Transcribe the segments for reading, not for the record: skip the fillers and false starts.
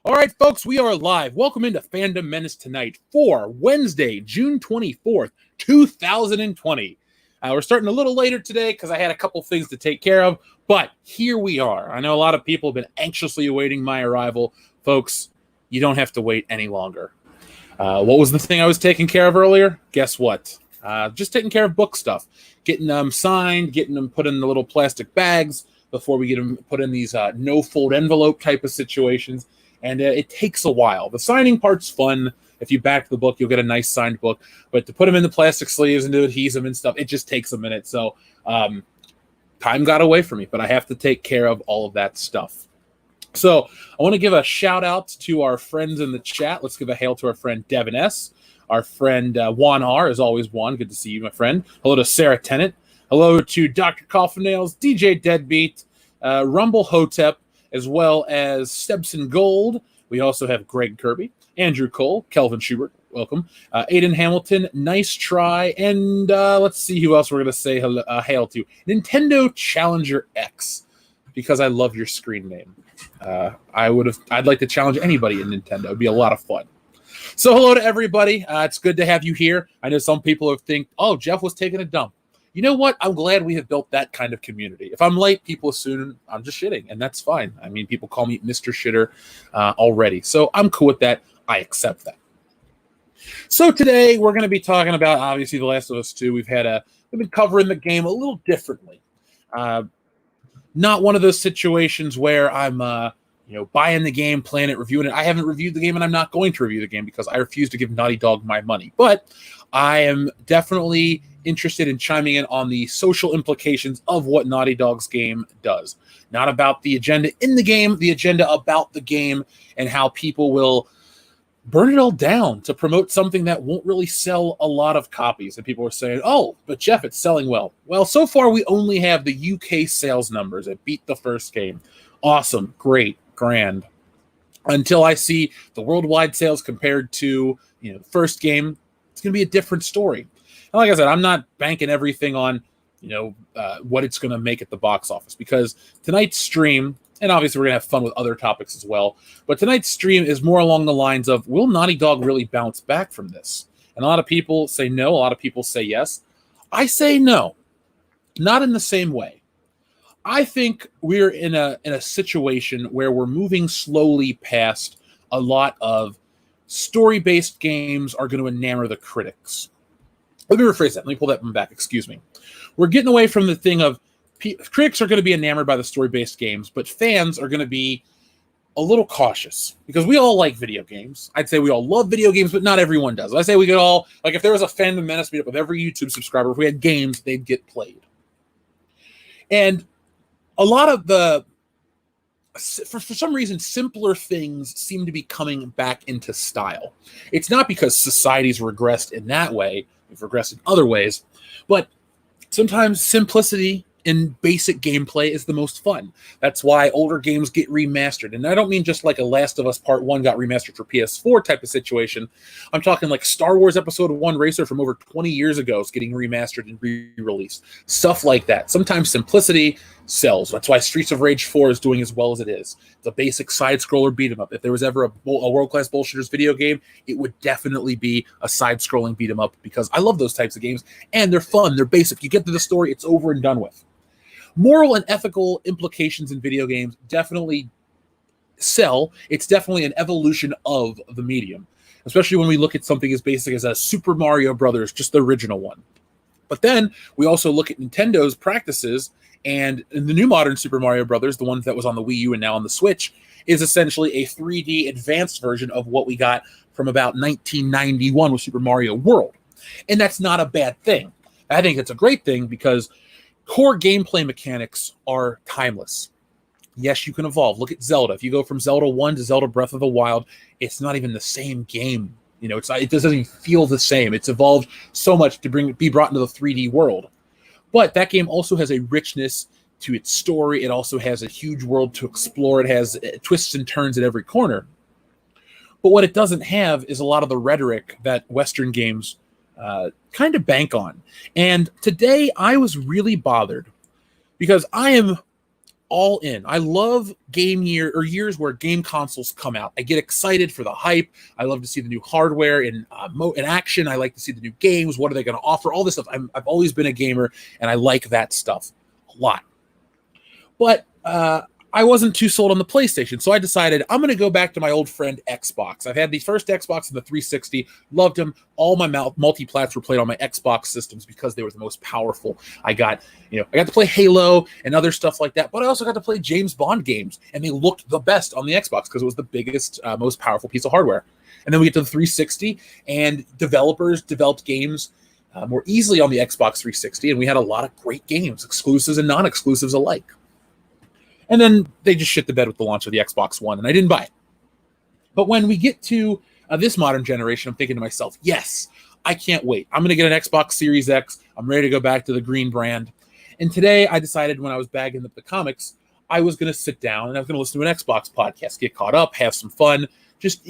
All right, folks, we are live. Welcome into Fandom Menace tonight for Wednesday, June 24th, 2020. We're starting a little later today because I had a couple things to take care of, but here we are. I know a lot of people have been anxiously awaiting my arrival. Folks, you don't have to wait any longer. What was the thing I was taking care of earlier? Guess what? Just taking care of book stuff. Getting them signed, getting them put in the little plastic bags before we get them put in these no-fold envelope type of situations. And it takes a while. The signing part's fun. If you back the book, you'll get a nice signed book. But to put them in the plastic sleeves and to adhese them and stuff, it just takes a minute. So time got away from me, but I have to take care of all of that stuff. So I want to give a shout out to our friends in the chat. Let's give a hail to our friend Devin S., our friend Juan R., as always, Juan. Good to see you, my friend. Hello to Sarah Tennant. Hello to Dr. Coffinails, DJ Deadbeat, Rumble Hotep, as well as Stebson Gold. We also have Greg Kirby, Andrew Cole, Kelvin Schubert, welcome, Aiden Hamilton, nice try, and let's see who else we're going to say hail to. Nintendo Challenger X, because I love your screen name. I'd like to challenge anybody in Nintendo. It'd be a lot of fun. So hello to everybody. It's good to have you here. I know some people have think, oh, Jeff was taking a dump. You know what? I'm glad we have built that kind of community. If I'm late, people assume I'm just shitting, and that's fine. I mean, people call me Mr. Shitter already. So I'm cool with that. I accept that. So today we're going to be talking about, obviously, The Last of Us 2. We've been covering the game a little differently. Not one of those situations where I'm buying the game, playing it, reviewing it. I haven't reviewed the game, and I'm not going to review the game because I refuse to give Naughty Dog my money. But I am definitely interested in chiming in on the social implications of what Naughty Dog's game does. Not about the agenda in the game, the agenda about the game and how people will burn it all down to promote something that won't really sell a lot of copies. And people are saying, oh, but Jeff, it's selling well. Well, so far we only have the UK sales numbers that beat the first game. Awesome, great, grand. Until I see the worldwide sales compared to the first game, it's going to be a different story. And like I said, I'm not banking everything on, what it's going to make at the box office, because tonight's stream, and obviously we're going to have fun with other topics as well, but tonight's stream is more along the lines of, will Naughty Dog really bounce back from this? And a lot of people say no, a lot of people say yes. I say no, not in the same way. I think we're in a situation where we're moving slowly past a lot of story-based games are going to enamor the critics. Let me rephrase that. Let me pull that one back. Excuse me. We're getting away from the thing of critics are going to be enamored by the story-based games, but fans are going to be a little cautious because we all like video games. I'd say we all love video games, but not everyone does. I say we could all, like if there was a Fandom Menace meetup with every YouTube subscriber, if we had games, they'd get played. And a lot of for some reason, simpler things seem to be coming back into style. It's not because society's regressed in that way. We've regressed in other ways, but sometimes simplicity in basic gameplay is the most fun. That's why older games get remastered. And I don't mean just like a Last of Us Part 1 got remastered for PS4 type of situation. I'm talking like Star Wars Episode 1 Racer from over 20 years ago is getting remastered and re-released. Stuff like that. Sometimes simplicity sells. That's why Streets of Rage 4 is doing as well as it is. It's a basic side-scroller beat-em-up. If there was ever a world-class bullshitters video game, it would definitely be a side-scrolling beat-em-up because I love those types of games, and they're fun, they're basic. You get to the story, it's over and done with. Moral and ethical implications in video games definitely sell. It's definitely an evolution of the medium, especially when we look at something as basic as a Super Mario Brothers, just the original one. But then we also look at Nintendo's practices, and in the new modern Super Mario Brothers, the one that was on the Wii U and now on the Switch, is essentially a 3D advanced version of what we got from about 1991 with Super Mario World. And that's not a bad thing. I think it's a great thing because core gameplay mechanics are timeless. Yes, you can evolve. Look at Zelda. If you go from Zelda 1 to Zelda Breath of the Wild, it's not even the same game. It doesn't even feel the same. It's evolved so much to be brought into the 3D world. But that game also has a richness to its story. It also has a huge world to explore. It has twists and turns at every corner. But what it doesn't have is a lot of the rhetoric that Western games kind of bank on. And today I was really bothered because I am all in. I love years where game consoles come out. I get excited for the hype. I love to see the new hardware in action. I like to see the new games. What are they going to offer? All this stuff. I've always been a gamer, and I like that stuff a lot. But I wasn't too sold on the PlayStation, so I decided I'm going to go back to my old friend Xbox. I've had the first Xbox and the 360, loved them. All my multi-plats were played on my Xbox systems because they were the most powerful. I got to play Halo and other stuff like that, but I also got to play James Bond games, and they looked the best on the Xbox because it was the biggest, most powerful piece of hardware. And then we get to the 360, and developers developed games more easily on the Xbox 360, and we had a lot of great games, exclusives and non-exclusives alike. And then they just shit the bed with the launch of the Xbox One, and I didn't buy it. But when we get to this modern generation, I'm thinking to myself, yes, I can't wait. I'm going to get an Xbox Series X. I'm ready to go back to the green brand. And today I decided when I was bagging up the comics, I was going to sit down and I was going to listen to an Xbox podcast, get caught up, have some fun, just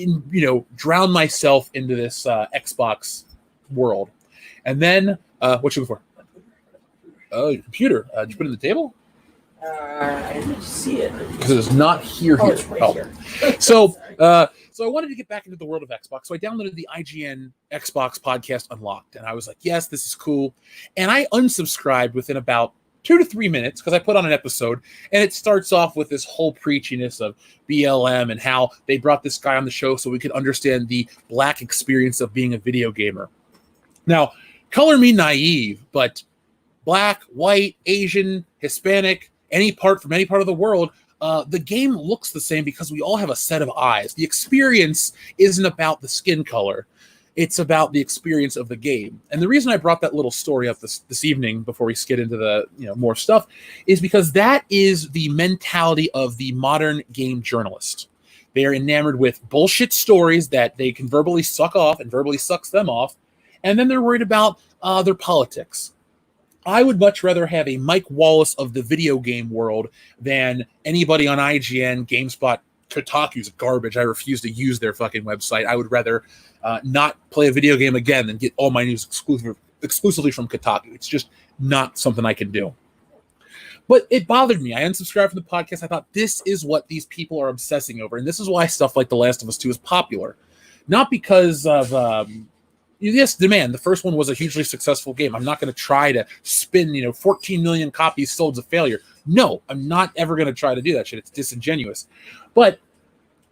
drown myself into this Xbox world. And then, what you looking for? Oh, your computer. Did you put it on the table? I didn't see it because it's not here. Oh, it's right here. So I wanted to get back into the world of Xbox. So I downloaded the IGN Xbox podcast Unlocked, and I was like, yes, this is cool. And I unsubscribed within about 2 to 3 minutes because I put on an episode, and it starts off with this whole preachiness of BLM and how they brought this guy on the show so we could understand the Black experience of being a video gamer. Now, color me naive, but Black, white, Asian, Hispanic, any part of the world, the game looks the same because we all have a set of eyes. The experience isn't about the skin color. It's about the experience of the game. And the reason I brought that little story up this evening before we get into the more stuff is because that is the mentality of the modern game journalist. They are enamored with bullshit stories that they can verbally suck off and verbally sucks them off. And then they're worried about their politics. I would much rather have a Mike Wallace of the video game world than anybody on IGN, GameSpot, Kotaku's garbage. I refuse to use their fucking website. I would rather not play a video game again than get all my news exclusively from Kotaku. It's just not something I can do. But it bothered me. I unsubscribed from the podcast. I thought this is what these people are obsessing over. And this is why stuff like The Last of Us 2 is popular. Not because of... yes, demand. The first one was a hugely successful game. I'm not going to try to spin, 14 million copies sold as a failure. No, I'm not ever going to try to do that shit. It's disingenuous. But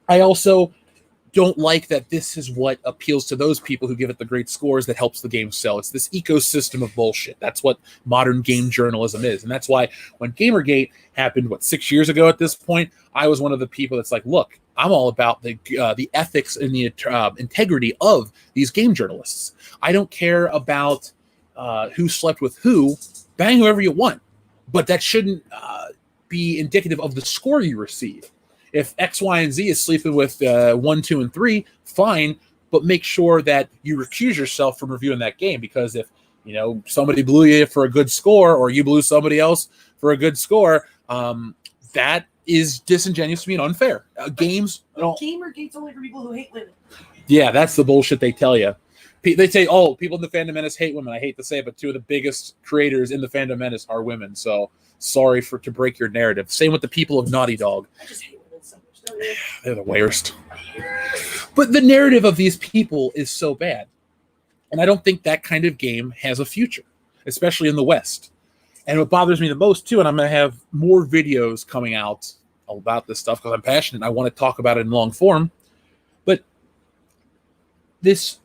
I also don't like that this is what appeals to those people who give it the great scores that helps the game sell. It's this ecosystem of bullshit. That's what modern game journalism is. And that's why when Gamergate happened, 6 years ago at this point, I was one of the people that's like, look, I'm all about the ethics and the integrity of these game journalists. I don't care about who slept with who. Bang whoever you want. But that shouldn't be indicative of the score you receive. If X, Y, and Z is sleeping with 1, 2, and 3, fine, but make sure that you recuse yourself from reviewing that game, because if somebody blew you for a good score or you blew somebody else for a good score, that is disingenuous to me and unfair. Games, Gamergate's only for people who hate women. Yeah, that's the bullshit they tell you. They say, oh, people in the Fandom Menace hate women. I hate to say it, but 2 of the biggest creators in the Fandom Menace are women. So sorry to break your narrative. Same with the people of Naughty Dog. I just hate women so much. Don't you? They're the worst. But the narrative of these people is so bad. And I don't think that kind of game has a future, especially in the West. And what bothers me the most, too, and I'm going to have more videos coming out about this stuff because I'm passionate and I want to talk about it in long form. But this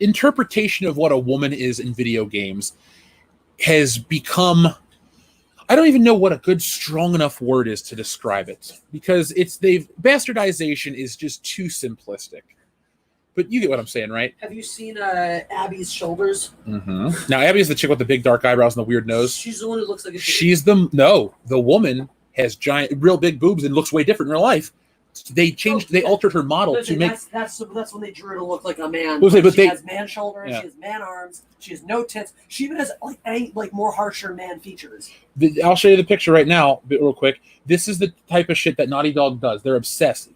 interpretation of what a woman is in video games has become... I don't even know what a good, strong enough word is to describe it, because bastardization is just too simplistic. But you get what I'm saying, right? Have you seen Abby's shoulders? Mm-hmm. Now, Abby's the chick with the big dark eyebrows and the weird nose. She's the one who looks like the woman has giant, real big boobs and looks way different in real life. They altered her model to make. That's when they drew her to look like a man. She has man shoulders. Yeah. She has man arms. She has no tits. She even has more harsher man features. I'll show you the picture right now, real quick. This is the type of shit that Naughty Dog does. They're obsessed.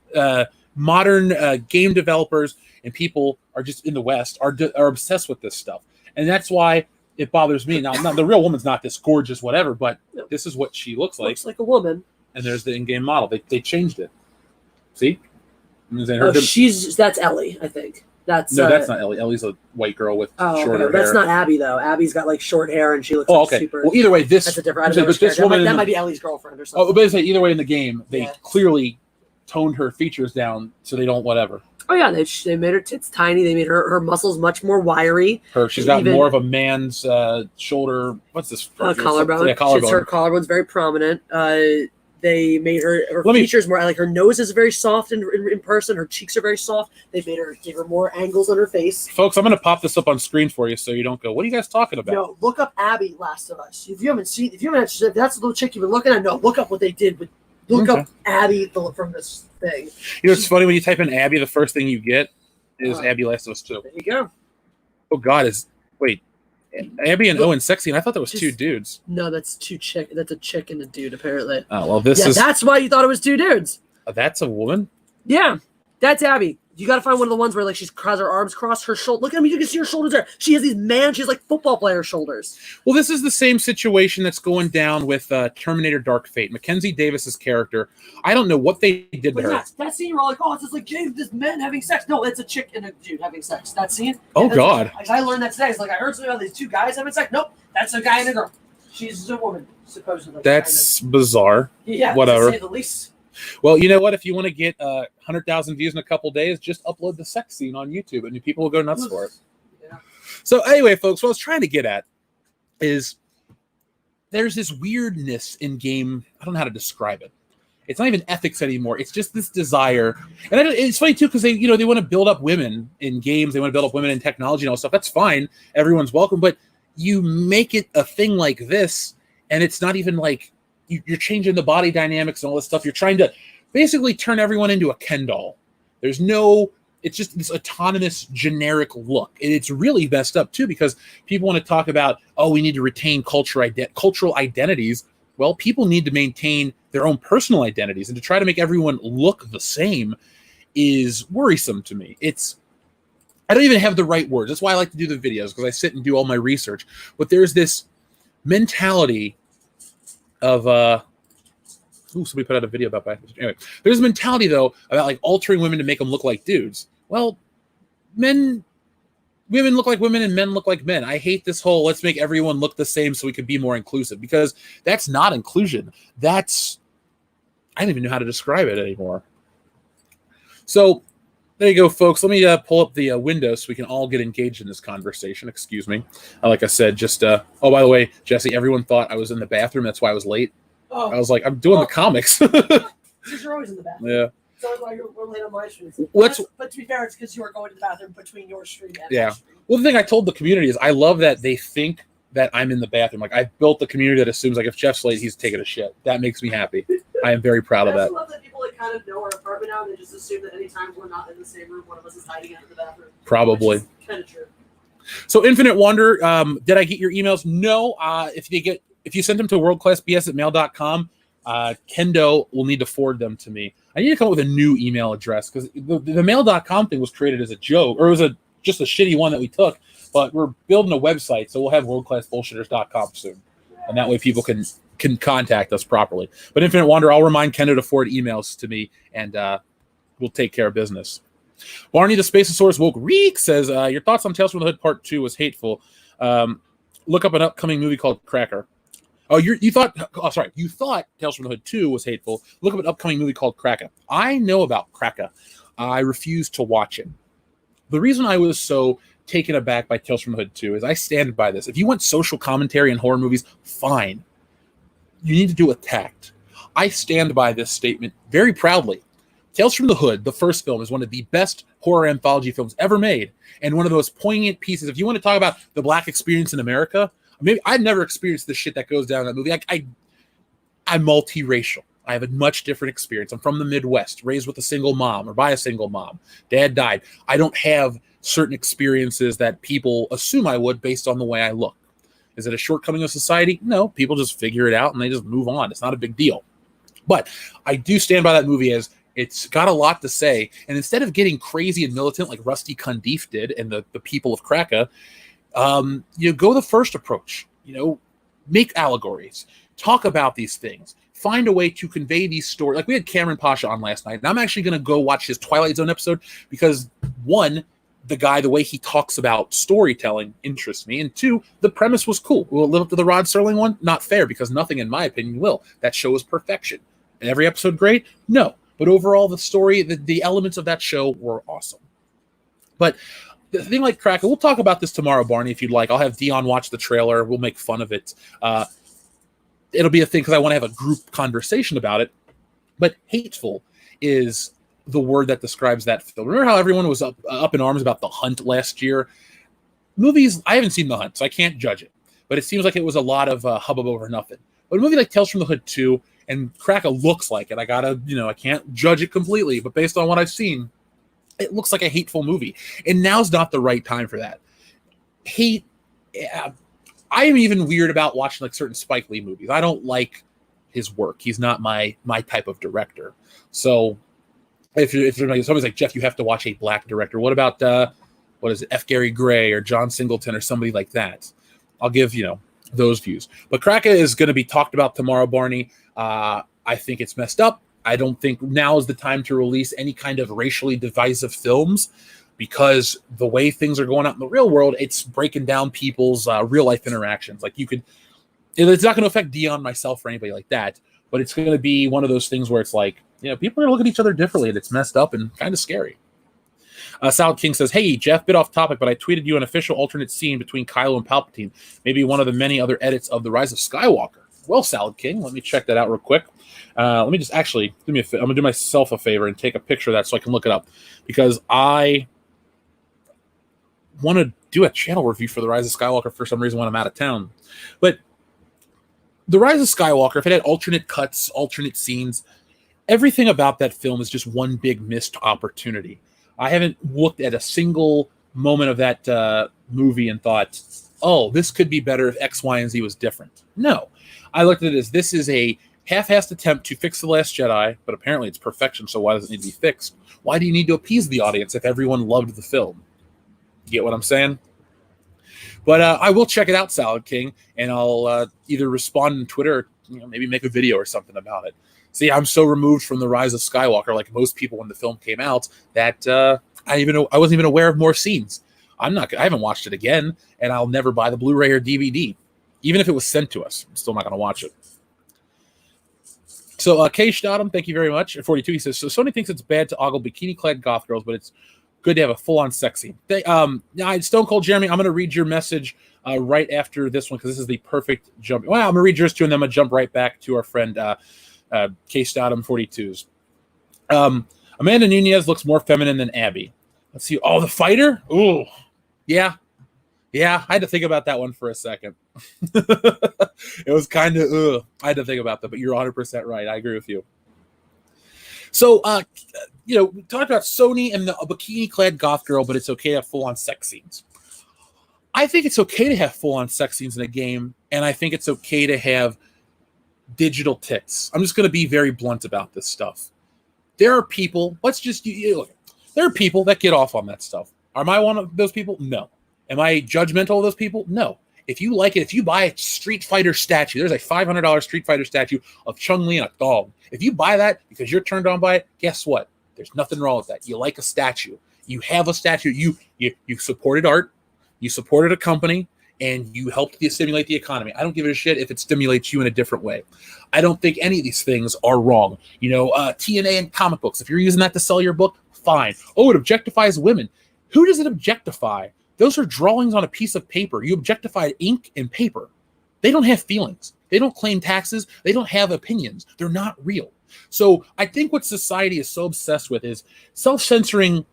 Modern game developers and people are just in the West are obsessed with this stuff, and that's why it bothers me. Now, the real woman's not this gorgeous, whatever, but this is what she looks like. Looks like a woman. And there's the in-game model. They changed it. See? That's Ellie, I think. That's that's not Ellie. Ellie's a white girl with shorter hair. That's not Abby though. Abby's got like short hair and she looks super. Well, either way, that's a different. That might be Ellie's girlfriend or something. Oh, but either way in the game, they clearly toned her features down so they don't whatever. Oh yeah, they made her tits tiny. They made her muscles much more wiry. She's got more of a man's shoulder. What's this? Collarbone. Yeah, collarbone. Her collarbone's very prominent. They made her features more like her nose is very soft in person. Her cheeks are very soft. Gave her more angles on her face. Folks, I'm going to pop this up on screen for you so you don't go, what are you guys talking about? No, look up Abby Last of Us. If that's the little chick you've been looking at, no, look up what they did with. Look up Abby from this thing. You know, it's funny when you type in Abby, the first thing you get is Abby Last of Us 2. There you go. Oh God, Abby and Owen sexy, and I thought that was two dudes. No, that's That's a chick and a dude, apparently. Oh well, that's why you thought it was two dudes. That's a woman. Yeah, that's Abby. You got to find one of the ones where like she's has her arms crossed, her shoulder. Look at me, you can see her shoulders there. She has she has like football player shoulders. Well, this is the same situation that's going down with Terminator: Dark Fate. Mackenzie Davis's character. I don't know what they did to her. That scene, we're all like, oh, it's just like this men having sex. No, it's a chick and a dude having sex. That scene. Oh God! I learned that today. It's like I heard something about these two guys having sex. Nope, that's a guy and a girl. She's a woman, supposedly. That's bizarre. Yeah, whatever. To say the least. Well, you know what? If you want to get 100,000 views in a couple days, just upload the sex scene on YouTube, and people will go nuts for it. Yeah. So anyway, folks, what I was trying to get at is there's this weirdness in game. I don't know how to describe it. It's not even ethics anymore. It's just this desire, and it's funny too because they want to build up women in games. They want to build up women in technology and all stuff. That's fine. Everyone's welcome, but you make it a thing like this, and it's not even like. You're changing the body dynamics and all this stuff. You're trying to basically turn everyone into a Ken doll. It's just this autonomous generic look. And it's really messed up too, because people want to talk about, we need to retain cultural identities. Well, people need to maintain their own personal identities, and to try to make everyone look the same is worrisome to me. I don't even have the right words. That's why I like to do the videos, because I sit and do all my research. But there's this mentality of somebody put out a video about that. Anyway, there's a mentality though about like altering women to make them look like dudes. Well, women look like women and men look like men. I hate this whole let's make everyone look the same so we can be more inclusive, because that's not inclusion. I don't even know how to describe it anymore. So there you go, folks. Let me pull up the window so we can all get engaged in this conversation. Excuse me. Like I said, just by the way, Jesse, everyone thought I was in the bathroom. That's why I was late. Oh. I was like, I'm doing the comics. Because you're always in the bathroom. Yeah. So why we're late on my stream. But to be fair, it's because you are going to the bathroom between your stream and my stream. Well, the thing I told the community is I love that they think that I'm in the bathroom. Like, I built the community that assumes like if Jeff's late, he's taking a shit. That makes me happy. I am very proud of that. I love that people like kind of know our apartment now, and they just assume that anytime we're not in the same room, one of us is hiding out in the bathroom. Probably. Kind of true. So Infinite Wonder, did I get your emails? No. If you sent them to worldclassbs@mail.com, Kendo will need to forward them to me. I need to come up with a new email address, because the mail.com thing was created as a joke, or it was just a shitty one that we took, but we're building a website, so we'll have worldclassbullshitters.com soon. And that way people can contact us properly. But Infinite Wonder, I'll remind Kendo to forward emails to me, and we'll take care of business. Barney the Spaceosaurus Woke Reek says, your thoughts on Tales from the Hood Part 2 was hateful. Look up an upcoming movie called Cracker. Oh, you thought Tales from the Hood 2 was hateful. Look up an upcoming movie called Cracker. I know about Cracker. I refuse to watch it. The reason I was so taken aback by Tales from the Hood 2 is I stand by this. If you want social commentary in horror movies, fine. You need to do it with tact. I stand by this statement very proudly. Tales from the Hood, the first film, is one of the best horror anthology films ever made, and one of those poignant pieces. If you want to talk about the Black experience in America, maybe I've never experienced the shit that goes down in that movie. I'm multiracial. I have a much different experience. I'm from the Midwest, raised with a single mom or by a single mom. Dad died. I don't have certain experiences that people assume I would based on the way I look. Is it a shortcoming of society? No, people just figure it out and they just move on. It's not a big deal. But I do stand by that movie as it's got a lot to say. And instead of getting crazy and militant like Rusty Cundiff did and the people of Cracker, Go the first approach. Make allegories, talk about these things, find a way to convey these stories. Like we had Cameron Pasha on last night, and I'm actually going to go watch his Twilight Zone episode because one, the way he talks about storytelling interests me, and two, the premise was cool. Will it live up to the Rod Serling one? Not fair, because nothing, in my opinion, will. That show is perfection. And every episode great? No. But overall, the story, the elements of that show were awesome. But the thing like Kraken, we'll talk about this tomorrow, Barney, if you'd like. I'll have Dion watch the trailer. We'll make fun of it. It'll be a thing because I want to have a group conversation about it. But hateful is the word that describes that film. Remember how everyone was up in arms about The Hunt last year? Movies, I haven't seen The Hunt, so I can't judge it. But it seems like it was a lot of hubbub over nothing. But a movie like Tales from the Hood 2, and Kraken looks like it. I can't judge it completely, but based on what I've seen, it looks like a hateful movie. And now's not the right time for that. Hate, I am even weird about watching like certain Spike Lee movies. I don't like his work. He's not my type of director. So if somebody's like, Jeff, you have to watch a black director. What about F. Gary Gray or John Singleton or somebody like that? I'll give those views. But Kraken is going to be talked about tomorrow, Barney. I think it's messed up. I don't think now is the time to release any kind of racially divisive films, because the way things are going out in the real world, it's breaking down people's real life interactions. Like it's not going to affect Dion, myself, or anybody like that, but it's going to be one of those things where it's like, people are going to look at each other differently, and it's messed up and kind of scary. Salad King says, hey, Jeff, bit off topic, but I tweeted you an official alternate scene between Kylo and Palpatine, maybe one of the many other edits of The Rise of Skywalker. Well, Salad King, let me check that out real quick. Let me just actually I'm going to do myself a favor and take a picture of that so I can look it up, because I want to do a channel review for The Rise of Skywalker for some reason when I'm out of town. But The Rise of Skywalker, if it had alternate cuts, alternate scenes, everything about that film is just one big missed opportunity. I haven't looked at a single moment of that movie and thought, oh, this could be better if X, Y, and Z was different. No. I looked at it as this is a half-assed attempt to fix The Last Jedi, but apparently it's perfection, so why does it need to be fixed? Why do you need to appease the audience if everyone loved the film? You get what I'm saying? But I will check it out, Salad King, and I'll either respond on Twitter or maybe make a video or something about it. See, I'm so removed from The Rise of Skywalker, like most people when the film came out, that I wasn't even aware of more scenes. I haven't watched it again, and I'll never buy the Blu-ray or DVD. Even if it was sent to us, I'm still not going to watch it. So, K. Stodham, thank you very much. At 42, he says, so Sony thinks it's bad to ogle bikini-clad goth girls, but it's good to have a full-on sex scene. Stone Cold Jeremy, I'm going to read your message right after this one, because this is the perfect jump. Well, I'm going to read yours too, and then I'm going to jump right back to our friend K. Stodham 42's. Amanda Nunez looks more feminine than Abby. Let's see. Oh, the fighter? Ooh. Yeah, I had to think about that one for a second. It was kind of, I had to think about that, but you're 100% right. I agree with you. So, we talked about Sony and the bikini-clad goth girl, but it's okay to have full-on sex scenes. I think it's okay to have full-on sex scenes in a game, and I think it's okay to have digital tits. I'm just going to be very blunt about this stuff. There are people, there are people that get off on that stuff. Am I one of those people? No. Am I judgmental of those people? No. If you like it, if you buy a Street Fighter statue, there's a $500 Street Fighter statue of Chun-Li and a dog. If you buy that because you're turned on by it, guess what? There's nothing wrong with that. You like a statue. You have a statue. You supported art. You supported a company, and you helped stimulate the economy. I don't give a shit if it stimulates you in a different way. I don't think any of these things are wrong. TNA and comic books. If you're using that to sell your book, fine. Oh, it objectifies women. Who does it objectify? Those are drawings on a piece of paper. You objectified ink and paper. They don't have feelings. They don't claim taxes. They don't have opinions. They're not real. So I think what society is so obsessed with is self-censoring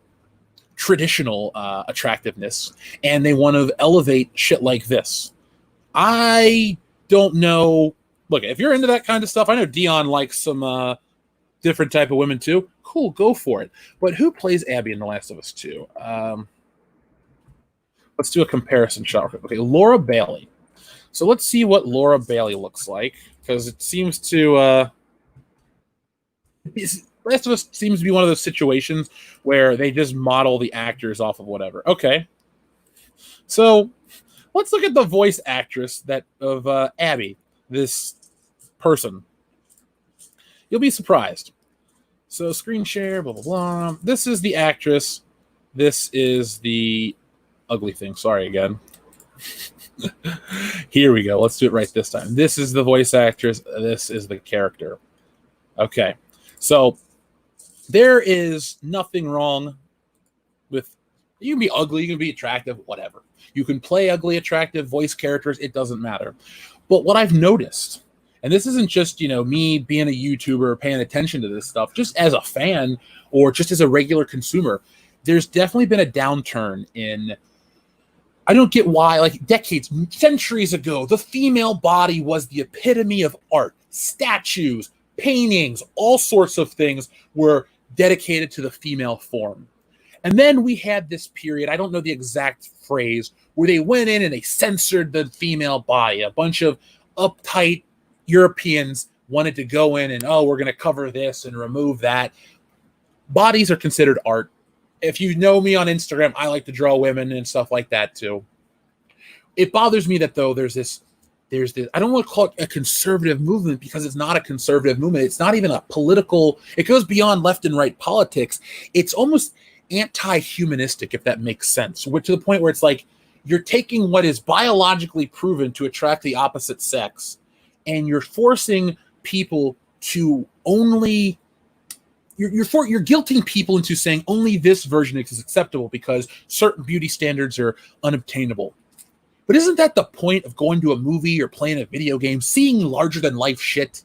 traditional attractiveness, and they want to elevate shit like this. I don't know. Look, if you're into that kind of stuff, I know Dion likes some different type of women too. Cool, go for it. But who plays Abby in The Last of Us 2? Let's do a comparison shot. Okay, Laura Bailey. So let's see what Laura Bailey looks like, because it seems to Last of Us seems to be one of those situations where they just model the actors off of whatever. Okay. So let's look at the voice actress of Abby, this person. You'll be surprised. So screen share, blah, blah, blah. This is the actress. This is the ugly thing. Sorry again. Here we go. Let's do it right this time. This is the voice actress. This is the character. Okay. So there is nothing wrong with, you can be ugly, you can be attractive, whatever. You can play ugly, attractive voice characters. It doesn't matter. But what I've noticed, and this isn't just, me being a YouTuber paying attention to this stuff, just as a fan or just as a regular consumer, there's definitely been a downturn in, I don't get why, like decades, centuries ago, the female body was the epitome of art. Statues, paintings, all sorts of things were dedicated to the female form. And then we had this period, I don't know the exact phrase, where they went in and they censored the female body. A bunch of uptight Europeans wanted to go in and, we're going to cover this and remove that. Bodies are considered art. If you know me on Instagram, I like to draw women and stuff like that too. It bothers me that, though, there's this, I don't want to call it a conservative movement because it's not a conservative movement. It's not even a political, it goes beyond left and right politics. It's almost anti-humanistic, if that makes sense. To the point where it's like you're taking what is biologically proven to attract the opposite sex and you're forcing people to only, you're guilting people into saying only this version is acceptable because certain beauty standards are unobtainable. But isn't that the point of going to a movie or playing a video game, seeing larger than life shit?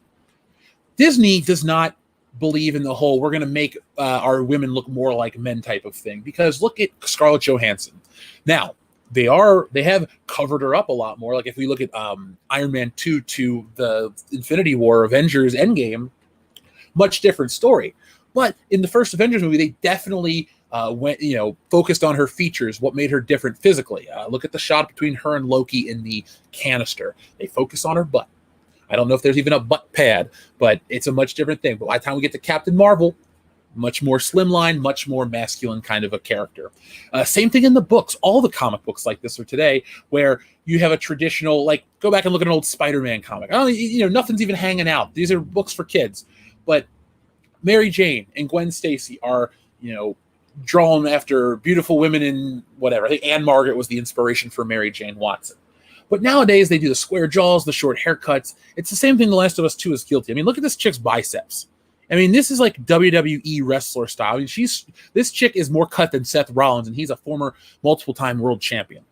Disney does not believe in the whole we're going to make our women look more like men type of thing, because look at Scarlett Johansson. Now, they have covered her up a lot more. Like if we look at Iron Man 2 to the Infinity War, Avengers Endgame, much different story. But in the first Avengers movie, they definitely went, focused on her features, what made her different physically. Look at the shot between her and Loki in the canister. They focus on her butt. I don't know if there's even a butt pad, but it's a much different thing. But by the time we get to Captain Marvel, much more slimline, much more masculine kind of a character. Same thing in the books. All the comic books like this are today, where you have a traditional, like, go back and look at an old Spider-Man comic. Nothing's even hanging out. These are books for kids. But Mary Jane and Gwen Stacy are, drawn after beautiful women in whatever. I think Anne Margaret was the inspiration for Mary Jane Watson. But nowadays, they do the square jaws, the short haircuts. It's the same thing The Last of Us 2 is guilty. I mean, look at this chick's biceps. I mean, this is like WWE wrestler style. I mean, this chick is more cut than Seth Rollins, and he's a former multiple-time world champion.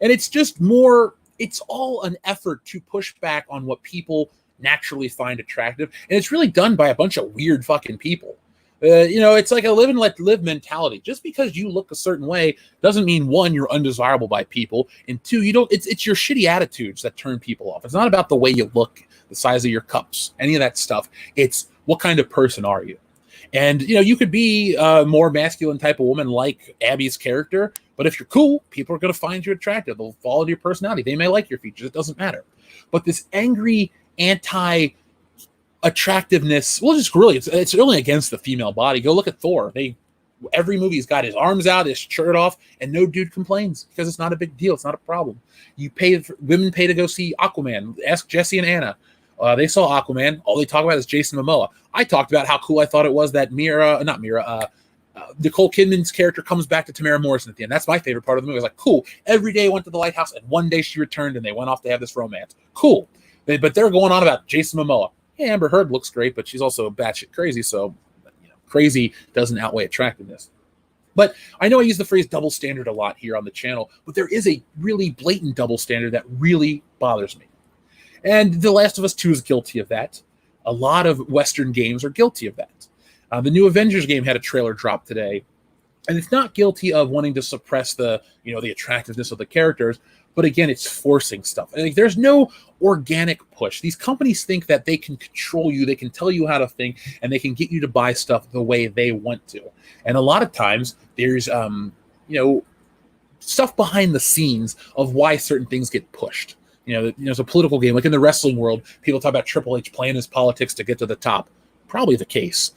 And it's just more, it's all an effort to push back on what people naturally find attractive. And it's really done by a bunch of weird fucking people. It's like a live and let live mentality. Just because you look a certain way doesn't mean, one, you're undesirable by people, and two, it's your shitty attitudes that turn people off. It's not about the way you look, the size of your cups, any of that stuff. It's what kind of person are you? And, you could be a more masculine type of woman like Abby's character, but if you're cool, people are going to find you attractive. They'll follow your personality. They may like your features. It doesn't matter. But this angry anti-attractiveness, well, it's really against the female body. Go look at Thor. Every movie's got his arms out, his shirt off, and no dude complains because it's not a big deal. It's not a problem. Women pay to go see Aquaman. Ask Jesse and Anna. They saw Aquaman. All they talk about is Jason Momoa. I talked about how cool I thought it was that Nicole Kidman's character comes back to Tamara Morrison at the end. That's my favorite part of the movie. I was like, cool. Every day I went to the lighthouse, and one day she returned, and they went off to have this romance. Cool. But they're going on about Jason Momoa. Yeah, Amber Heard looks great, but she's also batshit crazy, so crazy doesn't outweigh attractiveness. But I know I use the phrase double standard a lot here on the channel, but there is a really blatant double standard that really bothers me. And The Last of Us 2 is guilty of that. A lot of Western games are guilty of that. The new Avengers game had a trailer drop today, and it's not guilty of wanting to suppress the attractiveness of the characters, but again, it's forcing stuff. And there's no organic push. These companies think that they can control you, they can tell you how to think, and they can get you to buy stuff the way they want to. And a lot of times, there's stuff behind the scenes of why certain things get pushed. It's a political game. Like in the wrestling world, people talk about Triple H playing his politics to get to the top. Probably the case.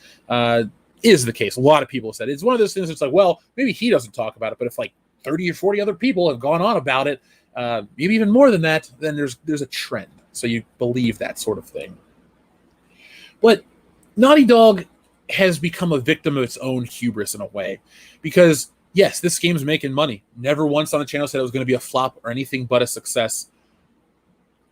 Is the case. A lot of people said it's one of those things that's like, well, maybe he doesn't talk about it, but if like 30 or 40 other people have gone on about it, maybe even more than that, then there's a trend. So you believe that sort of thing. But Naughty Dog has become a victim of its own hubris in a way, because yes, this game's making money. Never once on the channel said it was going to be a flop or anything but a success.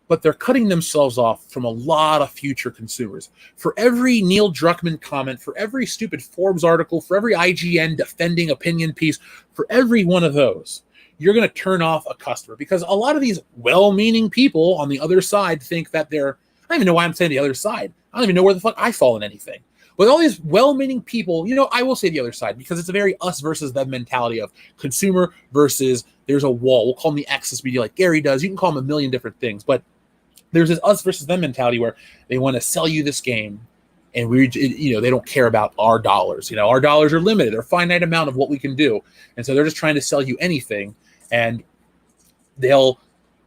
But they're cutting themselves off from a lot of future consumers. For every Neil Druckmann comment, for every stupid Forbes article, for every IGN defending opinion piece, for every one of those, you're going to turn off a customer, because a lot of these well-meaning people on the other side think that I don't even know why I'm saying the other side. I don't even know where the fuck I fall in anything. With all these well-meaning people, I will say the other side, because it's a very us versus them mentality of consumer versus there's a wall. We'll call them the access media like Gary does. You can call them a million different things, but there's this us versus them mentality where they want to sell you this game, and they don't care about our dollars. Our dollars are limited. They're a finite amount of what we can do, and so they're just trying to sell you anything, and I don't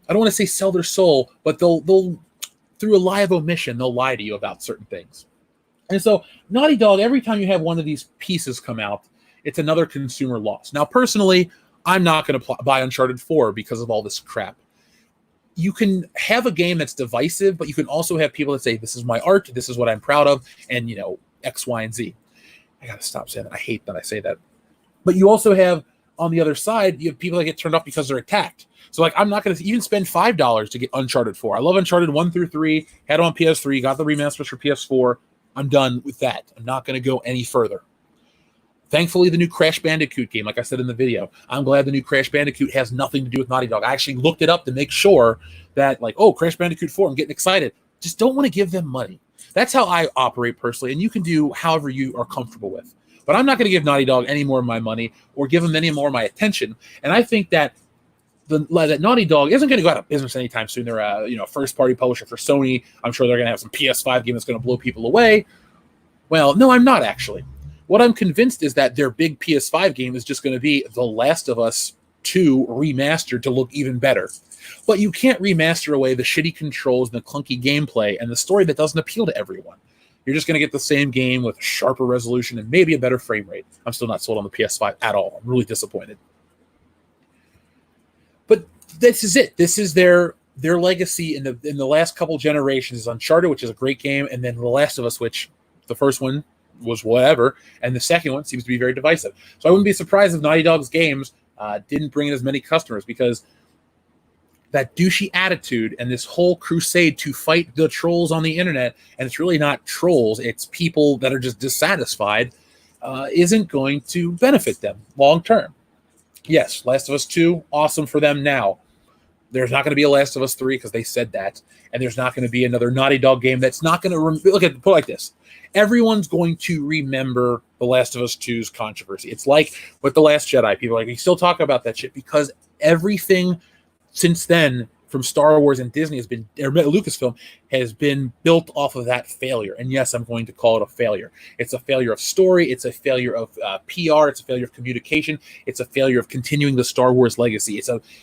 want to say sell their soul, but they'll through a lie of omission, they'll lie to you about certain things. And so Naughty Dog, every time you have one of these pieces come out, it's another consumer loss. Now, personally, I'm not going to buy Uncharted 4 because of all this crap. You can have a game that's divisive, but you can also have people that say, this is my art, this is what I'm proud of, and, X, Y, and Z. I got to stop saying that. I hate that I say that. But you also have, on the other side, you have people that get turned off because they're attacked. So, I'm not going to even spend $5 to get Uncharted 4. I love Uncharted 1 through 3, had it on PS3, got the remasters for PS4. I'm done with that. I'm not going to go any further. Thankfully, the new Crash Bandicoot game, like I said in the video, I'm glad the new Crash Bandicoot has nothing to do with Naughty Dog. I actually looked it up to make sure that, Crash Bandicoot 4, I'm getting excited. Just don't want to give them money. That's how I operate personally, and you can do however you are comfortable with. But I'm not going to give Naughty Dog any more of my money or give them any more of my attention. And I think that that Naughty Dog isn't going to go out of business anytime soon. They're a first-party publisher for Sony. I'm sure they're going to have some PS5 game that's going to blow people away. Well, no, I'm not actually. What I'm convinced is that their big PS5 game is just going to be The Last of Us 2 remastered to look even better. But you can't remaster away the shitty controls and the clunky gameplay and the story that doesn't appeal to everyone. You're just going to get the same game with a sharper resolution and maybe a better frame rate. I'm still not sold on the PS5 at all. I'm really disappointed. But this is it. This is their legacy in the last couple generations is Uncharted, which is a great game, and then The Last of Us, which the first one was whatever, and the second one seems to be very divisive. So I wouldn't be surprised if Naughty Dog's games didn't bring in as many customers, because that douchey attitude and this whole crusade to fight the trolls on the internet, and it's really not trolls, it's people that are just dissatisfied, isn't going to benefit them long term. Yes, Last of Us 2, awesome for them now. There's not going to be a Last of Us 3 because they said that, and there's not going to be another Naughty Dog game that's not going to put it like this. Everyone's going to remember The Last of Us 2's controversy. It's like with The Last Jedi. People are like, we still talk about that shit because everything since then from Star Wars and Disney has been, or Lucasfilm, has been built off of that failure. And yes, I'm going to call it a failure. It's a failure of story. It's a failure of PR. It's a failure of communication. It's a failure of continuing the Star Wars legacy.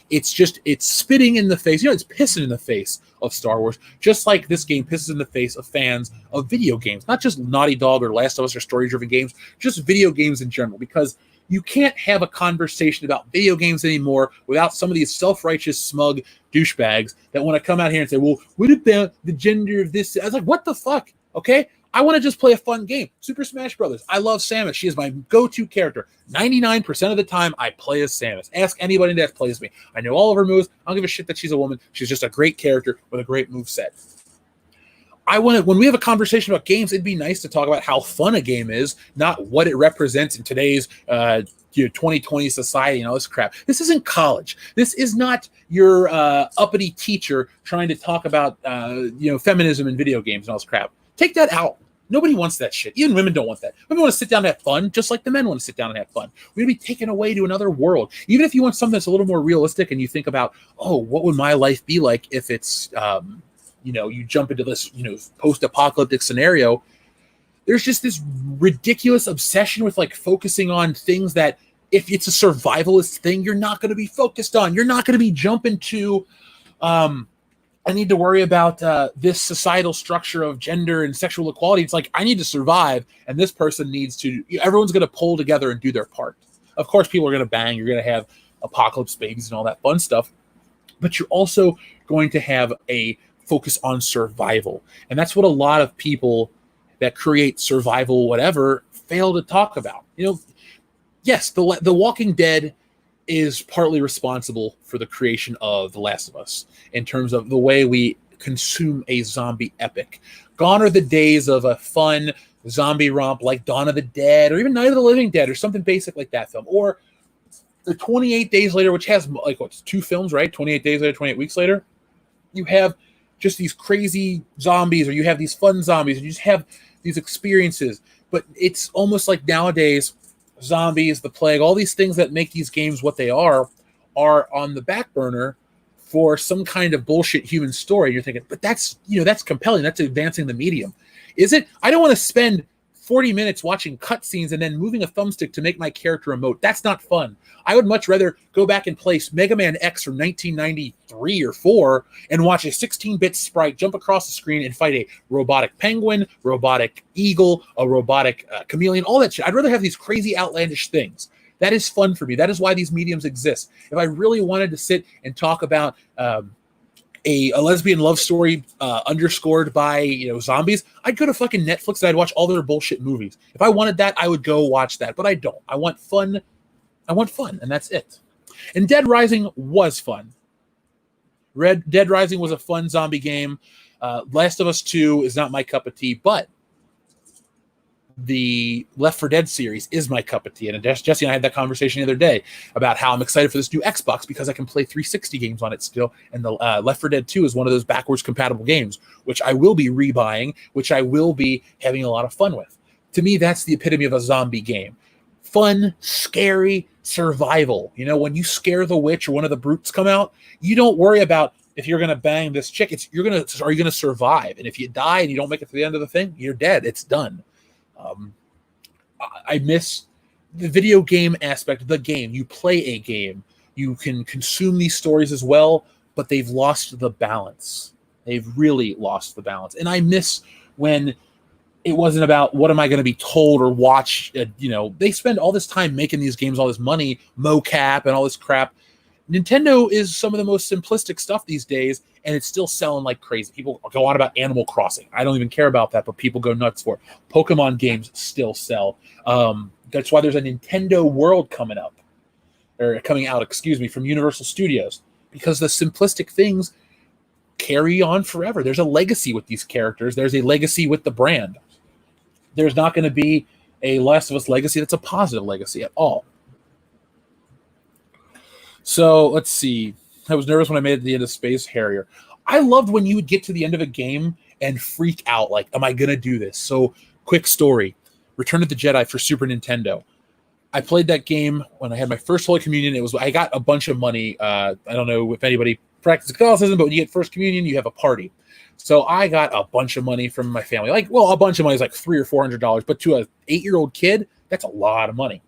It's spitting in the face. It's pissing in the face of Star Wars, just like this game pisses in the face of fans of video games, not just Naughty Dog or Last of Us or story-driven games, just video games in general, because you can't have a conversation about video games anymore without some of these self-righteous, smug douchebags that want to come out here and say, well, what about the gender of this? I was like, what the fuck? Okay? I want to just play a fun game. Super Smash Brothers. I love Samus. She is my go-to character. 99% of the time, I play as Samus. Ask anybody that plays me. I know all of her moves. I don't give a shit that she's a woman. She's just a great character with a great moveset. When we have a conversation about games, it'd be nice to talk about how fun a game is, not what it represents in today's 2020 society and all this crap. This isn't college. This is not your uppity teacher trying to talk about feminism in video games and all this crap. Take that out. Nobody wants that shit. Even women don't want that. Women want to sit down and have fun, just like the men want to sit down and have fun. We're going to be taken away to another world. Even if you want something that's a little more realistic and you think about, what would my life be like if it's you jump into this, post-apocalyptic scenario. There's just this ridiculous obsession with focusing on things that if it's a survivalist thing, you're not going to be focused on. You're not going to be jumping to, I need to worry about this societal structure of gender and sexual equality. It's like, I need to survive, and this person needs to, everyone's going to pull together and do their part. Of course, people are going to bang. You're going to have apocalypse babies and all that fun stuff. But you're also going to have a focus on survival. And that's what a lot of people that create survival whatever fail to talk about. Yes, the Walking Dead is partly responsible for the creation of The Last of Us in terms of the way we consume a zombie epic. Gone are the days of a fun zombie romp like Dawn of the Dead or even Night of the Living Dead or something basic like that film. Or the 28 Days Later, which has like what's 2 films, right? 28 Days Later, 28 Weeks Later. You have just these crazy zombies, or you have these fun zombies, and you just have these experiences. But it's almost like nowadays, zombies, the plague, all these things that make these games what they are on the back burner for some kind of bullshit human story. You're thinking, but that's compelling. That's advancing the medium. Is it? I don't want to spend 40 minutes watching cutscenes and then moving a thumbstick to make my character emote. That's not fun. I would much rather go back and play Mega Man X from 1993 or 4 and watch a 16-bit sprite jump across the screen and fight a robotic penguin, robotic eagle, a robotic chameleon, all that shit. I'd rather have these crazy outlandish things. That is fun for me. That is why these mediums exist. If I really wanted to sit and talk about a lesbian love story underscored by zombies, I'd go to fucking Netflix and I'd watch all their bullshit movies. If I wanted that, I would go watch that, but I don't. I want fun, and that's it. And Dead Rising was fun. Dead Rising was a fun zombie game. Last of Us 2 is not my cup of tea, but the Left 4 Dead series is my cup of tea. And Jesse and I had that conversation the other day about how I'm excited for this new Xbox because I can play 360 games on it still. And the Left 4 Dead 2 is one of those backwards compatible games, which I will be rebuying, which I will be having a lot of fun with. To me, that's the epitome of a zombie game. Fun, scary, survival. When you scare the witch or one of the brutes come out, you don't worry about if you're going to bang this chick. Are you going to survive? And if you die and you don't make it to the end of the thing, you're dead. It's done. I miss the video game aspect of the game. You play a game. You can consume these stories as well, but they've lost the balance. They've really lost the balance. And I miss when it wasn't about what am I going to be told or watch. They spend all this time making these games, all this money, mocap and all this crap. Nintendo is some of the most simplistic stuff these days, and it's still selling like crazy. People go on about Animal Crossing. I don't even care about that, but people go nuts for it. Pokemon games still sell. That's why there's a Nintendo World coming out, from Universal Studios, because the simplistic things carry on forever. There's a legacy with these characters. There's a legacy with the brand. There's not going to be a Last of Us legacy that's a positive legacy at all. So let's see. I was nervous when I made it to the end of Space Harrier. I loved when you would get to the end of a game and freak out, like, am I going to do this? So, quick story. Return of the Jedi for Super Nintendo. I played that game when I had my first Holy Communion. I got a bunch of money. I don't know if anybody practices Catholicism, but when you get First Communion, you have a party. So I got a bunch of money from my family. A bunch of money is like $300 or $400, but to an 8-year-old kid, that's a lot of money.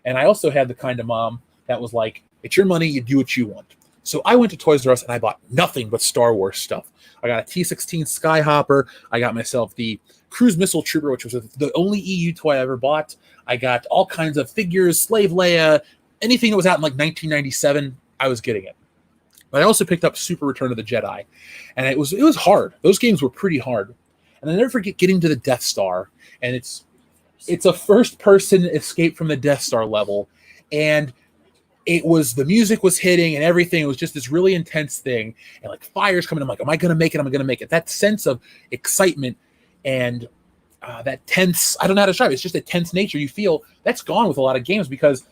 And I also had the kind of mom that was like, it's your money, you do what you want. So I went to Toys R Us and I bought nothing but Star Wars stuff. I got a T-16 Skyhopper. I got myself the Cruise Missile Trooper, which was the only EU toy I ever bought. I got all kinds of figures, Slave Leia, anything that was out in like 1997, I was getting it. But I also picked up Super Return of the Jedi. And it was hard. Those games were pretty hard. And I never forget getting to the Death Star. And it's a first-person escape from the Death Star level. And the music was hitting and everything. It was just this really intense thing. And like fire's coming. I'm like, am I going to make it? Am I going to make it? That sense of excitement and that tense, I don't know how to describe it. It's just a tense nature you feel. That's gone with a lot of games because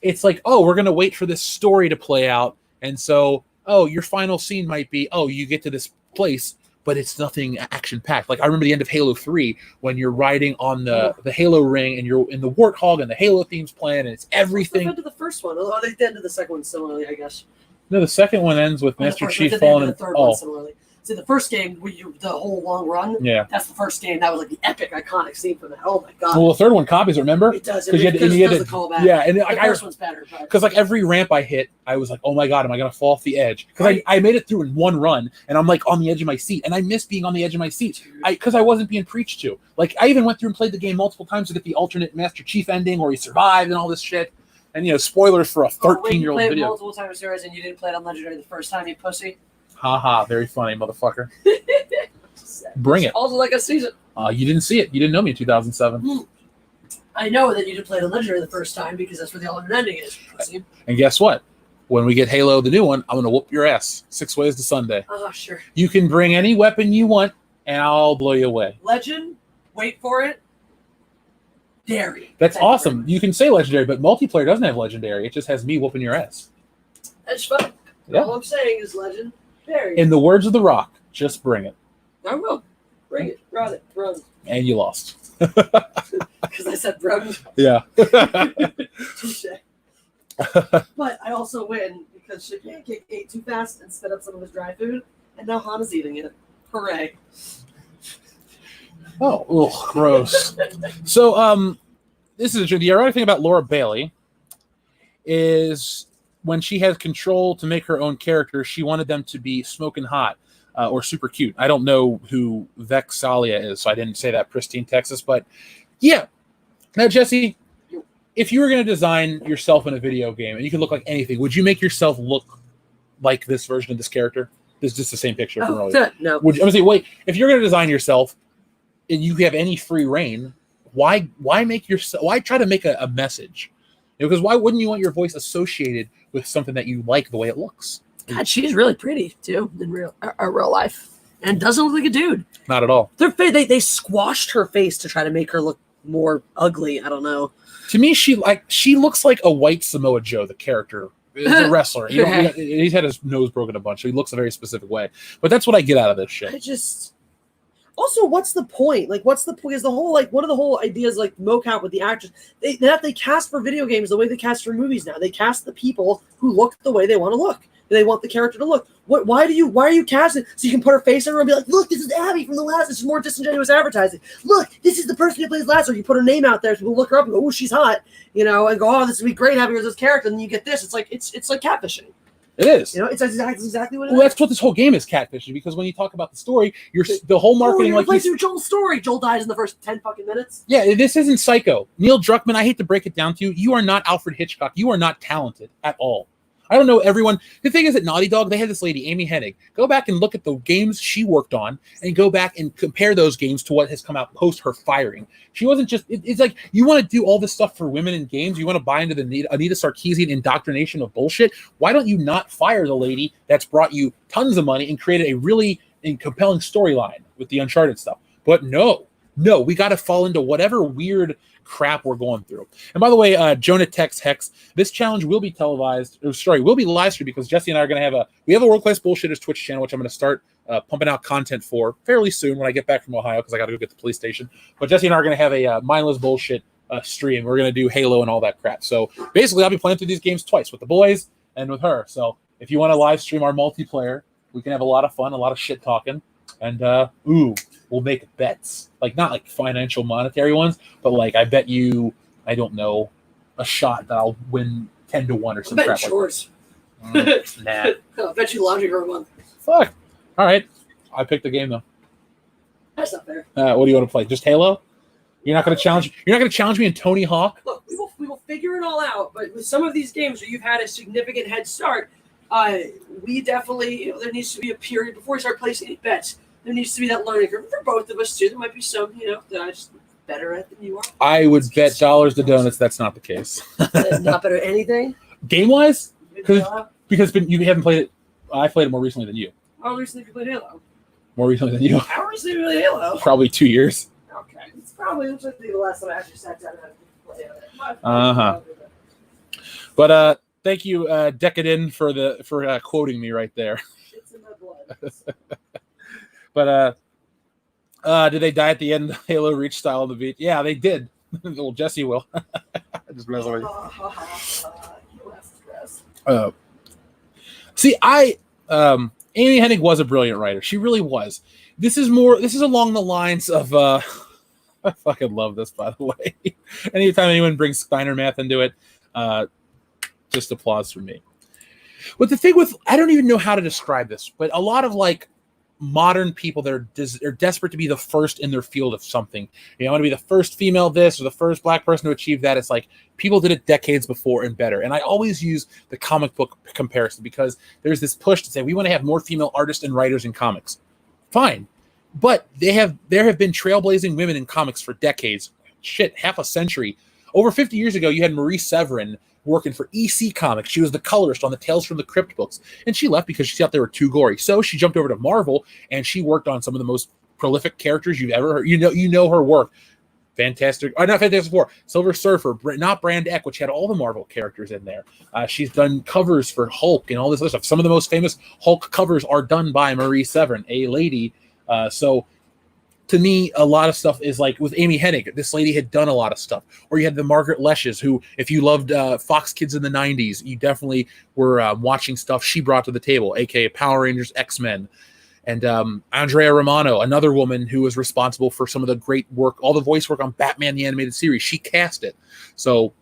it's like, oh, we're going to wait for this story to play out. And so, your final scene might be, you get to this place, but it's nothing action-packed. Like I remember the end of Halo 3 when you're riding on the Halo ring and you're in the Warthog and the Halo theme's playing and it's everything. What happened to the first one? Oh, they ended the second one similarly, I guess. No, the second one ends with Master Chief falling. The third one similarly. See, the first game, the whole long run, that's the first game. That was like the epic, iconic scene from that. Oh my god! Well, the third one copies, remember? It does. Because you had to call back. Yeah, and the first one's better. Because like every ramp I hit, I was like, oh my god, am I gonna fall off the edge? Because I made it through in one run, and I'm like on the edge of my seat, and I miss being on the edge of my seat. Because I wasn't being preached to. Like I even went through and played the game multiple times to get the alternate Master Chief ending, where he survived and all this shit. And spoilers for a 13-year-old video. video. Multiple times series and you didn't play it on Legendary the first time, you pussy. Haha, very funny, motherfucker. Bring it. Also like a season. You didn't see it. You didn't know me in 2007. I know that you didn't play the Legendary the first time because that's where the alternate ending is, pussy. And guess what? When we get Halo, the new one, I'm going to whoop your ass 6 ways to Sunday. Oh, sure. You can bring any weapon you want, and I'll blow you away. Legend, wait for it, Dairy. That's awesome. You can say Legendary, but multiplayer doesn't have Legendary. It just has me whooping your ass. That's fun. Yeah. All I'm saying is Legendary. In the words of The Rock, just bring it. I will. Bring it. Run it. Run. And you lost. Because I said run. Yeah. Touche. But I also win because Pancake ate too fast and spit up some of his dry food, and now Hana's eating it. Hooray. Oh, ugh, gross. So, this is the ironic thing about Laura Bailey is when she has control to make her own character, she wanted them to be smoking hot or super cute. I don't know who Vexalia is, so I didn't say that, Pristine Texas, but yeah. Now, Jesse, if you were going to design yourself in a video game and you could look like anything, would you make yourself look like this version of this character? This is just the same picture from earlier. No. I'm going to say, wait, if you're going to design yourself and you have any free reign, why make yourself? Why try to make a message? Because why wouldn't you want your voice associated with something that you like the way it looks? God, she's really pretty too in real life, and doesn't look like a dude. Not at all. They squashed her face to try to make her look more ugly. I don't know. To me, she looks like a white Samoa Joe, the character. He's a wrestler. He's had his nose broken a bunch, so he looks a very specific way. But that's what I get out of this shit. Also, what's the point? Like, what's the point? Is the whole one of the whole ideas like mocap with the actors? They cast for video games the way they cast for movies now. They cast the people who look the way they want to look. They want the character to look. Why are you casting so you can put her face everywhere and be like, look, this is Abby from The Last. This is more disingenuous advertising. Look, this is the person who plays Last. Or you put her name out there so people look her up and go, oh, she's hot, and go, oh, this would be great having her as this character. And then you get this. It's like catfishing. It is. It's exactly what it is. Well, that's what this whole game is, catfishing. Because when you talk about the story, the whole marketing plays through Joel's story. Joel dies in the first 10 fucking minutes. Yeah, this isn't Psycho. Neil Druckmann, I hate to break it down to you. You are not Alfred Hitchcock. You are not talented at all. I don't know everyone. The thing is, at Naughty Dog, they had this lady, Amy Hennig. Go back and look at the games she worked on and go back and compare those games to what has come out post her firing. She wasn't just, it's like, you want to do all this stuff for women in games? You want to buy into the Anita Sarkeesian indoctrination of bullshit? Why don't you not fire the lady that's brought you tons of money and created a really compelling storyline with the Uncharted stuff? But no, we got to fall into whatever weird crap we're going through. And by the way, Jonah Tex Hex, this challenge will be televised, will be live streamed because Jesse and I are going to have a World Class Bullshitters Twitch channel, which I'm going to start pumping out content for fairly soon when I get back from Ohio because I got to go get the police station. But Jesse and I are going to have a mindless bullshit stream. We're going to do Halo and all that crap. So basically, I'll be playing through these games twice with the boys and with her. So if you want to live stream our multiplayer, we can have a lot of fun, a lot of shit talking. And we'll make bets, not like financial monetary ones, but I bet you, I don't know, a shot that I'll win 10-1 or something. Bet yours. Nah. I bet you logic or one. Fuck. All right. I picked the game though. That's not fair. What do you want to play? Just Halo? You're not going to challenge. You're not going to challenge me in Tony Hawk. Look, we will figure it all out. But with some of these games where you've had a significant head start, we definitely there needs to be a period before we start placing any bets. There needs to be that learning curve for both of us too. There might be some, that I'm just better at than you are. I would bet dollars to donuts that's not the case. Not better at anything? Game wise? Because you haven't played it. I played it more recently than you. How recently have you played Halo? More recently than you. How recently have you played Halo? Probably 2 years. Okay. It's probably the last time I actually sat down and had to play it. Uh-huh. But thank you, Decadin, for quoting me right there. It's in my blood. But did they die at the end? Halo Reach style on the beach? Yeah, they did. Well, Jesse will. Just messing with you. See, Amy Hennig was a brilliant writer. She really was. This is along the lines of I fucking love this, by the way. Anytime anyone brings Steiner math into it, just applause from me. But the thing with, I don't even know how to describe this, but a lot of modern people that are desperate to be the first in their field of something. I want to be the first female this or the first black person to achieve that. It's like people did it decades before and better. And I always use the comic book comparison because there's this push to say we want to have more female artists and writers in comics. Fine. But there have been trailblazing women in comics for decades. Shit, half a century. Over 50 years ago, you had Marie Severin working for EC Comics. She was the colorist on the Tales from the Crypt books, and she left because she thought they were too gory. So she jumped over to Marvel, and she worked on some of the most prolific characters you've ever heard. You know her work. Fantastic, not Fantastic Four, Silver Surfer, not Brand X, which had all the Marvel characters in there. She's done covers for Hulk and all this other stuff. Some of the most famous Hulk covers are done by Marie Severin, a lady. So to me, a lot of stuff is like with Amy Hennig. This lady had done a lot of stuff. Or you had the Margaret Leshes, who, if you loved Fox Kids in the 90s, you definitely were watching stuff she brought to the table, aka Power Rangers, X-Men. And Andrea Romano, another woman who was responsible for some of the great work, all the voice work on Batman the Animated Series. She cast it. So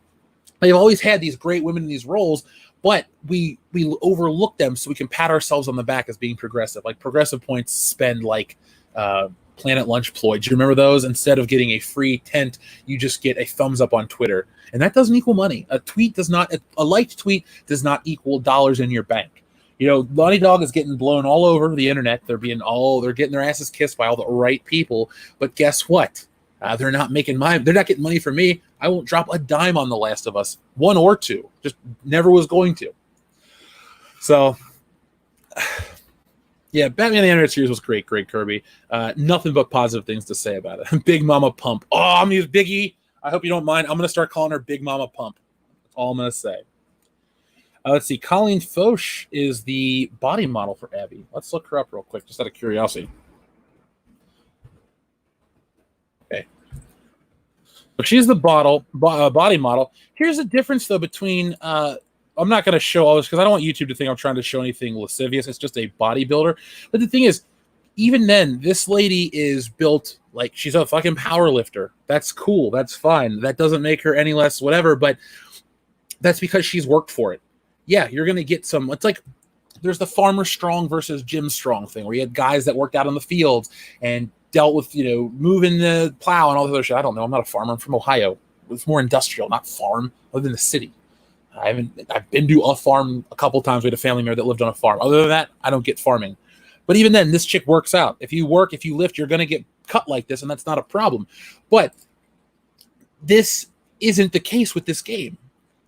they've always had these great women in these roles, but we overlook them so we can pat ourselves on the back as being progressive. Like Progressive Points spend like Planet Lunch ploy. Do you remember those? Instead of getting a free tent, you just get a thumbs up on Twitter. And that doesn't equal money. A liked tweet does not equal dollars in your bank. Naughty Dog is getting blown all over the internet. They're getting their asses kissed by all the right people. But guess what? They're not getting money from me. I won't drop a dime on The Last of Us, 1 or 2. Just never was going to. So, yeah, Batman the Animated Series was great, Greg Kirby. Nothing but positive things to say about it. Big Mama Pump. Oh, I'm going to use Biggie. I hope you don't mind. I'm going to start calling her Big Mama Pump. That's all I'm going to say. Let's see. Colleen Foch is the body model for Abby. Let's look her up real quick, just out of curiosity. Okay. So she's the body model. Here's the difference, though, between... I'm not going to show all this because I don't want YouTube to think I'm trying to show anything lascivious. It's just a bodybuilder. But the thing is, even then, this lady is built like she's a fucking power lifter. That's cool. That's fine. That doesn't make her any less whatever, but that's because she's worked for it. Yeah, you're going to get some... It's like there's the Farmer Strong versus Jim Strong thing where you had guys that worked out in the fields and dealt with, moving the plow and all this other shit. I don't know. I'm not a farmer. I'm from Ohio. It's more industrial, not farm. I live in the city. I've been to a farm a couple times. We had a family member that lived on a farm. Other than that, I don't get farming. But even then, this chick works out. If you lift, you're going to get cut like this, and that's not a problem. But this isn't the case with this game.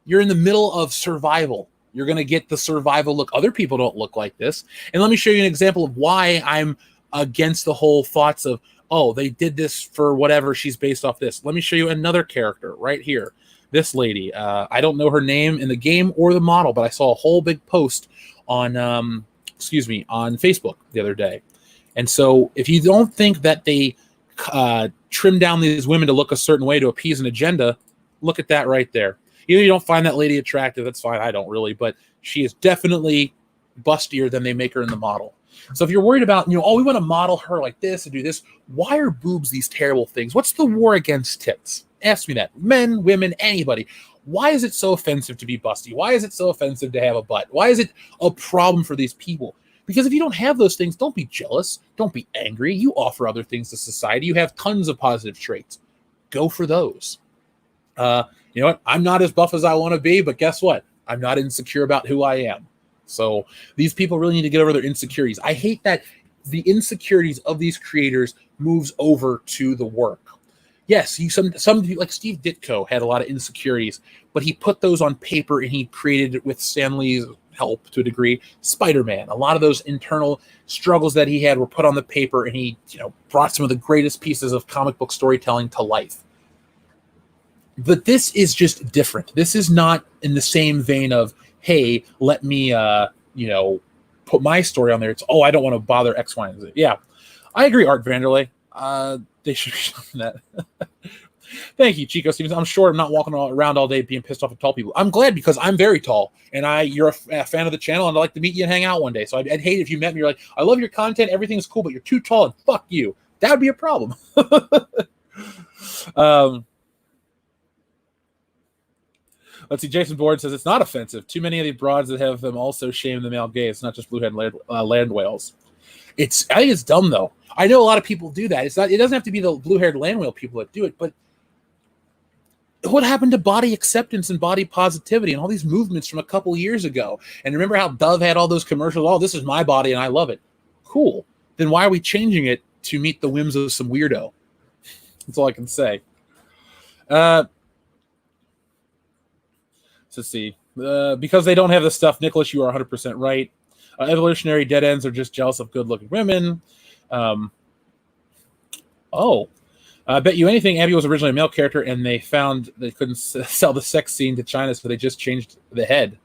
You're in the middle of survival. You're going to get the survival look. Other people don't look like this. And let me show you an example of why I'm against the whole thoughts of, oh, they did this for whatever, she's based off this. Let me show you another character right here. This lady, I don't know her name in the game or the model, but I saw a whole big post on Facebook the other day. And so if you don't think that they trim down these women to look a certain way to appease an agenda, look at that right there. You don't find that lady attractive, that's fine. I don't really, but she is definitely bustier than they make her in the model. So if you're worried about, we want to model her like this and do this, why are boobs these terrible things? What's the war against tits? Ask me that. Men, women, anybody. Why is it so offensive to be busty? Why is it so offensive to have a butt? Why is it a problem for these people? Because if you don't have those things, don't be jealous. Don't be angry. You offer other things to society. You have tons of positive traits. Go for those. You know what? I'm not as buff as I want to be, but guess what? I'm not insecure about who I am. So these people really need to get over their insecurities. I hate that the insecurities of these creators moves over to the work. Yes, some like Steve Ditko had a lot of insecurities, but he put those on paper and he created, with Stan Lee's help to a degree, Spider-Man. A lot of those internal struggles that he had were put on the paper, and he brought some of the greatest pieces of comic book storytelling to life. But this is just different. This is not in the same vein of, hey, let me put my story on there. It's, I don't want to bother X, Y, and Z. Yeah, I agree, Art Vanderlei. They should have done that. Thank you, Chico Stevens. I'm sure I'm not walking around all day being pissed off at tall people. I'm glad, because I'm very tall, and you're a fan of the channel, and I'd like to meet you and hang out one day. So I'd hate if you met me, you're like, I love your content, everything's cool, but you're too tall, and fuck you. That would be a problem. Let's see. Jason Board says it's not offensive. Too many of the broads that have them also shame the male gaze, not just bluehead land whales. I think it's dumb though. I know a lot of people do that. It doesn't have to be the blue-haired land whale people that do it, but what happened to body acceptance and body positivity and all these movements from a couple years ago? And remember how Dove had all those commercials? Oh, this is my body and I love it. Cool. Then why are we changing it to meet the whims of some weirdo? That's all I can say. Let's see. Because they don't have the stuff, Nicholas, you are 100% right. Evolutionary dead ends are just jealous of good-looking women. I bet you anything Abby was originally a male character, and they found they couldn't sell the sex scene to China, so they just changed the head.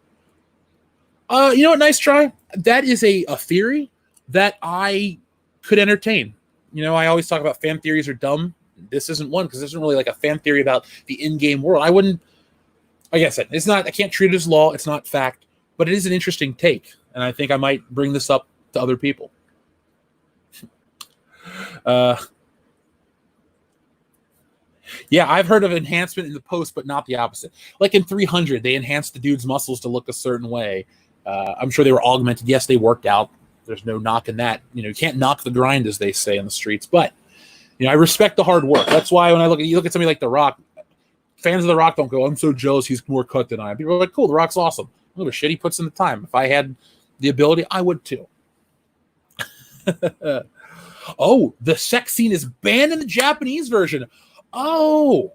You know what? Nice try. That is a theory that I could entertain. You know, I always talk about fan theories are dumb. This isn't one because this isn't really like a fan theory about the in-game world. I wouldn't, like I said, it's not. I can't treat it as law. It's not fact, but it is an interesting take, and I think I might bring this up to other people. Yeah, I've heard of enhancement in the post, but not the opposite. Like in 300, they enhanced the dude's muscles to look a certain way. I'm sure they were augmented. Yes, they worked out. There's no knocking that. You know, you can't knock the grind, as they say in the streets. But, you know, I respect the hard work. That's why when you look at somebody like The Rock, fans of The Rock don't go, I'm so jealous he's more cut than I am. People are like, cool, The Rock's awesome. Look at shit he puts in the time. If I had the ability, I would too. Oh, the sex scene is banned in the Japanese version. Oh,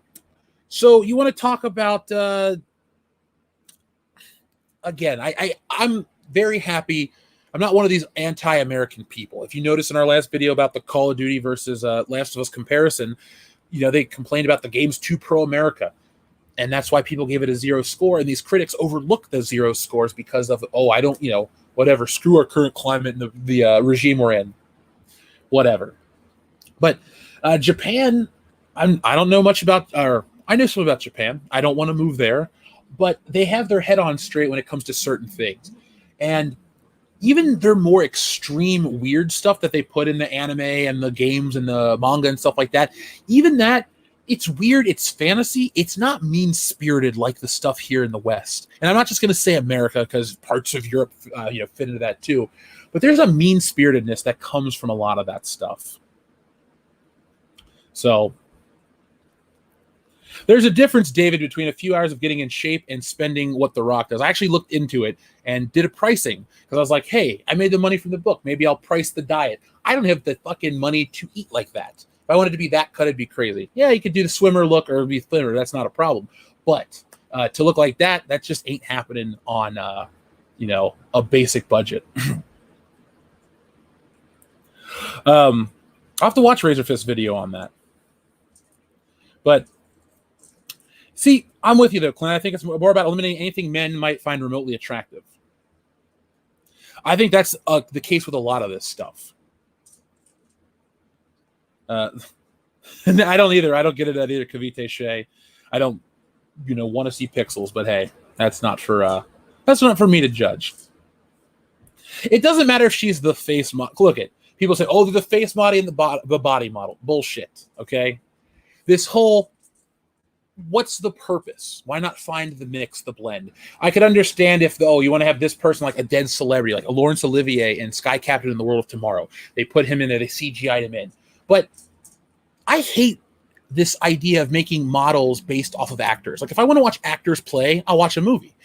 so you want to talk about, again, I'm very happy. I'm not one of these anti-American people. If you notice in our last video about the Call of Duty versus Last of Us comparison, you know, they complained about the game's too pro-America. And that's why people gave it a 0 score. And these critics overlook the 0 scores because of, I don't, you know, whatever, screw our current climate and the regime we're in. Whatever. But Japan... I don't know much about, or I know some about Japan. I don't want to move there, but they have their head on straight when it comes to certain things. And even their more extreme weird stuff that they put in the anime and the games and the manga and stuff like that, even that, it's weird, it's fantasy, it's not mean-spirited like the stuff here in the West. And I'm not just going to say America because parts of Europe fit into that too, but there's a mean-spiritedness that comes from a lot of that stuff. So... there's a difference, David, between a few hours of getting in shape and spending what The Rock does. I actually looked into it and did a pricing because I was like, hey, I made the money from the book. Maybe I'll price the diet. I don't have the fucking money to eat like that. If I wanted to be that cut, it'd be crazy. Yeah, you could do the swimmer look or be thinner. That's not a problem. But to look like that just ain't happening on, a basic budget. I'll have to watch Razorfist's video on that. But... see, I'm with you though, Clint. I think it's more about eliminating anything men might find remotely attractive. I think that's the case with a lot of this stuff. And I don't either. I don't get it at either, Kavite Shea. I don't, want to see pixels, but hey, that's not for me to judge. It doesn't matter if she's the face model. Look at people say, oh, the face model and the body model. Bullshit. Okay, this whole. What's the purpose? Why not find the mix, the blend? I could understand if, you want to have this person like a dead celebrity, like a Laurence Olivier in Sky Captain in the World of Tomorrow. They put him in there, they CGI'd him in. But I hate this idea of making models based off of actors. Like if I want to watch actors play, I'll watch a movie.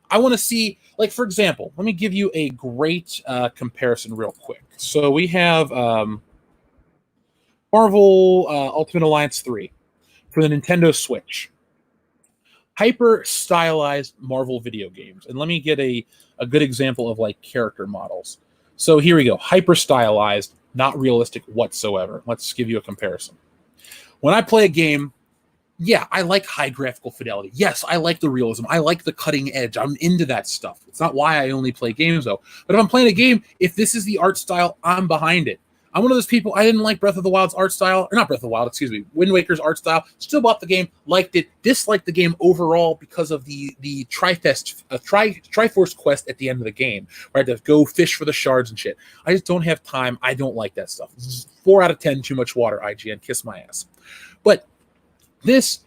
I want to see, like for example, let me give you a great comparison real quick. So we have Marvel Ultimate Alliance 3 for the Nintendo Switch. Hyper stylized Marvel video games. And let me get a good example of like character models. So here we go. Hyper stylized, not realistic whatsoever. Let's give you a comparison. When I play a game, yeah, I like high graphical fidelity. Yes, I like the realism. I like the cutting edge. I'm into that stuff. It's not why I only play games though. But if I'm playing a game, if this is the art style, I'm behind it. I'm one of those people, I didn't like Breath of the Wild's art style, or not Breath of the Wild, excuse me, Wind Waker's art style, still bought the game, liked it, disliked the game overall because of the Triforce quest at the end of the game, where I had to go fish for the shards and shit. I just don't have time. I don't like that stuff. This is 4 out of 10, too much water, IGN, kiss my ass. But this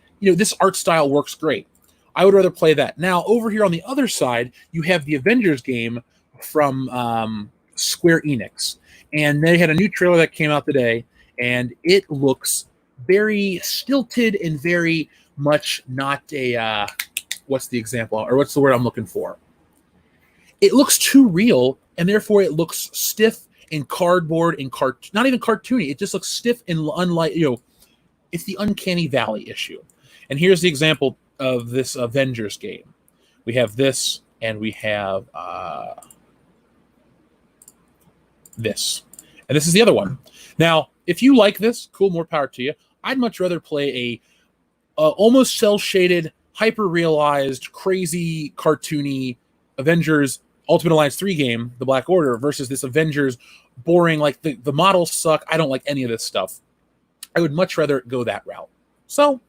art style works great. I would rather play that. Now, over here on the other side, you have the Avengers game from Square Enix, and they had a new trailer that came out today, and it looks very stilted and very much not a what's the example, or what's the word I'm looking for? It looks too real, and therefore it looks stiff and cardboard and not even cartoony. It just looks stiff and unlike, it's the uncanny valley issue. And here's the example of this Avengers game. We have this, and we have this. And this is the other one. Now, if you like this, cool, more power to you. I'd much rather play a almost cel-shaded, hyper-realized, crazy, cartoony Avengers Ultimate Alliance 3 game, The Black Order, versus this Avengers boring, like the models suck. I don't like any of this stuff. I would much rather go that route. So,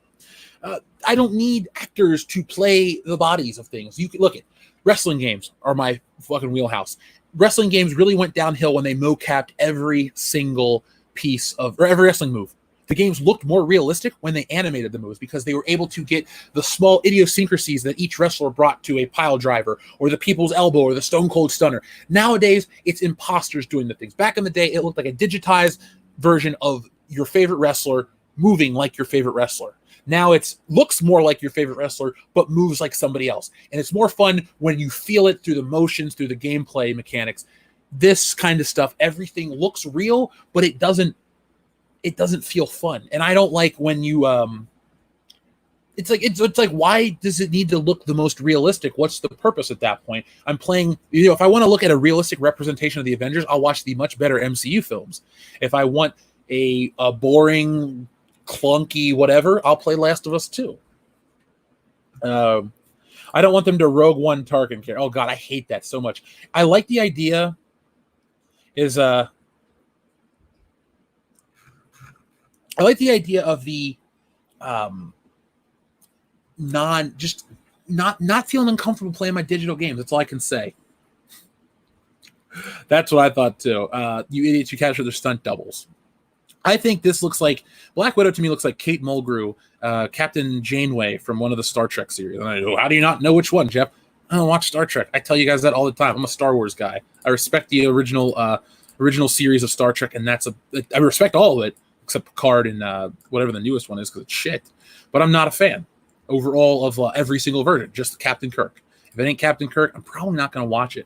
I don't need actors to play the bodies of things. You can look at wrestling games are my fucking wheelhouse. Wrestling games really went downhill when they mocapped every single piece of, or every wrestling move. The games looked more realistic when they animated the moves because they were able to get the small idiosyncrasies that each wrestler brought to a pile driver or the people's elbow or the stone cold stunner. Nowadays, it's imposters doing the things. Back in the day, it looked like a digitized version of your favorite wrestler moving like your favorite wrestler. Now it looks more like your favorite wrestler, but moves like somebody else. And it's more fun when you feel it through the motions, through the gameplay mechanics. This kind of stuff, everything looks real, but it doesn't feel fun. And I don't like when you it's like why does it need to look the most realistic? What's the purpose at that point? I'm playing, if I want to look at a realistic representation of the Avengers, I'll watch the much better MCU films. If I want a boring, clunky whatever, I'll play Last of Us 2. I don't want them to Rogue One Tarkin care. Oh god, I hate that so much. I like the idea is I like the idea of the not feeling uncomfortable playing my digital games. That's all I can say. That's what I thought too. You idiots who capture their stunt doubles. I think this looks like Black Widow to me looks like Kate Mulgrew, Captain Janeway from one of the Star Trek series. And I go, how do you not know which one, Jeff? I don't watch Star Trek. I tell you guys that all the time. I'm a Star Wars guy. I respect the original series of Star Trek, and I respect all of it except Picard and whatever the newest one is because it's shit. But I'm not a fan overall of every single version. Just Captain Kirk. If it ain't Captain Kirk, I'm probably not going to watch it.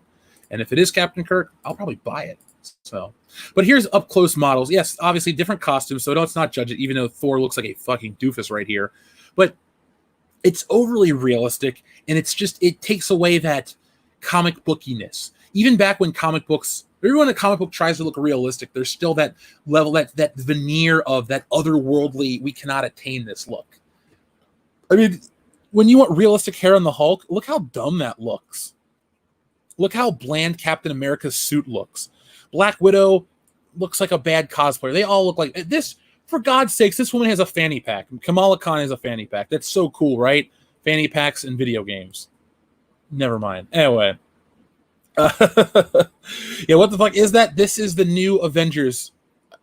And if it is Captain Kirk, I'll probably buy it. So, but here's up close models. Yes, obviously different costumes, so let's not judge it. Even though Thor looks like a fucking doofus right here, but it's overly realistic, and it takes away that comic bookiness. Even back when comic books, everyone in a comic book tries to look realistic, there's still that level, that veneer of that otherworldly, we cannot attain this look. I mean, when you want realistic hair on the Hulk, look how dumb that looks. Look how bland Captain America's suit looks. Black Widow looks like a bad cosplayer. They all look like this. For God's sakes, this woman has a fanny pack. Kamala Khan has a fanny pack. That's so cool, right? Fanny packs in video games. Never mind. Anyway. Yeah, what the fuck is that? This is the new Avengers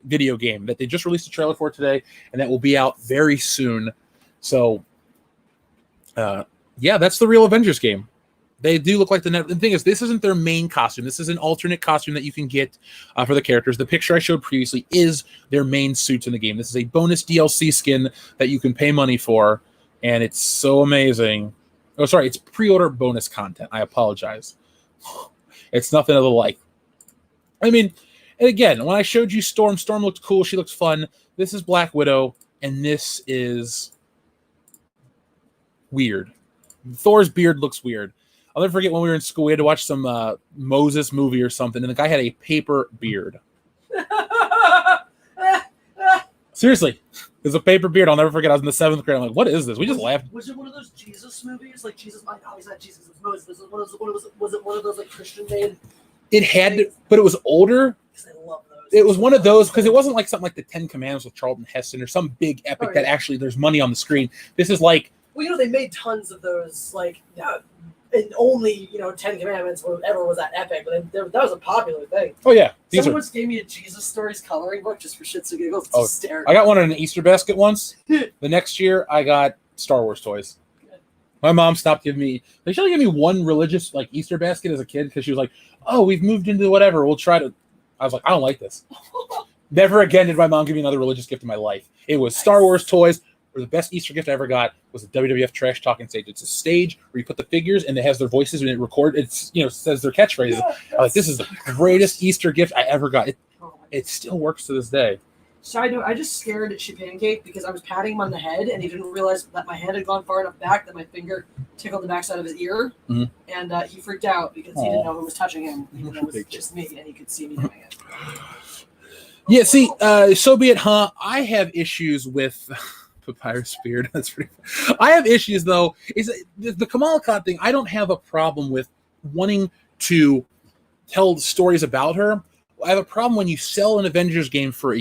video game that they just released a trailer for today, and that will be out very soon. So, yeah, that's the real Avengers game. They do look like the thing is, this isn't their main costume. This is an alternate costume that you can get for the characters. The picture I showed previously is their main suits in the game. This is a bonus DLC skin that you can pay money for, and it's so amazing. Oh, sorry, it's pre-order bonus content. I apologize. It's nothing of the like. I mean, and again, when I showed you Storm looked cool. She looks fun. This is Black Widow, and this is weird. Thor's beard looks weird. I'll never forget when we were in school, we had to watch some Moses movie or something, and the guy had a paper beard. Seriously, there's a paper beard. I'll never forget. I was in the 7th grade. I'm like, what is this? We just laughed. Was it one of those Jesus movies? Like Jesus, like obviously not Jesus, it was Moses. Was it one of those like Christian made? It had to, but it was older. Because I love those. It was one of those, because it wasn't like something like the Ten Commandments with Charlton Heston or some big epic that actually there's money on the screen. This is like, well, they made tons of those, like, and only, 10 Commandments or whatever was that epic, but that was a popular thing. Oh, yeah. Someone once gave me a Jesus Stories coloring book just for shits and giggles. It's hysterical. I got one in an Easter basket once. The next year, I got Star Wars toys. Good. My mom stopped giving me. She only gave me one religious like Easter basket as a kid because she was like, "Oh, we've moved into whatever. We'll try to." I was like, "I don't like this." Never again did my mom give me another religious gift in my life. It was Star Wars toys. Or the best Easter gift I ever got was a WWF trash talking stage. It's a stage where you put the figures and it has their voices and it records. It's says their catchphrases. I'm like, this is the greatest Easter gift I ever got. It still works to this day. Side note, I just scared Shit Pancake because I was patting him on the head and he didn't realize that my hand had gone far enough back that my finger tickled the backside of his ear. Mm-hmm. And he freaked out because he didn't know who was touching him, even though it was just me and he could see me doing it. Yeah, see, so be it, huh? I have issues with Papyrus Beard. That's pretty funny. I have issues, though. Is the Kamala Khan thing, I don't have a problem with wanting to tell stories about her. I have a problem when you sell an Avengers game for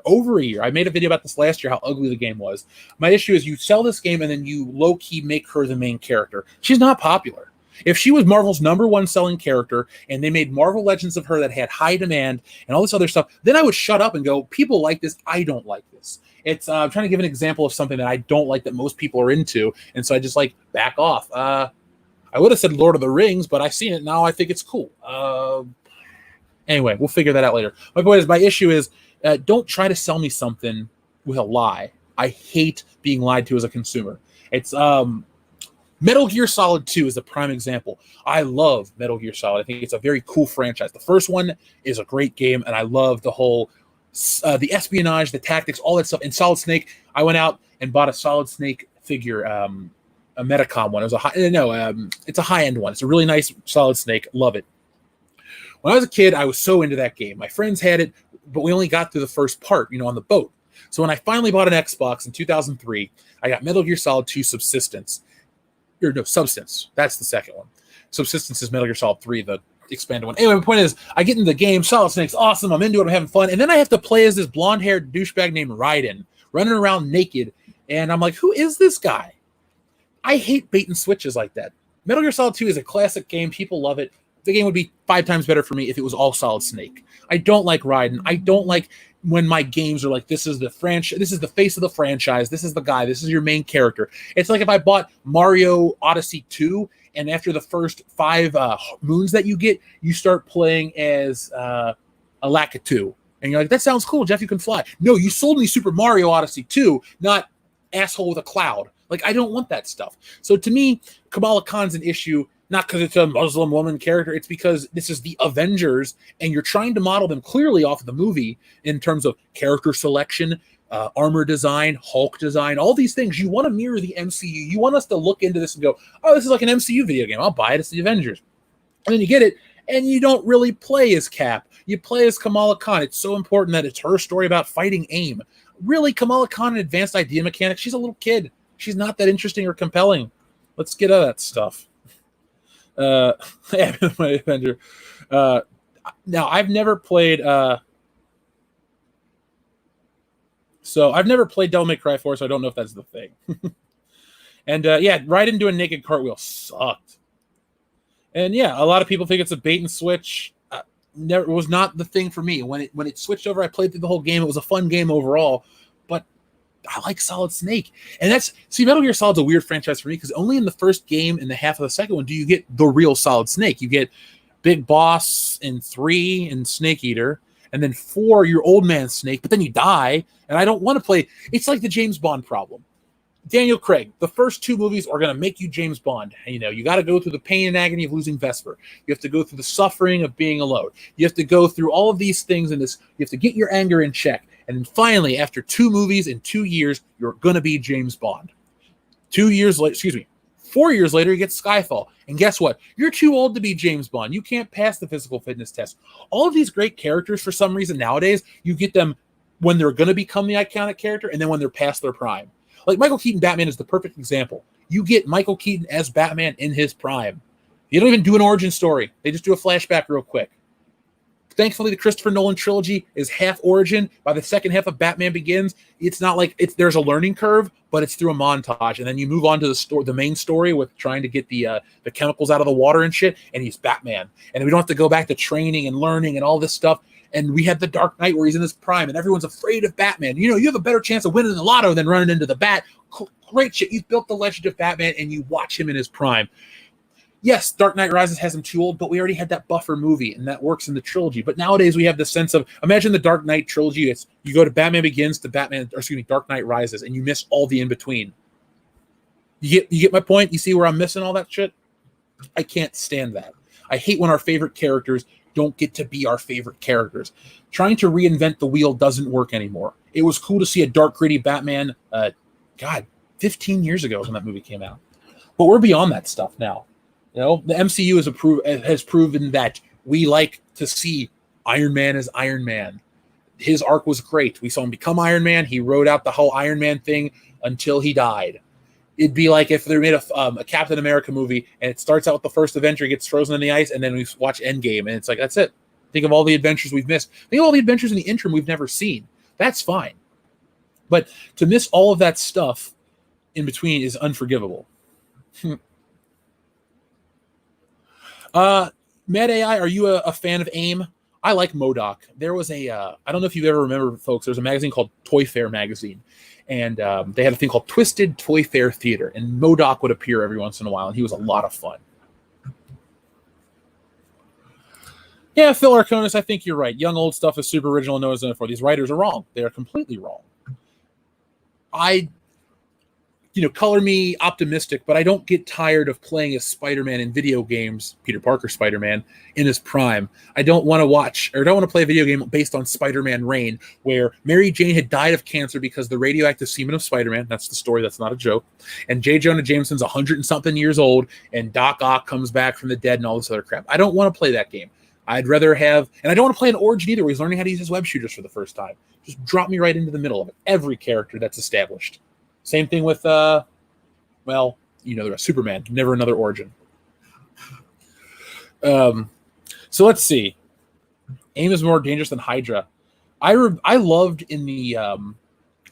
over a year. I made a video about this last year, how ugly the game was. My issue is you sell this game and then you low-key make her the main character. She's not popular. If she was Marvel's #1 selling character and they made Marvel Legends of her that had high demand and all this other stuff, then I would shut up and go, people like this, I don't like this. It's I'm trying to give an example of something that I don't like that most people are into, and so I just like back off. I would have said Lord of the Rings, but I've seen it now. I think it's cool. Anyway, we'll figure that out later. My point is, my issue is, don't try to sell me something with a lie. I hate being lied to as a consumer. It's Metal Gear Solid 2 is a prime example. I love Metal Gear Solid. I think it's a very cool franchise. The first one is a great game, and I love the whole the espionage, the tactics, all that stuff. And Solid Snake, I went out and bought a Solid Snake figure, a Metacom one. It was it's a high-end one. It's a really nice Solid Snake. Love it. When I was a kid, I was so into that game. My friends had it, but we only got through the first part, on the boat. So when I finally bought an Xbox in 2003, I got Metal Gear Solid 2 Subsistence. Substance. That's the second one. Subsistence is Metal Gear Solid 3, the expanded one. Anyway, my point is, I get into the game, Solid Snake's awesome, I'm into it, I'm having fun, and then I have to play as this blonde-haired douchebag named Raiden, running around naked, and I'm like, who is this guy? I hate bait and switches like that. Metal Gear Solid 2 is a classic game, people love it. The game would be 5 times better for me if it was all Solid Snake. I don't like Raiden. I don't like when my games are like, this is the franchise, this is the face of the franchise, this is the guy, this is your main character. It's like if I bought Mario Odyssey 2, and after the first 5 moons that you get, you start playing as a Lakitu. And you're like, that sounds cool, Jeff, you can fly. No, you sold me Super Mario Odyssey 2, not asshole with a cloud. Like, I don't want that stuff. So to me, Kamala Khan's an issue, not because it's a Muslim woman character, it's because this is the Avengers, and you're trying to model them clearly off of the movie in terms of character selection, armor design, Hulk design, all these things. You want to mirror the MCU. You want us to look into this and go, oh, this is like an MCU video game. I'll buy it. It's the Avengers. And then you get it, and you don't really play as Cap. You play as Kamala Khan. It's so important that it's her story about fighting AIM. Really, Kamala Khan in Advanced Idea Mechanics, she's a little kid. She's not that interesting or compelling. Let's get out of that stuff. My Avenger. Now, I've never played... So I've never played Devil May Cry 4, so I don't know if that's the thing. And Raiden doing naked cartwheel sucked. And yeah, a lot of people think it's a bait and switch. It was not the thing for me. When it switched over, I played through the whole game. It was a fun game overall, but I like Solid Snake. And Metal Gear Solid's a weird franchise for me because only in the first game and the half of the second one do you get the real Solid Snake. You get Big Boss in 3 and Snake Eater. And then 4, you're Old Man Snake, but then you die, and I don't want to play. It's like the James Bond problem. Daniel Craig, the first 2 movies are going to make you James Bond. You got to go through the pain and agony of losing Vesper. You have to go through the suffering of being alone. You have to go through all of these things in this. You have to get your anger in check. And then finally, after 2 movies in 2 years, you're going to be James Bond. 4 years later, you get Skyfall. And guess what? You're too old to be James Bond. You can't pass the physical fitness test. All of these great characters, for some reason nowadays, you get them when they're going to become the iconic character and then when they're past their prime. Like Michael Keaton Batman is the perfect example. You get Michael Keaton as Batman in his prime. You don't even do an origin story. They just do a flashback real quick. Thankfully, the Christopher Nolan trilogy is half origin. By the second half of Batman Begins, it's not like there's a learning curve, but it's through a montage, and then you move on to the main story with trying to get the chemicals out of the water and shit. And he's Batman, and we don't have to go back to training and learning and all this stuff. And we had the Dark Knight where he's in his prime, and everyone's afraid of Batman. You have a better chance of winning the lotto than running into the bat. great shit. You've built the Legend of Batman, and you watch him in his prime. Yes, Dark Knight Rises has him too old, but we already had that Buffer movie, and that works in the trilogy. But nowadays we have the sense of, imagine the Dark Knight trilogy. It's you go to Batman Begins to Dark Knight Rises, and you miss all the in between. You get my point? You see where I'm missing all that shit? I can't stand that. I hate when our favorite characters don't get to be our favorite characters. Trying to reinvent the wheel doesn't work anymore. It was cool to see a dark, gritty Batman, 15 years ago when that movie came out. But we're beyond that stuff now. You know, the MCU has proven that we like to see Iron Man as Iron Man. His arc was great. We saw him become Iron Man. He rode out the whole Iron Man thing until he died. It'd be like if they made a Captain America movie and it starts out with the first Avenger, gets frozen in the ice, and then we watch Endgame, and it's like, that's it. Think of all the adventures we've missed. Think of all the adventures in the interim we've never seen. That's fine. But to miss all of that stuff in between is unforgivable. Mad AI, are you a fan of AIM? I like MODOK. There was I don't know if you've ever remembered, folks, there's a magazine called Toy Fair Magazine. And they had a thing called Twisted Toy Fair Theater. And MODOK would appear every once in a while, and he was a lot of fun. Yeah, Phil Arconis, I think you're right. Young old stuff is super original and no one's done it for. These writers are wrong. They are completely wrong. Color me optimistic, but I don't get tired of playing as Spider-Man in video games, Peter Parker Spider-Man, in his prime. I don't want to play a video game based on Spider-Man Reign, where Mary Jane had died of cancer because the radioactive semen of Spider-Man, that's the story, that's not a joke, and J. Jonah Jameson's 100-and-something years old, and Doc Ock comes back from the dead and all this other crap. I don't want to play that game. I'd rather have, and I don't want to play an Origin either, where he's learning how to use his web shooters for the first time. Just drop me right into the middle of it. Every character that's established. Same thing with, the Superman. Never another Origin. So let's see. AIM is more dangerous than Hydra. I loved in the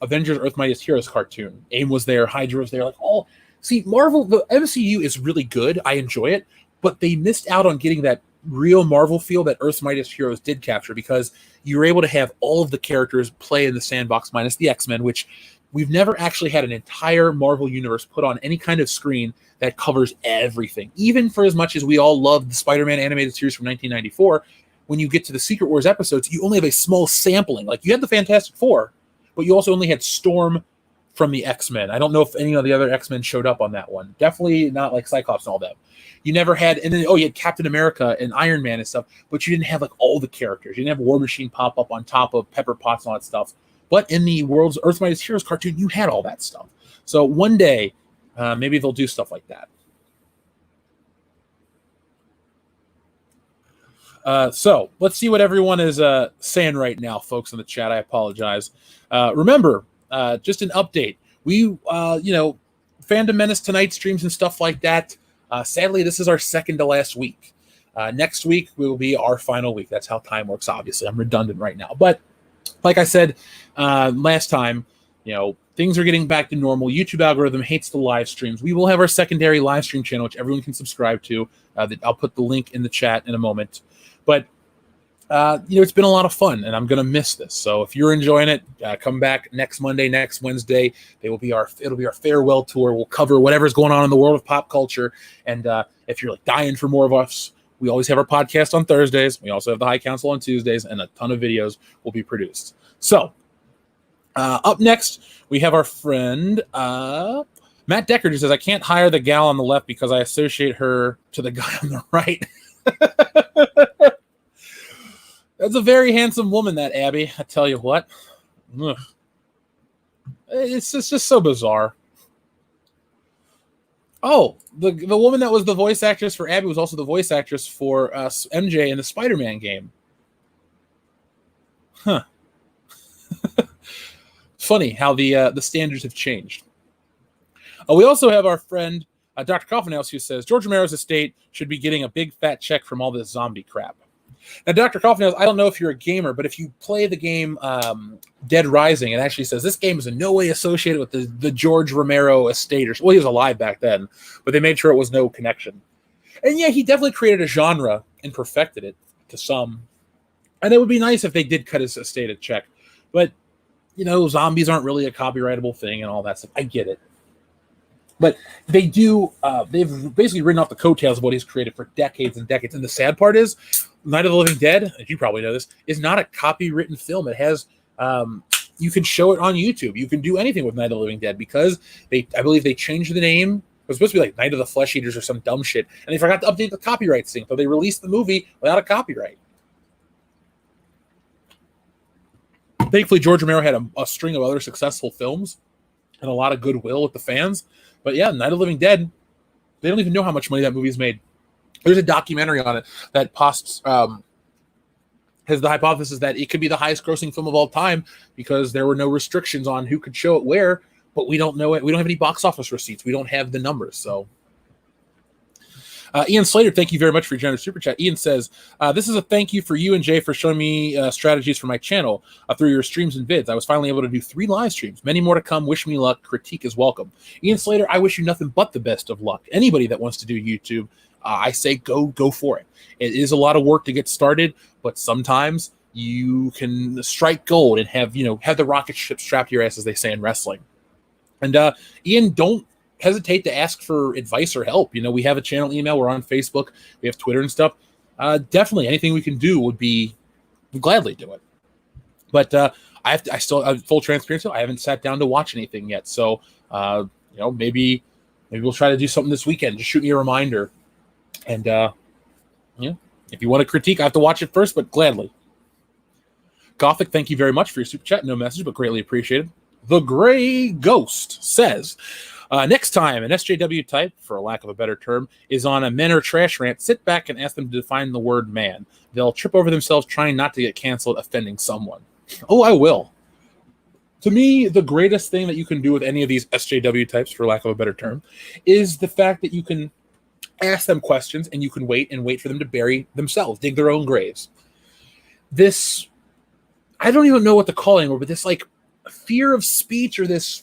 Avengers Earth Mightiest Heroes cartoon. AIM was there. Hydra was there. Marvel, the MCU is really good. I enjoy it. But they missed out on getting that real Marvel feel that Earth's Mightiest Heroes did capture, because you were able to have all of the characters play in the sandbox minus the X-Men, which we've never actually had an entire Marvel universe put on any kind of screen that covers everything. Even for as much as we all loved the Spider-Man animated series from 1994, when you get to the Secret Wars episodes, you only have a small sampling. Like, you had the Fantastic Four, but you also only had Storm from the X-Men. I don't know if any of the other X-Men showed up on that one. Definitely not like Cyclops and all that. You never had, and then, you had Captain America and Iron Man and stuff, but you didn't have all the characters. You didn't have War Machine pop up on top of Pepper Potts and all that stuff. But in the world's Earth's Mightiest Heroes cartoon, you had all that stuff. So one day, maybe they'll do stuff like that. So let's see what everyone is saying right now, folks in the chat. I apologize. Remember, just an update. We, Fandom Menace Tonight streams and stuff like that. Sadly, this is our second to last week. Next week will be our final week. That's how time works, obviously. I'm redundant right now. But like I said last time, things are getting back to normal. YouTube algorithm hates the live streams. We will have our secondary live stream channel, which everyone can subscribe to. I'll put the link in the chat in a moment. But, it's been a lot of fun, and I'm going to miss this. So if you're enjoying it, come back next Monday, next Wednesday. It'll be our farewell tour. We'll cover whatever's going on in the world of pop culture. And if you're dying for more of us, we always have our podcast on Thursdays. We also have the High Council on Tuesdays, and a ton of videos will be produced. So, up next, we have our friend Matt Decker, who says, I can't hire the gal on the left because I associate her to the guy on the right. That's a very handsome woman, that Abby. I tell you what. Ugh. It's just so bizarre. Oh, the woman that was the voice actress for Abby was also the voice actress for MJ in the Spider-Man game. Huh. Funny how the standards have changed. We also have our friend Dr. Coffenhouse, who says George Romero's estate should be getting a big fat check from all this zombie crap. Now, Dr. Coffenhouse, I don't know if you're a gamer, but if you play the game Dead Rising, it actually says this game is in no way associated with the George Romero estate. Well, he was alive back then, but they made sure it was no connection. And yeah, he definitely created a genre and perfected it to some. And it would be nice if they did cut his estate a check. But, zombies aren't really a copyrightable thing and all that stuff. I get it. But they do. They've basically written off the coattails of what he's created for decades and decades. And the sad part is, Night of the Living Dead, as you probably know this, is not a copywritten film. It has. You can show it on YouTube. You can do anything with Night of the Living Dead because I believe they changed the name. It was supposed to be like Night of the Flesh Eaters or some dumb shit, and they forgot to update the copyright thing, so they released the movie without a copyright. Thankfully, George Romero had a string of other successful films and a lot of goodwill with the fans. But yeah, Night of the Living Dead, they don't even know how much money that movie's made. There's a documentary on it that has the hypothesis that it could be the highest grossing film of all time because there were no restrictions on who could show it where, but we don't know it. We don't have any box office receipts. We don't have the numbers. So Ian Slater, thank you very much for your generous super chat. Ian says, this is a thank you for you and Jay for showing me strategies for my channel through your streams and vids. I was finally able to do 3 live streams. Many more to come. Wish me luck. Critique is welcome. Ian Slater, I wish you nothing but the best of luck. Anybody that wants to do YouTube, I say go for it. It is a lot of work to get started, but sometimes you can strike gold and have the rocket ship strapped to your ass, as they say in wrestling. And Ian, don't hesitate to ask for advice or help. We have a channel email. We're on Facebook. We have Twitter and stuff. Definitely anything we can do we'd gladly do it. But I still have full transparency. I haven't sat down to watch anything yet. So, maybe we'll try to do something this weekend. Just shoot me a reminder. And, if you want to critique, I have to watch it first, but gladly. Gothic, thank you very much for your super chat. No message, but greatly appreciated. The Gray Ghost says, next time an SJW type, for lack of a better term, is on a men or trash rant, sit back and ask them to define the word man. They'll trip over themselves trying not to get canceled, offending someone. Oh, I will. To me, the greatest thing that you can do with any of these SJW types, for lack of a better term, is the fact that you can ask them questions and you can wait for them to bury themselves, dig their own graves. This, I don't even know what to call it anymore, but this like fear of speech or this,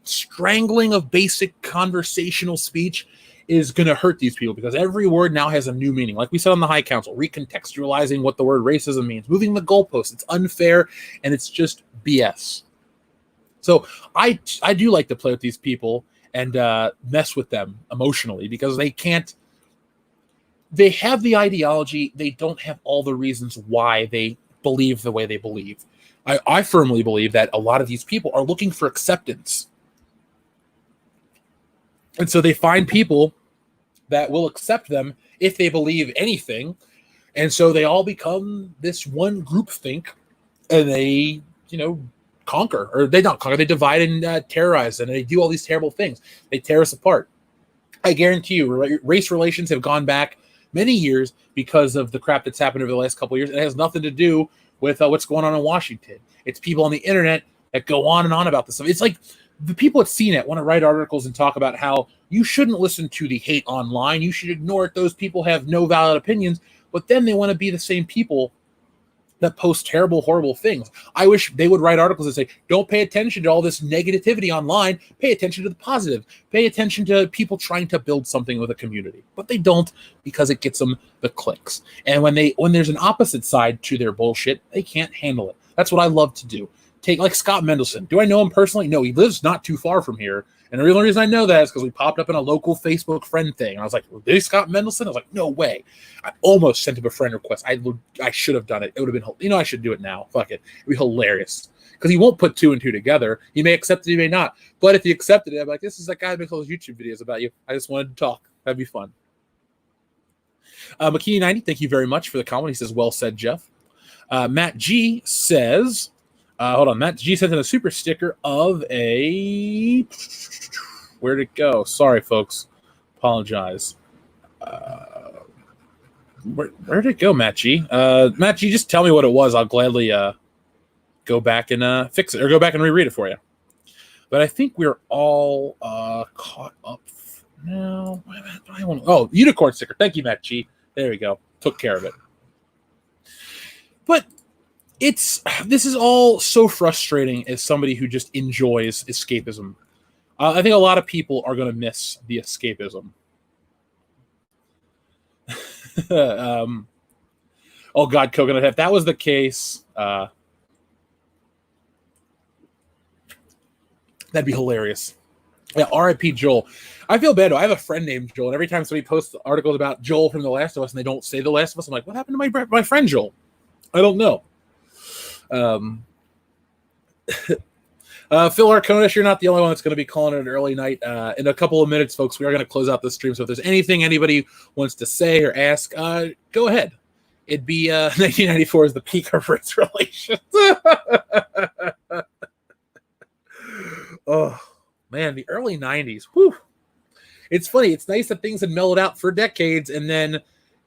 strangling of basic conversational speech is going to hurt these people because every word now has a new meaning. Like we said on the High Council, recontextualizing what the word racism means, moving the goalposts. It's unfair and it's just BS. So I do like to play with these people and mess with them emotionally because they have the ideology. They don't have all the reasons why they believe the way they believe. I firmly believe that a lot of these people are looking for acceptance. And so they find people that will accept them if they believe anything. And so they all become this one groupthink and they, conquer, or they don't conquer, they divide and terrorize, and they do all these terrible things. They tear us apart. I guarantee you, race relations have gone back many years because of the crap that's happened over the last couple of years. It has nothing to do with what's going on in Washington. It's people on the internet that go on and on about this stuff. It's like the people at CNET want to write articles and talk about how you shouldn't listen to the hate online. You should ignore it. Those people have no valid opinions, but then they want to be the same people that post terrible, horrible things. I wish they would write articles that say, don't pay attention to all this negativity online. Pay attention to the positive. Pay attention to people trying to build something with a community. But they don't because it gets them the clicks. And when there's an opposite side to their bullshit, they can't handle it. That's what I love to do. Take like Scott Mendelson. Do I know him personally? No, he lives not too far from here. And the real reason I know that is because we popped up in a local Facebook friend thing. And I was like, well, is Scott Mendelson? I was like, no way. I almost sent him a friend request. I should have done it. It would have been, I should do it now. Fuck it. It'd be hilarious. Because he won't put 2 and 2 together. He may accept it, he may not. But if he accepted it, I'm like, this is that guy that makes all those YouTube videos about you. I just wanted to talk. That'd be fun. McKinney90, thank you very much for the comment. He says, well said, Jeff. Matt G says, hold on. Matt G sent in a super sticker of a... Where'd it go? Sorry, folks. Apologize. Where'd it go, Matt G? Matt G, just tell me what it was. I'll gladly go back and fix it or go back and reread it for you. But I think we're all caught up now. Oh, unicorn sticker. Thank you, Matt G. There we go. Took care of it. But this is all so frustrating as somebody who just enjoys escapism. I think a lot of people are going to miss the escapism. Oh God, Coconut Head. If that was the case, that'd be hilarious. Yeah, R.I.P. Joel. I feel bad though. I have a friend named Joel, and every time somebody posts articles about Joel from The Last of Us and they don't say The Last of Us, I'm like, what happened to my friend Joel? I don't know. Phil Arconis, you're not the only one that's going to be calling it an early night. In a couple of minutes, folks, we are going to close out the stream. So if there's anything anybody wants to say or ask, go ahead. It'd be 1994 is the peak of race relations. Oh, man, the early 90s. Whew. It's funny. It's nice that things had mellowed out for decades, and then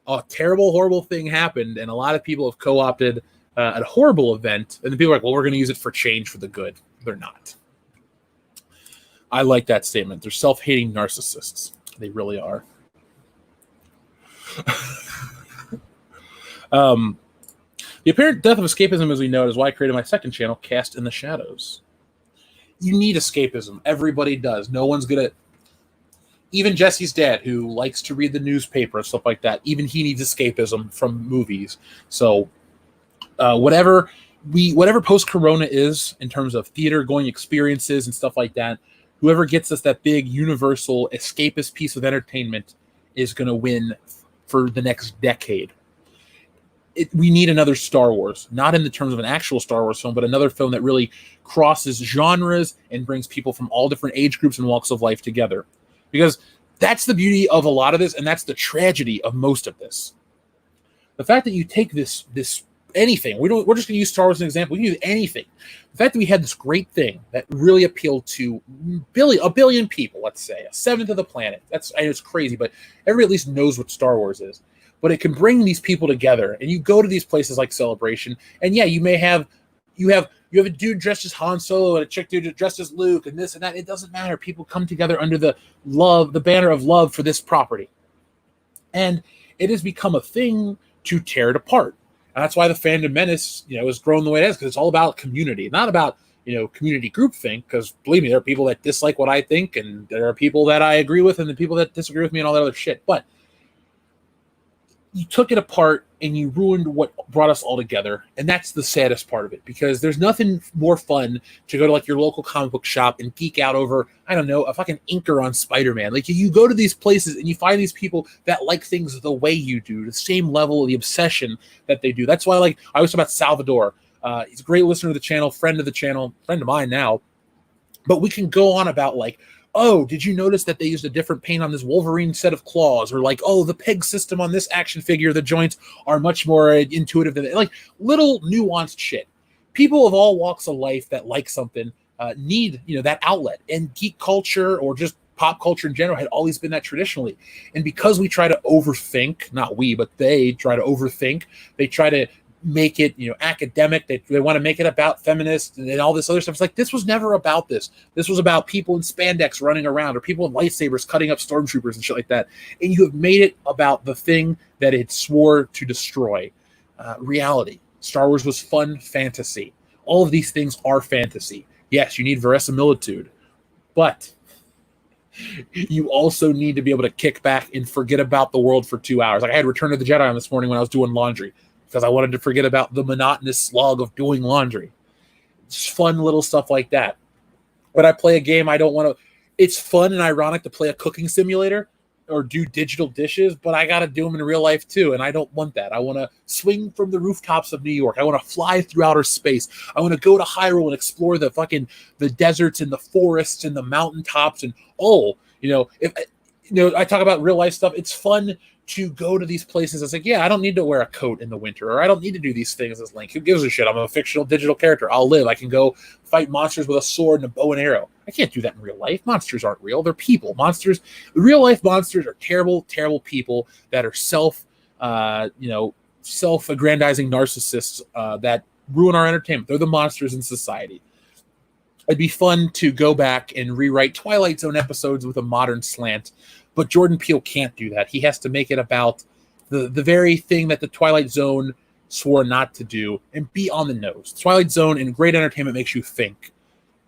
a terrible, horrible thing happened, and a lot of people have co-opted a horrible event, and the people are like, well, we're going to use it for change for the good. They're not. I like that statement. They're self-hating narcissists. They really are. The apparent death of escapism, as we know, is why I created my second channel, Cast in the Shadows. You need escapism. Everybody does. No one's going to... Even Jesse's dad, who likes to read the newspaper and stuff like that, even he needs escapism from movies. So whatever post-corona is in terms of theater-going experiences and stuff like that, whoever gets us that big universal escapist piece of entertainment is going to win for the next decade. We need another Star Wars, not in the terms of an actual Star Wars film, but another film that really crosses genres and brings people from all different age groups and walks of life together. Because that's the beauty of a lot of this, and that's the tragedy of most of this. The fact that you take this anything, we're just going to use Star Wars as an example. We can use anything. The fact that we had this great thing that really appealed to a billion people, let's say, a seventh of the planet. I know it's crazy, but everybody at least knows what Star Wars is. But it can bring these people together, and you go to these places like Celebration, and yeah, you have a dude dressed as Han Solo and a chick dude dressed as Luke and this and that. It doesn't matter. People come together under the banner of love for this property. And it has become a thing to tear it apart. And that's why the Fandom Menace, has grown the way it is, because it's all about community, not about, community groupthink, because believe me, there are people that dislike what I think, and there are people that I agree with, and the people that disagree with me and all that other shit. But you took it apart and you ruined what brought us all together. And that's the saddest part of it, because there's nothing more fun to go to like your local comic book shop and geek out over, I don't know, a fucking inker on Spider-Man. Like you go to these places and you find these people that like things the way you do, the same level of the obsession that they do. That's why I always talk about Salvador. He's a great listener to the channel, friend of mine now. But we can go on about like, oh, did you notice that they used a different paint on this Wolverine set of claws? Or like, oh, the peg system on this action figure, the joints are much more intuitive than like little nuanced shit. People of all walks of life that like something need, that outlet. And geek culture or just pop culture in general had always been that traditionally. And because we try to overthink, not we, but they try to overthink, they try to make it academic, they want to make it about feminists and all this other stuff. It's like, this was never about this was about people in spandex running around or people in lightsabers cutting up stormtroopers and shit like that, and you have made it about the thing that it swore to destroy. Reality. Star Wars was fun fantasy. All of these things are fantasy. Yes, you need verisimilitude, but you also need to be able to kick back and forget about the world for 2 hours. Like I had Return of the Jedi on this morning when I was doing laundry, because I wanted to forget about the monotonous slog of doing laundry. It's fun little stuff like that. When I play a game, I don't want to... It's fun and ironic to play a cooking simulator or do digital dishes, but I got to do them in real life too, and I don't want that. I want to swing from the rooftops of New York. I want to fly through outer space. I want to go to Hyrule and explore the deserts and the forests and the mountaintops and I talk about real life stuff. It's fun to go to these places. It's like, yeah, I don't need to wear a coat in the winter, or I don't need to do these things as Link. Who gives a shit? I'm a fictional digital character. I'll live. I can go fight monsters with a sword and a bow and arrow. I can't do that in real life. Monsters aren't real. They're people. Real life monsters are terrible, terrible people that are self-aggrandizing narcissists that ruin our entertainment. They're the monsters in society. It'd be fun to go back and rewrite Twilight Zone episodes with a modern slant, but Jordan Peele can't do that. He has to make it about the very thing that the Twilight Zone swore not to do and be on the nose. Twilight Zone and great entertainment makes you think.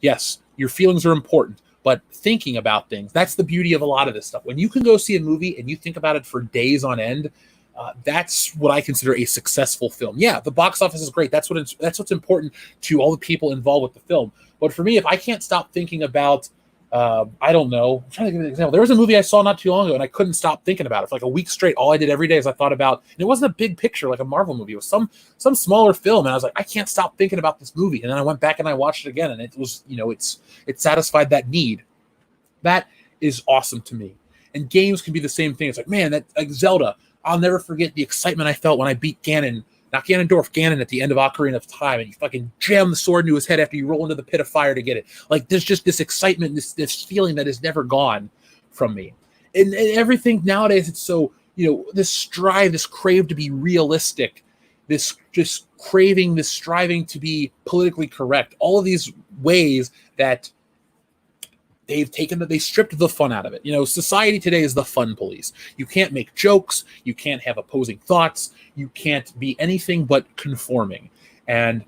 Yes, your feelings are important, but thinking about things, that's the beauty of a lot of this stuff. When you can go see a movie and you think about it for days on end, that's what I consider a successful film. Yeah, the box office is great. That's what's important to all the people involved with the film. But for me, if I can't stop thinking about I don't know. I'm trying to give an example. There was a movie I saw not too long ago, and I couldn't stop thinking about it for like a week straight. All I did every day is I thought about, and it wasn't a big picture like a Marvel movie. It was some smaller film, and I was like, I can't stop thinking about this movie. And then I went back and I watched it again, and it was, it satisfied that need. That is awesome to me. And games can be the same thing. It's like, man, that like Zelda. I'll never forget the excitement I felt when I beat Ganon. Not Ganondorf, Ganon at the end of Ocarina of Time, and you fucking jam the sword into his head after you roll into the pit of fire to get it. Like, there's just this excitement, this feeling that is never gone from me. And everything nowadays, it's so, this strive, this crave to be realistic, this just craving, this striving to be politically correct. All of these ways that they stripped the fun out of it. Society today is the fun police. You can't make jokes. You can't have opposing thoughts. You can't be anything but conforming. And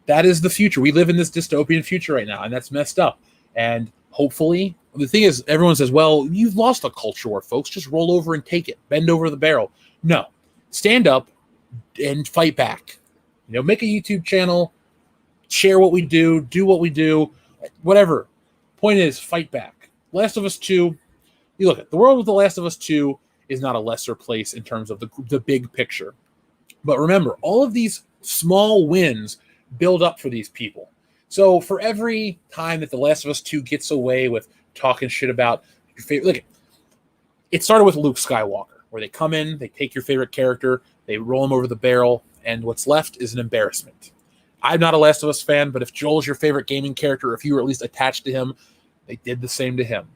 that is the future. We live in this dystopian future right now, and that's messed up. And hopefully, the thing is, everyone says, well, you've lost a culture war, folks. Just roll over and take it. Bend over the barrel. No. Stand up and fight back. Make a YouTube channel, share what we do what we do, whatever. Point is, fight back. Last of Us 2, you look at the world with The Last of Us 2 is not a lesser place in terms of the big picture. But remember, all of these small wins build up for these people. So for every time that The Last of Us 2 gets away with talking shit about your favorite, look, it started with Luke Skywalker, where they come in, they take your favorite character, they roll him over the barrel, and what's left is an embarrassment. I'm not a Last of Us fan, but if Joel's your favorite gaming character, or if you were at least attached to him, they did the same to him.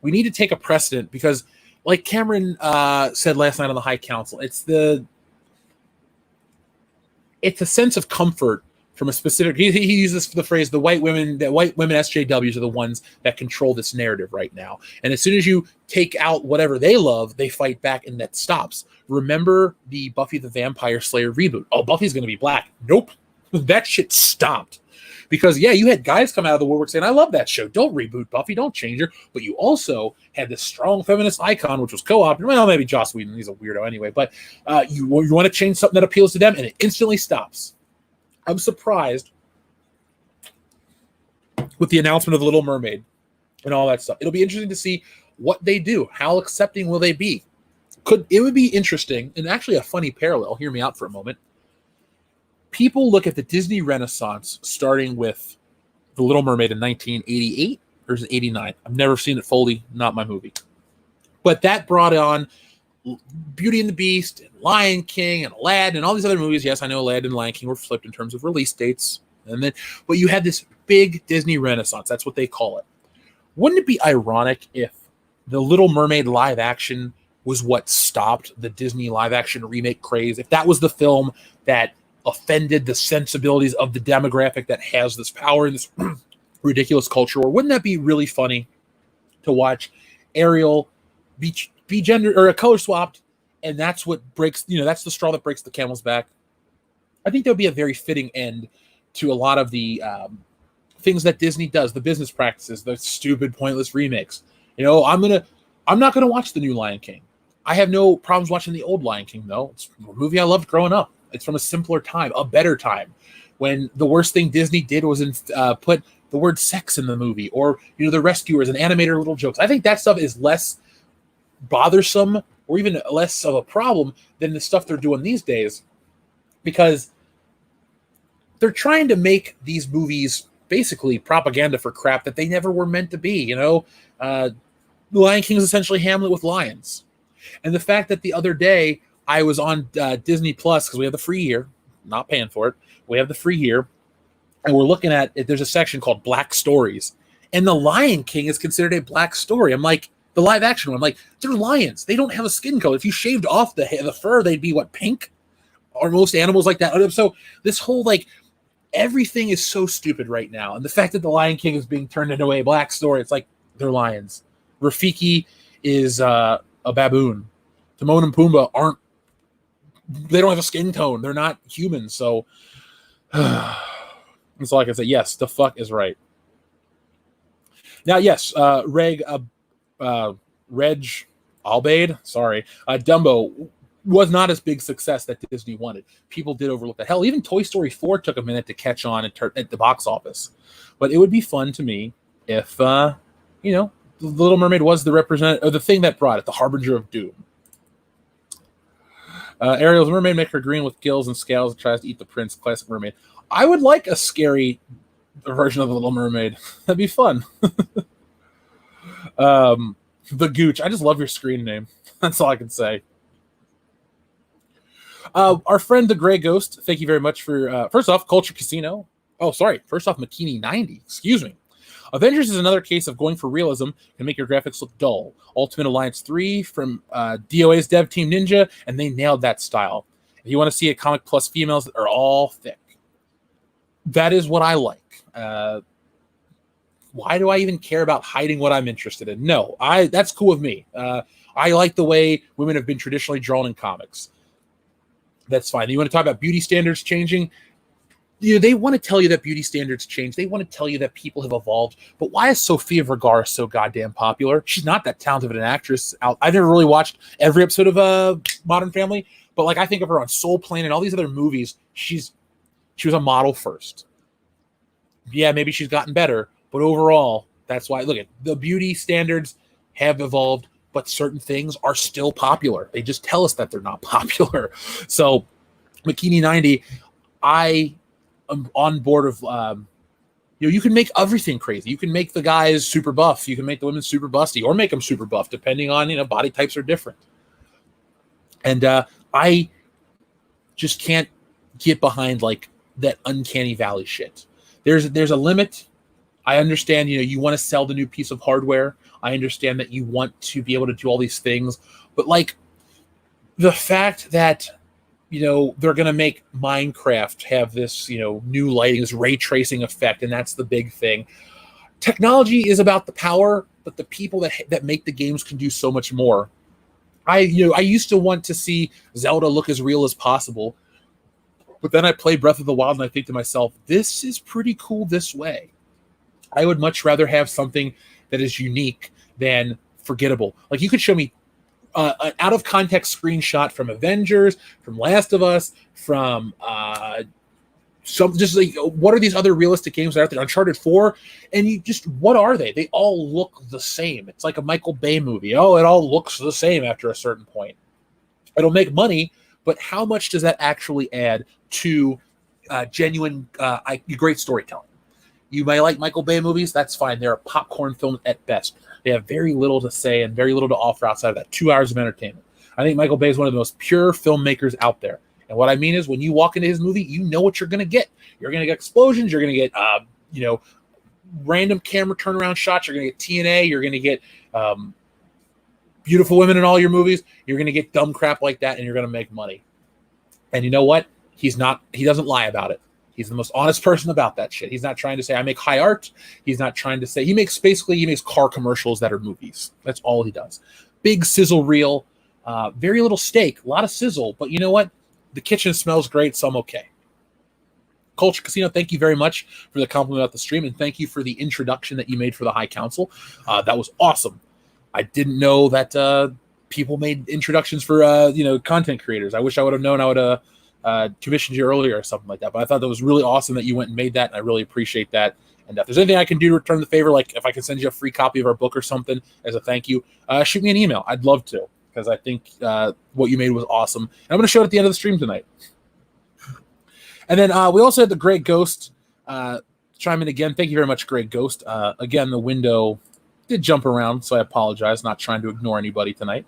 We need to take a precedent because, like Cameron said last night on the High Council, it's a sense of comfort from a specific. He uses the phrase that white women SJWs are the ones that control this narrative right now. And as soon as you take out whatever they love, they fight back, and that stops. Remember the Buffy the Vampire Slayer reboot? Oh, Buffy's going to be black. Nope. That shit stopped. Because, yeah, you had guys come out of the woodwork saying, I love that show. Don't reboot Buffy. Don't change her. But you also had this strong feminist icon, which was co-opted. Well, maybe Joss Whedon. He's a weirdo anyway. But you want to change something that appeals to them, and it instantly stops. I'm surprised with the announcement of The Little Mermaid and all that stuff. It'll be interesting to see what they do. How accepting will they be? It would be interesting, and actually a funny parallel. Hear me out for a moment. People look at the Disney Renaissance starting with The Little Mermaid in 1988 or is it 89? I've never seen it fully, not my movie. But that brought on Beauty and the Beast and Lion King and Aladdin and all these other movies. Yes, I know Aladdin and Lion King were flipped in terms of release dates. But you had this big Disney Renaissance. That's what they call it. Wouldn't it be ironic if The Little Mermaid live action was what stopped the Disney live action remake craze? If that was the film that offended the sensibilities of the demographic that has this power and this ridiculous culture war, wouldn't that be really funny to watch Ariel be gender or color swapped, and that's what breaks, that's the straw that breaks the camel's back? I think that would be a very fitting end to a lot of the things that Disney does, the business practices, the stupid, pointless remakes. I'm not gonna watch the new Lion King. I have no problems watching the old Lion King, though. It's a movie I loved growing up. It's from a simpler time, a better time, when the worst thing Disney did was put the word sex in the movie, or the rescuers and animated little jokes. I think that stuff is less bothersome or even less of a problem than the stuff they're doing these days, because they're trying to make these movies basically propaganda for crap that they never were meant to be. The Lion King is essentially Hamlet with lions. And the fact that the other day I was on Disney Plus, because we have the free year, not paying for it. We have the free year, and we're looking at it. There's a section called Black Stories, and the Lion King is considered a black story. I'm like, the live action one, I'm like, they're lions. They don't have a skin color. If you shaved off the fur, they'd be pink? Or most animals like that. So this whole everything is so stupid right now. And the fact that the Lion King is being turned into a black story, it's like, they're lions. Rafiki is a baboon. Timon and Pumbaa they don't have a skin tone. They're not humans. So that's all I can say. Yes, the fuck is right. Now, yes, Reg Albaid, sorry, Dumbo was not as big success that Disney wanted. People did overlook that. Hell, even Toy Story 4 took a minute to catch on at the box office. But it would be fun to me if the Little Mermaid was the representative, or the thing that brought it, the harbinger of doom. Ariel's mermaid make her green with gills and scales and tries to eat the prince. Classic mermaid. I would like a scary version of the Little Mermaid. That'd be fun. The Gooch. I just love your screen name. That's all I can say. Our friend the Gray Ghost. Thank you very much for first off Culture Casino. Oh, sorry. First off, Makini 90. Excuse me. Avengers is another case of going for realism and make your graphics look dull. Ultimate Alliance 3 from DOA's dev team Ninja, and they nailed that style. If you want to see a comic plus females that are all thick, that is what I like. Why do I even care about hiding what I'm interested in? No, that's cool with me. I like the way women have been traditionally drawn in comics. That's fine. You want to talk about beauty standards changing? They want to tell you that beauty standards change. They want to tell you that people have evolved. But why is Sofia Vergara so goddamn popular? She's not that talented of an actress. I've never really watched every episode of Modern Family, but like I think of her on Soul Plane and all these other movies. She was a model first. Yeah, maybe she's gotten better, but overall, that's why. Look at the beauty standards have evolved, but certain things are still popular. They just tell us that they're not popular. So, Bikini 90, I am on board of. You can make everything crazy. You can make the guys super buff. You can make the women super busty, or make them super buff, depending on body types are different. And I just can't get behind like that uncanny valley shit. There's a limit. I understand, you want to sell the new piece of hardware. I understand that you want to be able to do all these things, but like the fact that they're going to make Minecraft have this new lighting, this ray tracing effect, and that's the big thing. Technology is about the power, but the people that make the games can do so much more. I used to want to see Zelda look as real as possible, but then I play Breath of the Wild and I think to myself, this is pretty cool this way. I would much rather have something that is unique than forgettable. Like you could show me an out of context screenshot from Avengers, from Last of Us, from just like what are these other realistic games that are out there? Uncharted 4, and what are they? They all look the same. It's like a Michael Bay movie. Oh, it all looks the same after a certain point. It'll make money, but how much does that actually add to genuine, great storytelling? You may like Michael Bay movies. That's fine. They're popcorn films at best. They have very little to say and very little to offer outside of that 2 hours of entertainment. I think Michael Bay is one of the most pure filmmakers out there. And what I mean is when you walk into his movie, you know what you're going to get. You're going to get explosions. You're going to get, random camera turnaround shots. You're going to get TNA. You're going to get beautiful women in all your movies. You're going to get dumb crap like that, and you're going to make money. And you know what? He doesn't lie about it. He's the most honest person about that shit. He's not trying to say, I make high art. He's not trying to say, he makes car commercials that are movies. That's all he does. Big sizzle reel, very little steak, a lot of sizzle. But you know what? The kitchen smells great, so I'm okay. Culture Casino, thank you very much for the compliment about the stream, and thank you for the introduction that you made for the High Council. That was awesome. I didn't know that people made introductions for content creators. I wish I would have known. I would have commissioned you earlier or something like that. But I thought that was really awesome that you went and made that, and I really appreciate that. And if there's anything I can do to return the favor, like if I can send you a free copy of our book or something as a thank you, shoot me an email. I'd love to, because I think what you made was awesome. And I'm going to show it at the end of the stream tonight. And then we also had the Great Ghost chime in again. Thank you very much, Great Ghost. Again, the window did jump around, so I apologize. Not trying to ignore anybody tonight.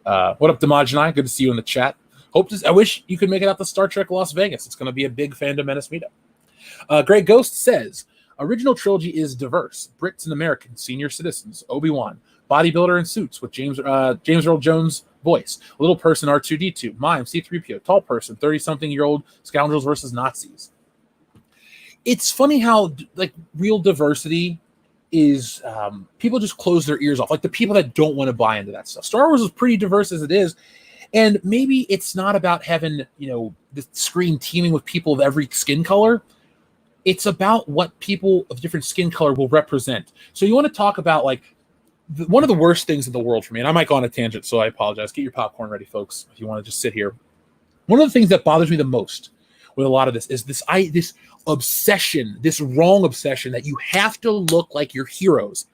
What up, Demajani? Good to see you in the chat. I wish you could make it out to Star Trek Las Vegas. It's going to be a big Fandom Menace meetup. Great Ghost says, original trilogy is diverse. Brits and Americans, senior citizens, Obi-Wan, bodybuilder in suits with James Earl Jones voice, little person R2-D2, mime C-3PO, tall person, 30-something-year-old scoundrels versus Nazis. It's funny how like real diversity is people just close their ears off. Like the people that don't want to buy into that stuff. Star Wars is pretty diverse as it is. And maybe it's not about having, the screen teeming with people of every skin color. It's about what people of different skin color will represent. So you want to talk about like one of the worst things in the world for me, and I might go on a tangent, so I apologize. Get your popcorn ready, folks, if you want to just sit here. One of the things that bothers me the most with a lot of this is this obsession, this wrong obsession that you have to look like your heroes.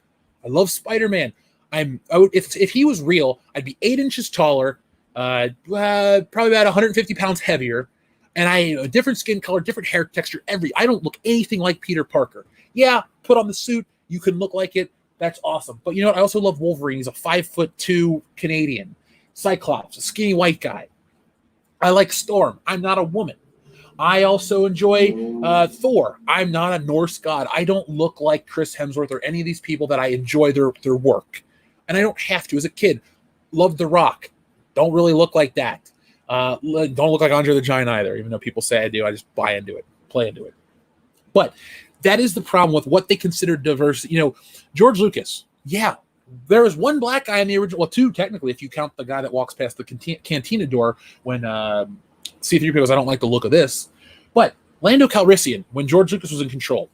I love Spider-Man. If he was real, I'd be 8 inches taller, probably about 150 pounds heavier, and a different skin color, different hair texture. I don't look anything like Peter Parker. Yeah, put on the suit, you can look like it. That's awesome. But you know what? I also love Wolverine. He's a 5'2" Canadian. Cyclops, a skinny white guy. I like Storm. I'm not a woman. I also enjoy Thor. I'm not a Norse god. I don't look like Chris Hemsworth or any of these people that I enjoy their work. And I don't have to. As a kid, loved The Rock. Don't really look like that. Don't look like Andre the Giant either, even though people say I do. I just buy into it, play into it. But that is the problem with what they consider diverse. You know, George Lucas, yeah, there was one black guy in the original, well, 2 technically, if you count the guy that walks past the cantina door when C-3PO goes, I don't like the look of this. But Lando Calrissian, when George Lucas was in control,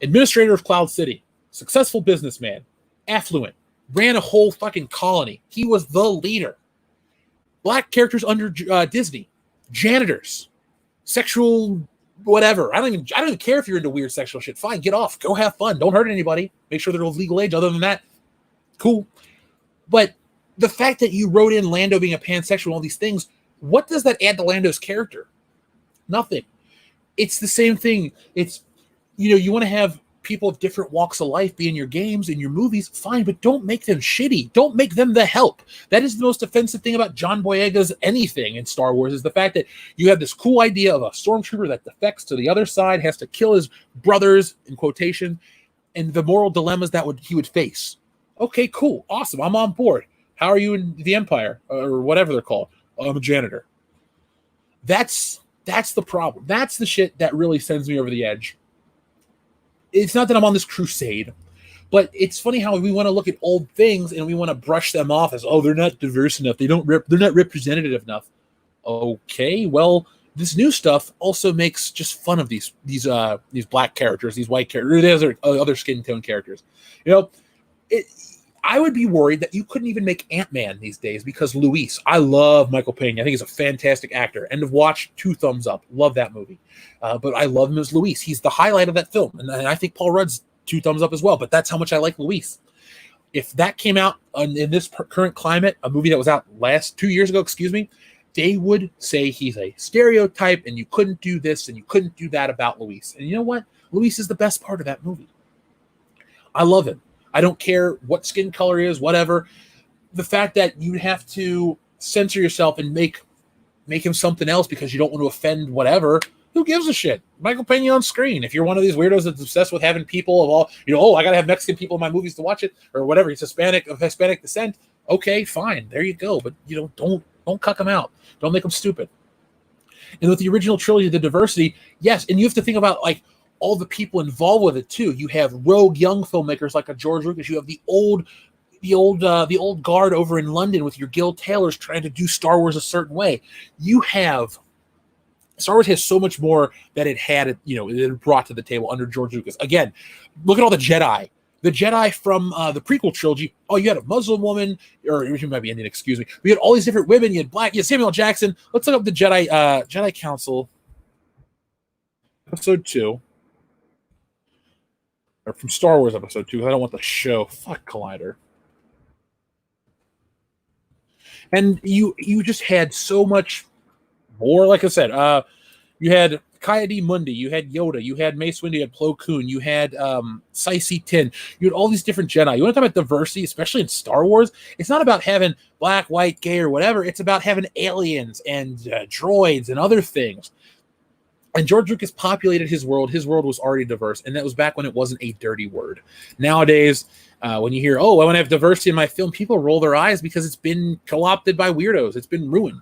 administrator of Cloud City, successful businessman, affluent, ran a whole fucking colony. He was the leader. Black characters under Disney, janitors, sexual whatever. I don't even care if you're into weird sexual shit. Fine, get off. Go have fun. Don't hurt anybody. Make sure they're of legal age. Other than that, cool. But the fact that you wrote in Lando being a pansexual, all these things, what does that add to Lando's character? Nothing. It's the same thing. It's, you know, you want to have people of different walks of life be in your games, in your movies, fine, but don't make them shitty. Don't make them the help. That is the most offensive thing about John Boyega's anything in Star Wars, is the fact that you have this cool idea of a stormtrooper that defects to the other side, has to kill his brothers, in quotation, and the moral dilemmas that he would face. Okay, cool, awesome, I'm on board. How are you in the Empire, or whatever they're called? I'm a janitor. That's the problem. That's the shit that really sends me over the edge. It's not that I'm on this crusade, but it's funny how we want to look at old things and we want to brush them off as, oh, they're not diverse enough. They're not representative enough. Okay, well, this new stuff also makes just fun of these black characters, these white characters, these other skin tone characters. You know, I would be worried that you couldn't even make Ant-Man these days because Luis. I love Michael Pena. I think he's a fantastic actor. End of watch, 2 thumbs up. Love that movie. But I love him as Luis. He's the highlight of that film. And I think Paul Rudd's 2 thumbs up as well. But that's how much I like Luis. If that came out in this current climate, a movie that was out 2 years ago, they would say he's a stereotype and you couldn't do this and you couldn't do that about Luis. And you know what? Luis is the best part of that movie. I love him. I don't care what skin color he is, whatever. The fact that you have to censor yourself and make him something else because you don't want to offend whatever, who gives a shit? Michael Pena on screen. If you're one of these weirdos that's obsessed with having people of all, I got to have Mexican people in my movies to watch it or whatever. He's of Hispanic descent. Okay, fine. There you go. But, don't cuck them out. Don't make them stupid. And with the original trilogy, the diversity, yes. And you have to think about, like, all the people involved with it too. You have rogue young filmmakers like a George Lucas. You have the old guard over in London with your Gil Taylors trying to do Star Wars a certain way. Star Wars has so much more that it had brought to the table under George Lucas. Again, look at all the Jedi. The Jedi from the prequel trilogy. Oh, you had a Muslim woman, or you might be Indian. Excuse me. We had all these different women. You had black. You had Samuel Jackson. Let's look up the Jedi Council, episode 2. Or from Star Wars episode 2. I don't want the show. Fuck Collider. And you just had so much more. Like I said, you had Kaya Mundi, you had Yoda, you had Mace Windu, you had Plo Koon, you had Saisi Tin. You had all these different Jedi. You want to talk about diversity, especially in Star Wars? It's not about having black, white, gay, or whatever. It's about having aliens and droids and other things. And George Lucas populated his world. His world was already diverse, and that was back when it wasn't a dirty word. Nowadays, when you hear, I want to have diversity in my film, people roll their eyes because it's been co-opted by weirdos. It's been ruined.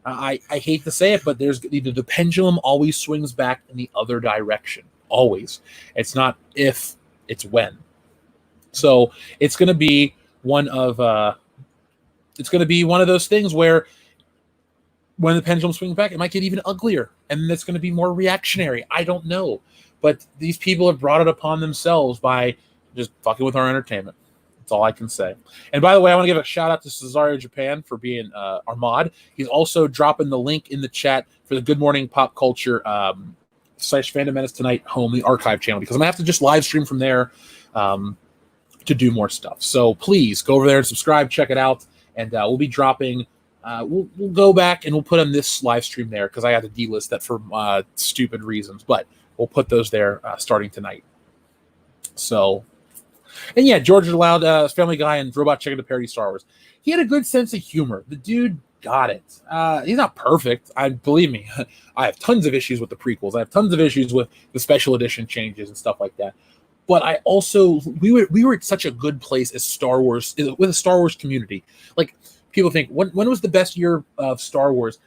I hate to say it, but there's either the pendulum always swings back in the other direction. Always. It's not if, it's when. So it's going to be one of those things where when the pendulum swings back, it might get even uglier, and it's going to be more reactionary. I don't know. But these people have brought it upon themselves by just fucking with our entertainment. That's all I can say. And by the way, I want to give a shout out to Cesario Japan for being our mod. He's also dropping the link in the chat for the Good Morning Pop Culture / Fandom Menace Tonight home, the archive channel, because I'm going to have to just live stream from there to do more stuff. So please go over there and subscribe, check it out, and we'll be dropping. We'll go back and we'll put on this live stream there because I had to delist that for stupid reasons, but we'll put those there starting tonight. So, and yeah, George Loud, Family Guy, and Robot Chicken to parody Star Wars. He had a good sense of humor. The dude got it. He's not perfect. Believe me, I have tons of issues with the prequels. I have tons of issues with the special edition changes and stuff like that. But I also we were at such a good place as Star Wars with a Star Wars community. Like people think, when was the best year of Star Wars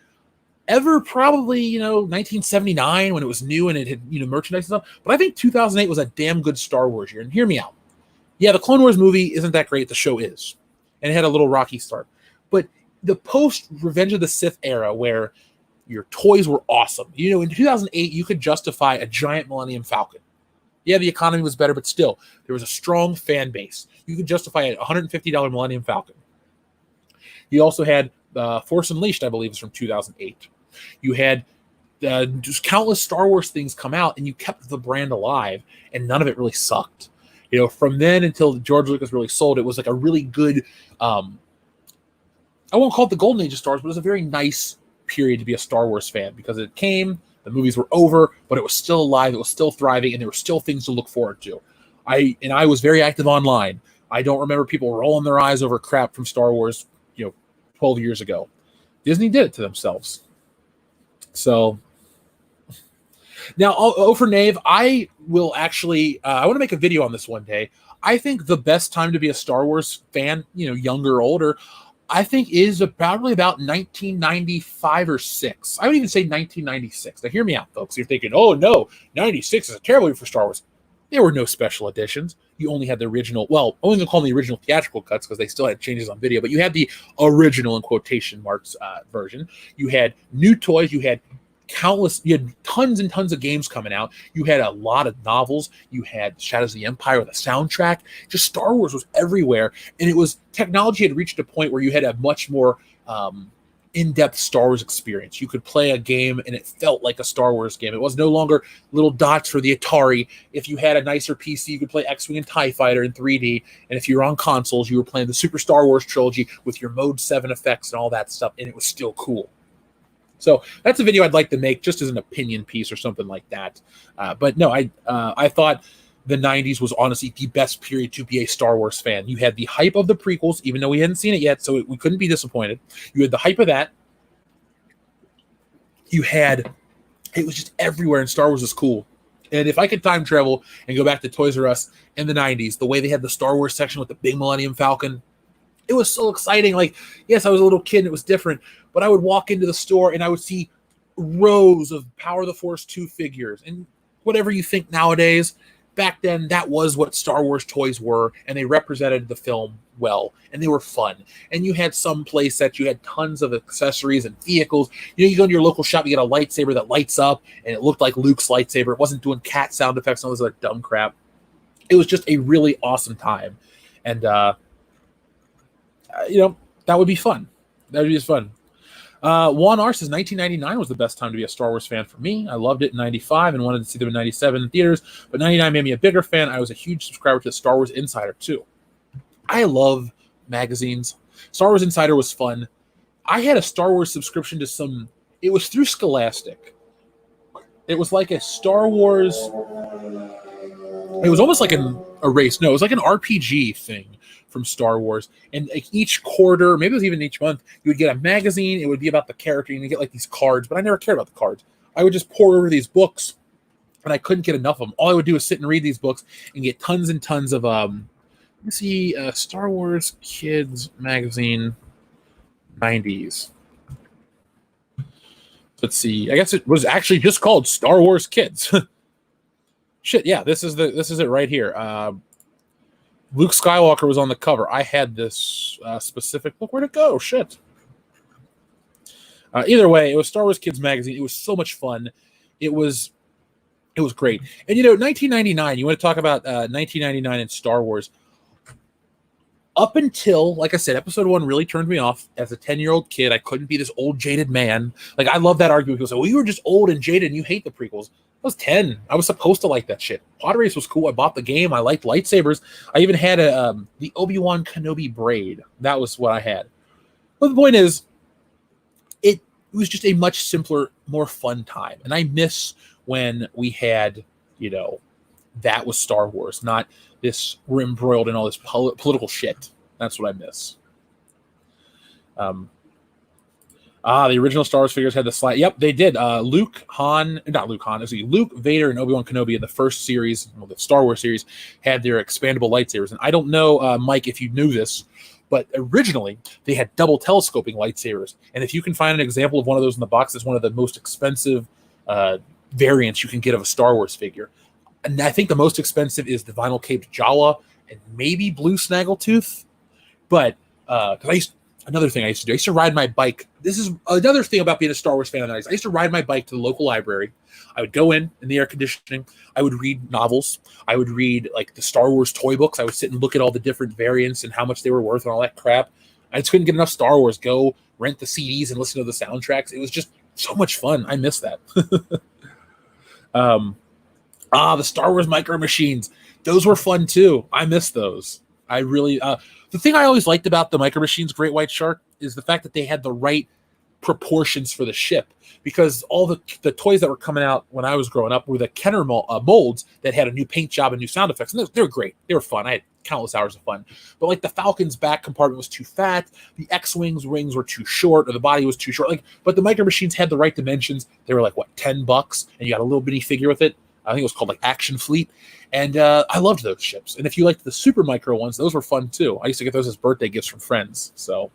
ever? Probably 1979 when it was new and it had merchandise and stuff. But I think 2008 was a damn good Star Wars year. And hear me out. Yeah, the Clone Wars movie isn't that great. The show is, and it had a little rocky start. But the post Revenge of the Sith era, where your toys were awesome. In 2008 you could justify a giant Millennium Falcon. Yeah, the economy was better, but still, there was a strong fan base. You could justify a $150 Millennium Falcon. You also had Force Unleashed, I believe, is from 2008. You had just countless Star Wars things come out, and you kept the brand alive, and none of it really sucked. From then until George Lucas really sold, it was like a really good, I won't call it the golden age of Star Wars, but it was a very nice period to be a Star Wars fan because it came, the movies were over, but it was still alive, it was still thriving, and there were still things to look forward to. I was very active online. I don't remember people rolling their eyes over crap from Star Wars, 12 years ago. Disney did it to themselves. So now, for Nave, I will actually, I want to make a video on this one day. I think the best time to be a Star Wars fan, younger or older, I think is probably about 1995 or 6. I would even say 1996. Now, hear me out, folks. You're thinking, oh, no, 96 is a terrible year for Star Wars. There were no special editions. You only had the original, well, I'm only going to call them the original theatrical cuts because they still had changes on video, but you had the original, in quotation marks, version. You had new toys. You had tons and tons of games coming out. You had a lot of novels. You had Shadows of the Empire with a soundtrack. Just Star Wars was everywhere. And technology had reached a point where you had a much more in-depth Star Wars experience. You could play a game and it felt like a Star Wars game. It was no longer little dots for the Atari. If you had a nicer PC, you could play X-Wing and TIE Fighter in 3D. And if you were on consoles, you were playing the Super Star Wars trilogy with your Mode 7 effects and all that stuff. And it was still cool. So that's a video I'd like to make just as an opinion piece or something like that. But no, I thought the 90s was honestly the best period to be a Star Wars fan. You had the hype of the prequels, even though we hadn't seen it yet, so we couldn't be disappointed. You had the hype of that. It was just everywhere, and Star Wars was cool. And if I could time travel and go back to Toys R Us in the 90s, the way they had the Star Wars section with the big Millennium Falcon, it was so exciting. Like, yes, I was a little kid and it was different, but I would walk into the store and I would see rows of Power of the Force 2 figures. And whatever you think nowadays, back then, that was what Star Wars toys were, and they represented the film well, and they were fun. And you had some play sets, you had tons of accessories and vehicles. You go into your local shop, you get a lightsaber that lights up, and it looked like Luke's lightsaber. It wasn't doing cat sound effects and all this other dumb crap. It was just a really awesome time. And, that would be fun. That would be just fun. Juan R says 1999 was the best time to be a Star Wars fan for me. I loved it in 95 and wanted to see them in 97 in theaters, but 99 made me a bigger fan. I was a huge subscriber to Star Wars Insider too. I love magazines. Star Wars Insider was fun. I had a Star Wars subscription to it was through Scholastic. It was like a Star Wars, it was almost like a race. No, it was like an RPG thing from Star Wars, and like each quarter, maybe it was even each month, you would get a magazine. It would be about the character, and you get like these cards, but I never cared about the cards. I would just pour over these books, and I couldn't get enough of them. All I would do is sit and read these books and get tons and tons of let me see, Star Wars Kids magazine 90s. Let's see, I guess it was actually just called Star Wars Kids. Shit, yeah, this is it right here. Luke Skywalker was on the cover. I had this specific. Look, where'd it go? Shit. Either way, it was Star Wars Kids magazine. It was so much fun. It was great. And 1999. You want to talk about 1999 and Star Wars? up until, like I said, episode 1 really turned me off. As a 10-year-old kid, I couldn't be this old jaded man. Like, I love that argument. People say, well, you were just old and jaded and you hate the prequels. I was 10. I was supposed to like that shit. Pod Race was cool. I bought the game. I liked lightsabers. I even had the Obi-Wan Kenobi braid. That was what I had. But the point is, it was just a much simpler, more fun time. And I miss when we had, that was Star Wars, not this, we're embroiled in all this political shit. That's what I miss. The original Star Wars figures had the slide. Yep, they did. Luke, Vader, and Obi-Wan Kenobi in the first series, the Star Wars series, had their expandable lightsabers. And I don't know, Mike, if you knew this, but originally they had double telescoping lightsabers. And if you can find an example of one of those in the box, it's one of the most expensive variants you can get of a Star Wars figure. And I think the most expensive is the vinyl caped Jawa and maybe Blue Snaggletooth. But another thing I used to ride my bike. This is another thing about being a Star Wars fan. I used to ride my bike to the local library. I would go in the air conditioning. I would read novels. I would read like the Star Wars toy books. I would sit and look at all the different variants and how much they were worth and all that crap. I just couldn't get enough Star Wars. Go rent the CDs and listen to the soundtracks. It was just so much fun. I miss that. The Star Wars Micro Machines. Those were fun too. I miss those. I really, the thing I always liked about the Micro Machines Great White Shark is the fact that they had the right proportions for the ship, because all the toys that were coming out when I was growing up were the Kenner molds that had a new paint job and new sound effects. And they were great. They were fun. I had countless hours of fun. But like the Falcon's back compartment was too fat. The X-Wing's wings were too short, or the body was too short. But the Micro Machines had the right dimensions. They were like, $10? And you got a little bitty figure with it. I think it was called like Action Fleet. And I loved those ships. And if you liked the super micro ones, those were fun too. I used to get those as birthday gifts from friends. So,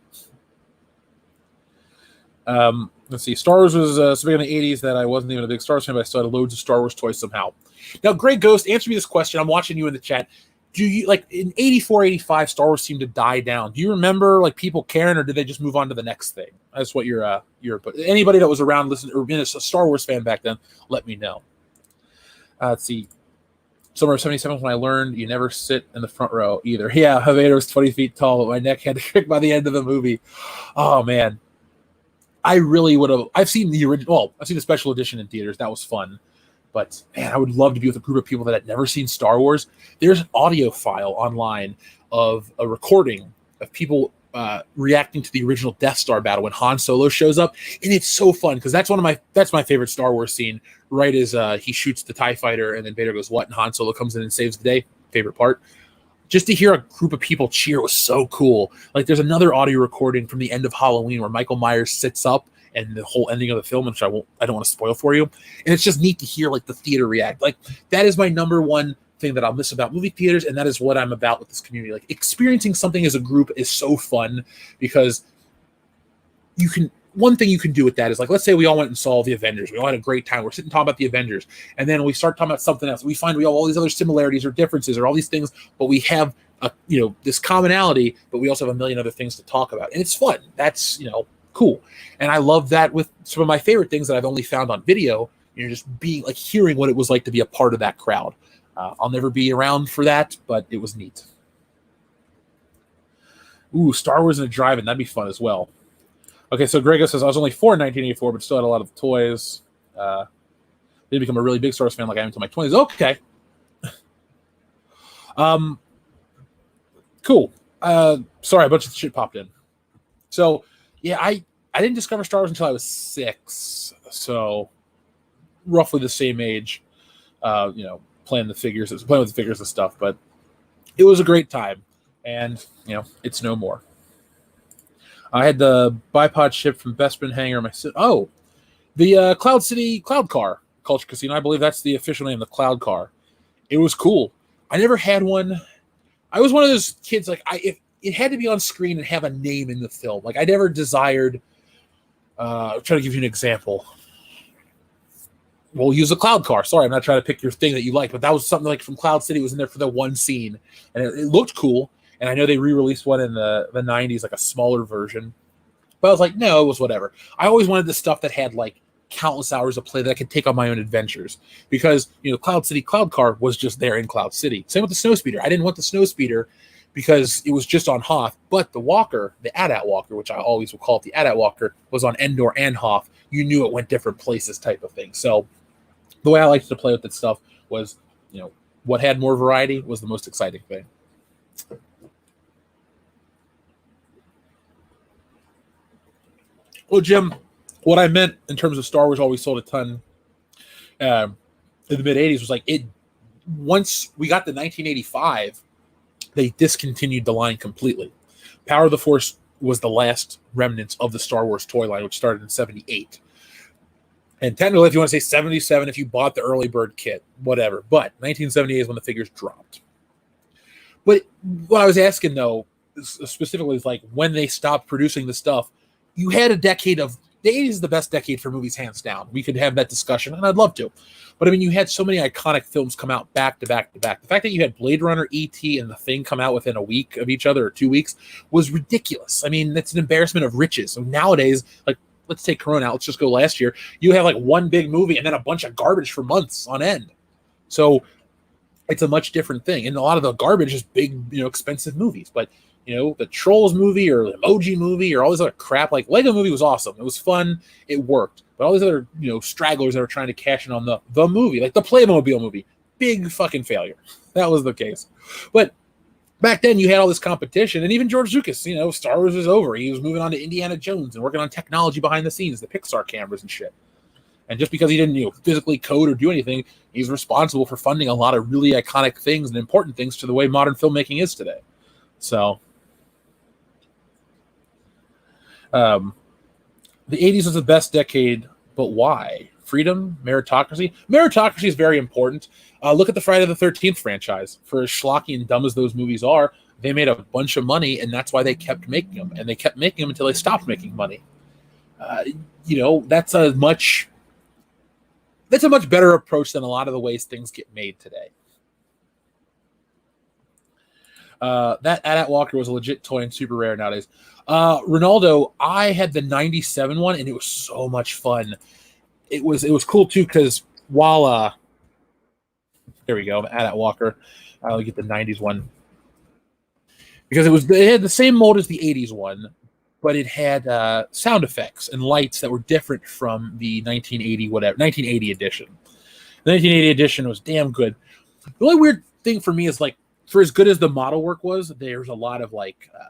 let's see. Star Wars was so big in the 80s that I wasn't even a big Star Wars fan, but I still had loads of Star Wars toys somehow. Now, Greg Ghost, answer me this question. I'm watching you in the chat. Do you, like, in 84, 85, Star Wars seemed to die down. Do you remember, like, people caring, or did they just move on to the next thing? That's what your but anybody that was around listening or been a Star Wars fan back then, let me know. Let's see. Summer of 77 when I learned you never sit in the front row either. Yeah, Vader was 20 feet tall, but my neck had to crack by the end of the movie. Oh, man. I really would have. I've seen the original. Well, I've seen the special edition in theaters. That was fun. But, man, I would love to be with a group of people that had never seen Star Wars. There's an audio file online of a recording of people reacting to the original Death Star battle when Han Solo shows up. And it's so fun because that's my favorite Star Wars scene, right as he shoots the TIE fighter and then Vader goes, what? And Han Solo comes in and saves the day. Favorite part. Just to hear a group of people cheer was so cool. Like, there's another audio recording from the end of Halloween where Michael Myers sits up and the whole ending of the film, which I don't want to spoil for you. And it's just neat to hear like the theater react. Like, that is my number one thing that I'll miss about movie theaters, and that is what I'm about with this community. Like, experiencing something as a group is so fun because one thing you can do with that is, like, let's say we all went and saw the Avengers. We all had a great time. We're sitting talking about the Avengers, and then we start talking about something else. We find we have all these other similarities or differences or all these things, but we have this commonality, but we also have a million other things to talk about, and it's fun. That's cool. And I love that with some of my favorite things that I've only found on video. Just being like hearing what it was like to be a part of that crowd. I'll never be around for that, but it was neat. Ooh, Star Wars in a drive-in. That'd be fun as well. Okay, so Grego says, I was only 4 in 1984, but still had a lot of toys. Didn't become a really big Star Wars fan like I am until my 20s. Okay. Cool. Sorry, a bunch of shit popped in. So, yeah, I didn't discover Star Wars until I was 6. So, roughly the same age, playing with the figures and stuff. But it was a great time. And, it's no more. I had the bipod ship from Bespin Hangar. The Cloud City Cloud Car Culture Casino. I believe that's the official name, the Cloud Car. It was cool. I never had one. I was one of those kids, like, if it had to be on screen and have a name in the film. Like, I never desired, I'm trying to give you an example. We'll use a Cloud Car. Sorry, I'm not trying to pick your thing that you like, but that was something like from Cloud City. It was in there for the one scene, and it looked cool. And I know they re-released one in the 90s, like a smaller version. But I was like, no, it was whatever. I always wanted the stuff that had like countless hours of play that I could take on my own adventures. Because, Cloud City Cloud Car was just there in Cloud City. Same with the Snowspeeder. I didn't want the Snowspeeder because it was just on Hoth, but the walker, the AT-AT walker, which I always will call it the AT-AT walker, was on Endor and Hoth. You knew it went different places type of thing. So the way I liked to play with that stuff was, what had more variety was the most exciting thing. Well, Jim, what I meant in terms of Star Wars always sold a ton in the mid-'80s was like once we got to 1985, they discontinued the line completely. Power of the Force was the last remnants of the Star Wars toy line, which started in 78. And technically, if you want to say 77, if you bought the early bird kit, whatever. But 1978 is when the figures dropped. But what I was asking, though, specifically is like when they stopped producing the stuff, you had a decade of the 80s is the best decade for movies, hands down. We could have that discussion, and I'd love to. But I mean, you had so many iconic films come out back to back to back. The fact that you had Blade Runner, E.T., and The Thing come out within a week of each other or 2 weeks was ridiculous. I mean, that's an embarrassment of riches. So nowadays, like, let's take Corona out. Let's just go last year. You have like one big movie and then a bunch of garbage for months on end. So it's a much different thing. And a lot of the garbage is big, expensive movies. But, the Trolls movie or the Emoji movie or all this other crap, like Lego movie was awesome. It was fun. It worked. But all these other, stragglers that are trying to cash in on the movie, like the Playmobil movie, big fucking failure. That was the case. But back then, you had all this competition, and even George Lucas, Star Wars was over. He was moving on to Indiana Jones and working on technology behind the scenes, the Pixar cameras and shit. And just because he didn't, physically code or do anything, he's responsible for funding a lot of really iconic things and important things to the way modern filmmaking is today. So, the 80s was the best decade, but why? Freedom, meritocracy. Meritocracy is very important. Look at the Friday the 13th franchise. For as schlocky and dumb as those movies are, they made a bunch of money, and that's why they kept making them. And they kept making them until they stopped making money. That's a much better approach than a lot of the ways things get made today. That AT-AT Walker was a legit toy and super rare nowadays. Ronaldo, I had the 97 one, and it was so much fun. It was cool too because while there we go, AT-AT Walker. I'll get the 90s one because it had the same mold as the 80s one, but it had sound effects and lights that were different from the 1980 edition. The 1980 edition was damn good. The only weird thing for me is like, for as good as the model work was, there's a lot of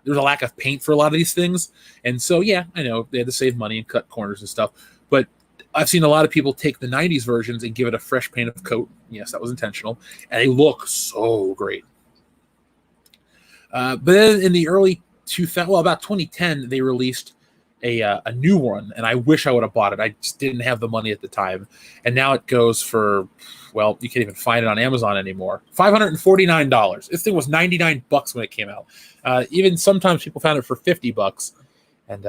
there's a lack of paint for a lot of these things. And so, yeah, I know they had to save money and cut corners and stuff, but I've seen a lot of people take the 90s versions and give it a fresh paint of coat. Yes, that was intentional. And they look so great. But then in the early 2000, about 2010, they released a new one, and I wish I would have bought it. I just didn't have the money at the time. And now it goes for, well, you can't even find it on Amazon anymore. $549. This thing was $99 when it came out. Even sometimes people found it for $50. And,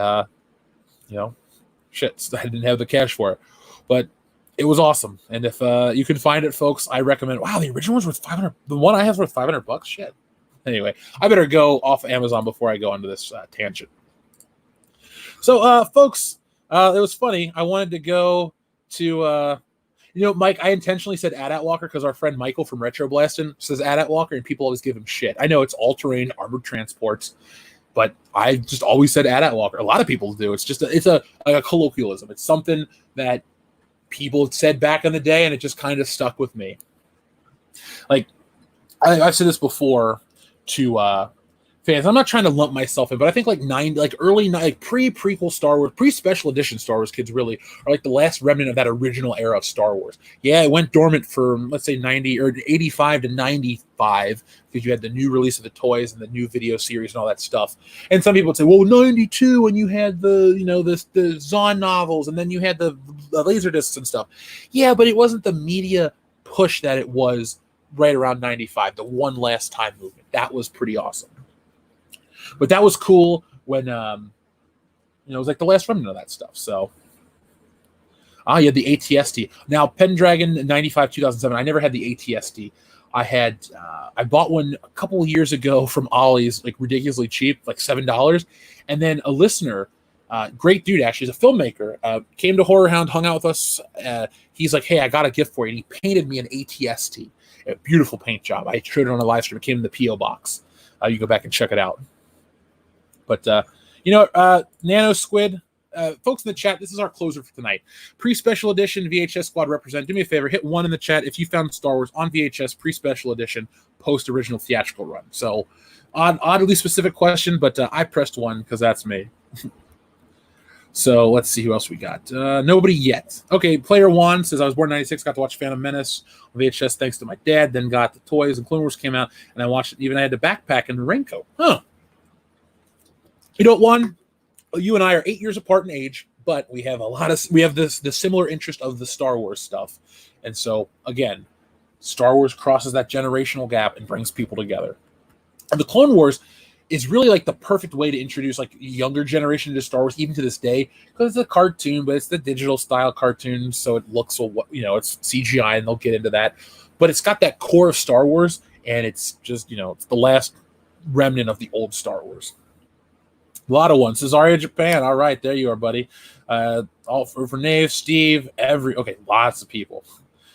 shit, I didn't have the cash for it. But it was awesome. And if you can find it, folks, I recommend. Wow, the original one's worth $500. The one I have is worth $500. Shit. Anyway, I better go off Amazon before I go onto this tangent. So, folks, it was funny. I wanted to go to, Mike, I intentionally said AT-AT Walker because our friend Michael from Retro Blastin' says AT-AT Walker, and people always give him shit. I know it's all-terrain armored transports, but I just always said AT-AT Walker. A lot of people do. It's just it's a colloquialism. It's something that people said back in the day, and it just kind of stuck with me. Like, I've said this before to fans. I'm not trying to lump myself in, but I think pre-prequel Star Wars, pre-special edition Star Wars kids really are like the last remnant of that original era of Star Wars. Yeah, it went dormant for, let's say, 90 or 85 to 95 because you had the new release of the toys and the new video series and all that stuff. And some people would say, well, 92 when you had the Zahn novels and then you had the laser discs and stuff. Yeah, but it wasn't the media push that it was right around 95, the one last time movement. That was pretty awesome. But that was cool when, it was like the last remnant of that stuff. So, you had the ATST. Now, Pendragon 95, 2007, I never had the ATST. I bought one a couple of years ago from Ollie's, like ridiculously cheap, like $7. And then a listener, great dude, actually, he's a filmmaker, came to Horror Hound, hung out with us. He's like, hey, I got a gift for you. And he painted me an ATST. A beautiful paint job. I showed it on a live stream. It came in the P.O. box. You go back and check it out. But Nano Squid, folks in the chat, this is our closer for tonight. Pre-special edition VHS Squad represent. Do me a favor, hit 1 in the chat if you found Star Wars on VHS pre-special edition, post-original theatrical run. So, oddly specific question, but I pressed 1 because that's me. So let's see who else we got. Nobody yet. Okay, Player One says I was born in '96, got to watch Phantom Menace on VHS thanks to my dad. Then got the toys and Clone Wars came out, and I watched it. Even I had the backpack and the raincoat. Huh. You know, one, you and I are 8 years apart in age, but we have the similar interest of the Star Wars stuff, and so again, Star Wars crosses that generational gap and brings people together. And the Clone Wars is really like the perfect way to introduce like younger generation to Star Wars, even to this day, because it's a cartoon, but it's the digital style cartoon, so it looks it's CGI, and they'll get into that. But it's got that core of Star Wars, and it's just it's the last remnant of the old Star Wars. A lot of ones. Cesaria Japan. All right, there you are, buddy. All for Nave, Steve, lots of people.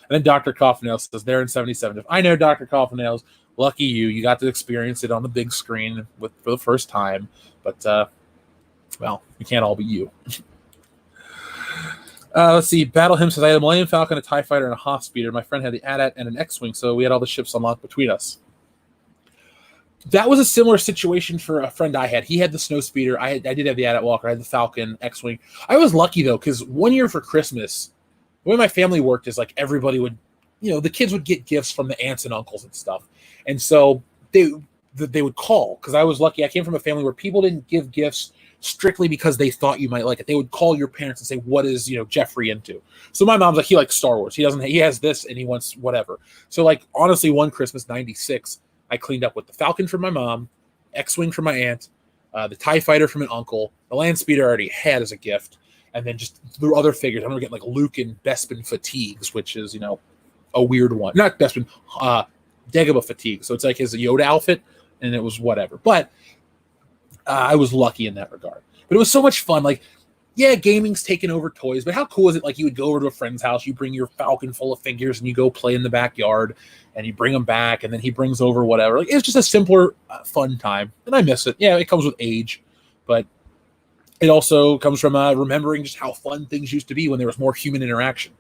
And then Dr. Coffinails says they're in 77. I know Dr. Coffinails. Lucky you. You got to experience it on the big screen for the first time. But, we can't all be you. Let's see. Battle Him says, I had a Millennium Falcon, a TIE Fighter, and a Hoth Speeder. My friend had the AT-AT and an X-Wing, so we had all the ships unlocked between us. That was a similar situation for a friend I had. He had the Snow Speeder. I did have the AT-AT Walker. I had the Falcon, X-Wing. I was lucky, though, because one year for Christmas, the way my family worked is like everybody would, the kids would get gifts from the aunts and uncles and stuff. And so they would call, because I was lucky. I came from a family where people didn't give gifts strictly because they thought you might like it. They would call your parents and say, what is, Jeffrey into? So my mom's like, he likes Star Wars. He has this and he wants whatever. So like, honestly, one Christmas, 96, I cleaned up with the Falcon from my mom, X-Wing from my aunt, the TIE Fighter from an uncle, the Land Speeder I already had as a gift, and then just the other figures. I'm going to get like Luke and Bespin fatigues, which is, a weird one. Not Bespin, Dagobah fatigue. So it's like his Yoda outfit, and it was whatever. But I was lucky in that regard. But it was so much fun. Like, yeah, gaming's taken over toys, but how cool is it? Like, you would go over to a friend's house, you bring your Falcon full of figures, and you go play in the backyard, and you bring them back, and then he brings over whatever. Like, it's just a simpler, fun time, and I miss it. Yeah, it comes with age, but it also comes from remembering just how fun things used to be when there was more human interaction.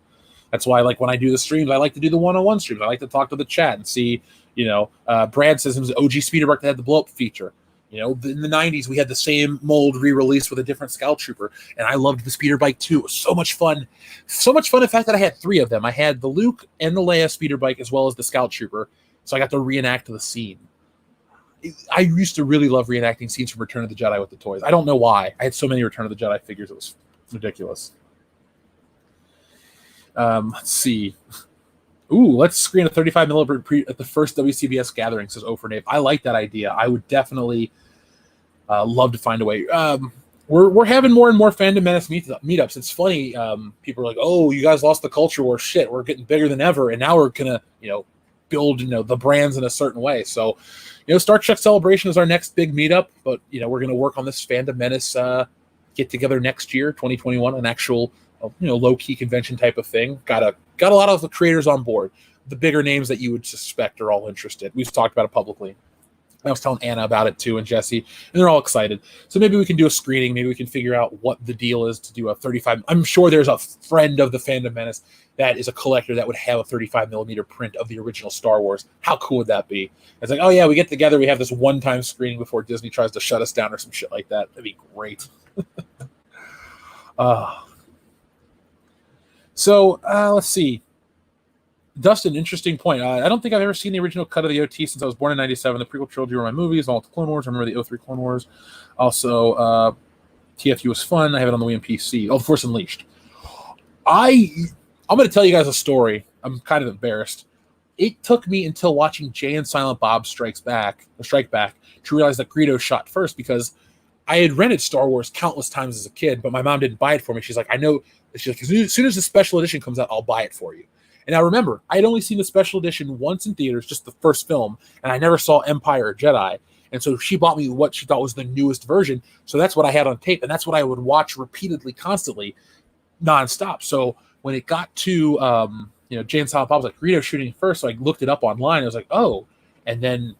That's why, like, when I do the streams, I like to do the one-on-one streams. I like to talk to the chat and see, Brad says it was the OG Speederbike that had the blow-up feature. In the 90s, we had the same mold re-released with a different Scout Trooper, and I loved the Speederbike too. It was so much fun. So much fun, in fact, that I had 3 of them. I had the Luke and the Leia Speederbike as well as the Scout Trooper, so I got to reenact the scene. I used to really love reenacting scenes from Return of the Jedi with the toys. I don't know why. I had so many Return of the Jedi figures. It was ridiculous. Let's see. Ooh, let's screen a 35 millimeter at the first WCBS gathering, says for Nave. I like that idea. I would definitely love to find a way. We're having more and more Fandom Menace meetups. It's funny. People are like, oh, you guys lost the culture war. Shit, we're getting bigger than ever. And now we're going to, build, the brands in a certain way. So, Star Trek Celebration is our next big meetup. But, we're going to work on this Fandom Menace get together next year, 2021, an actual low-key convention type of thing. Got a lot of the creators on board. The bigger names that you would suspect are all interested. We've talked about it publicly. I was telling Anna about it too, and Jesse, and they're all excited. So maybe we can do a screening. Maybe we can figure out what the deal is to do a 35. I'm sure there's a friend of the Fandom Menace that is a collector that would have a 35 millimeter print of the original Star Wars. How cool would that be? It's like, oh yeah, we get together, we have this one-time screening before Disney tries to shut us down or some shit like that. That'd be great. So let's see. Dustin, interesting point. I don't think I've ever seen the original cut of the OT since I was born in 97. The prequel trilogy were my movies, all the Clone Wars. I remember the 03 Clone Wars. Also, TFU was fun. I have it on the Wii and PC. Oh, Force Unleashed. I'm going to tell you guys a story. I'm kind of embarrassed. It took me until watching Jay and Silent Bob Strike Back to realize that Greedo shot first, because I had rented Star Wars countless times as a kid, but my mom didn't buy it for me. She's like, I know. She's like, as soon as the special edition comes out, I'll buy it for you. And I remember, I had only seen the special edition once in theaters, just the first film, and I never saw Empire or Jedi. And so she bought me what she thought was the newest version. So that's what I had on tape, and that's what I would watch repeatedly, constantly, nonstop. So when it got to, Jay and Silent Bob, was like, Greedo shooting first, so I looked it up online. I was like, oh. And then,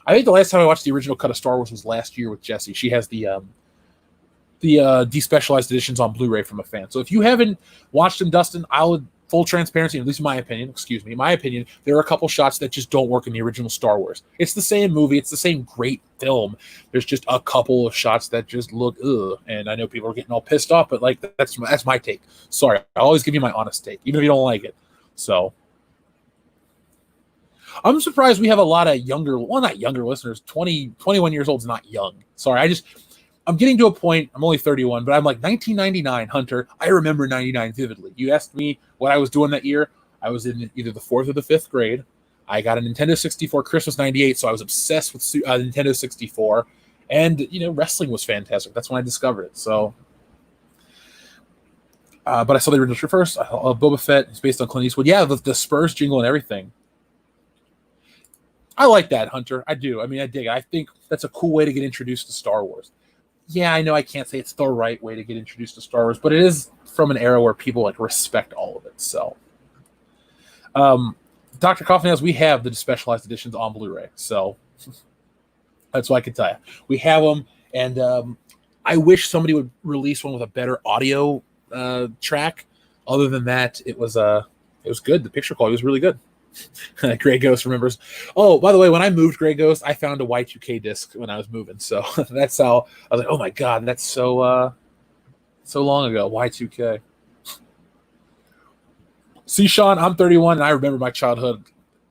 I think the last time I watched the original cut of Star Wars was last year with Jessie. She has the despecialized editions on Blu-ray from a fan. So if you haven't watched them, Dustin, full transparency, at least in my opinion, there are a couple shots that just don't work in the original Star Wars. It's the same movie, it's the same great film. There's just a couple of shots that just look ugh, and I know people are getting all pissed off, but like that's my take. Sorry, I always give you my honest take, even if you don't like it. So I'm surprised we have a lot of not younger listeners. 21 years old is not young. Sorry, I'm getting to a point, I'm only 31, but I'm like 1999, Hunter. I remember 99 vividly. You asked me what I was doing that year. I was in either the 4th or the 5th grade. I got a Nintendo 64 Christmas 98, so I was obsessed with Nintendo 64. And, wrestling was fantastic. That's when I discovered it. So, but I saw the original first. I love Boba Fett. It's based on Clint Eastwood. Yeah, the Spurs jingle and everything. I like that, Hunter. I do. I mean, I dig it. I think that's a cool way to get introduced to Star Wars. Yeah, I know I can't say it's the right way to get introduced to Star Wars, but it is from an era where people like respect all of it. So, Dr. Coffin, as we have the specialized editions on Blu-ray, so that's what I can tell you. We have them, and I wish somebody would release one with a better audio track. Other than that, it was good. The picture quality was really good. Grey Ghost remembers. Oh, by the way, when I moved Grey Ghost, I found a Y2K disc when I was moving. So that's how I was like, oh my God, that's so long ago. Y2K. See, Sean, I'm 31 and I remember my childhood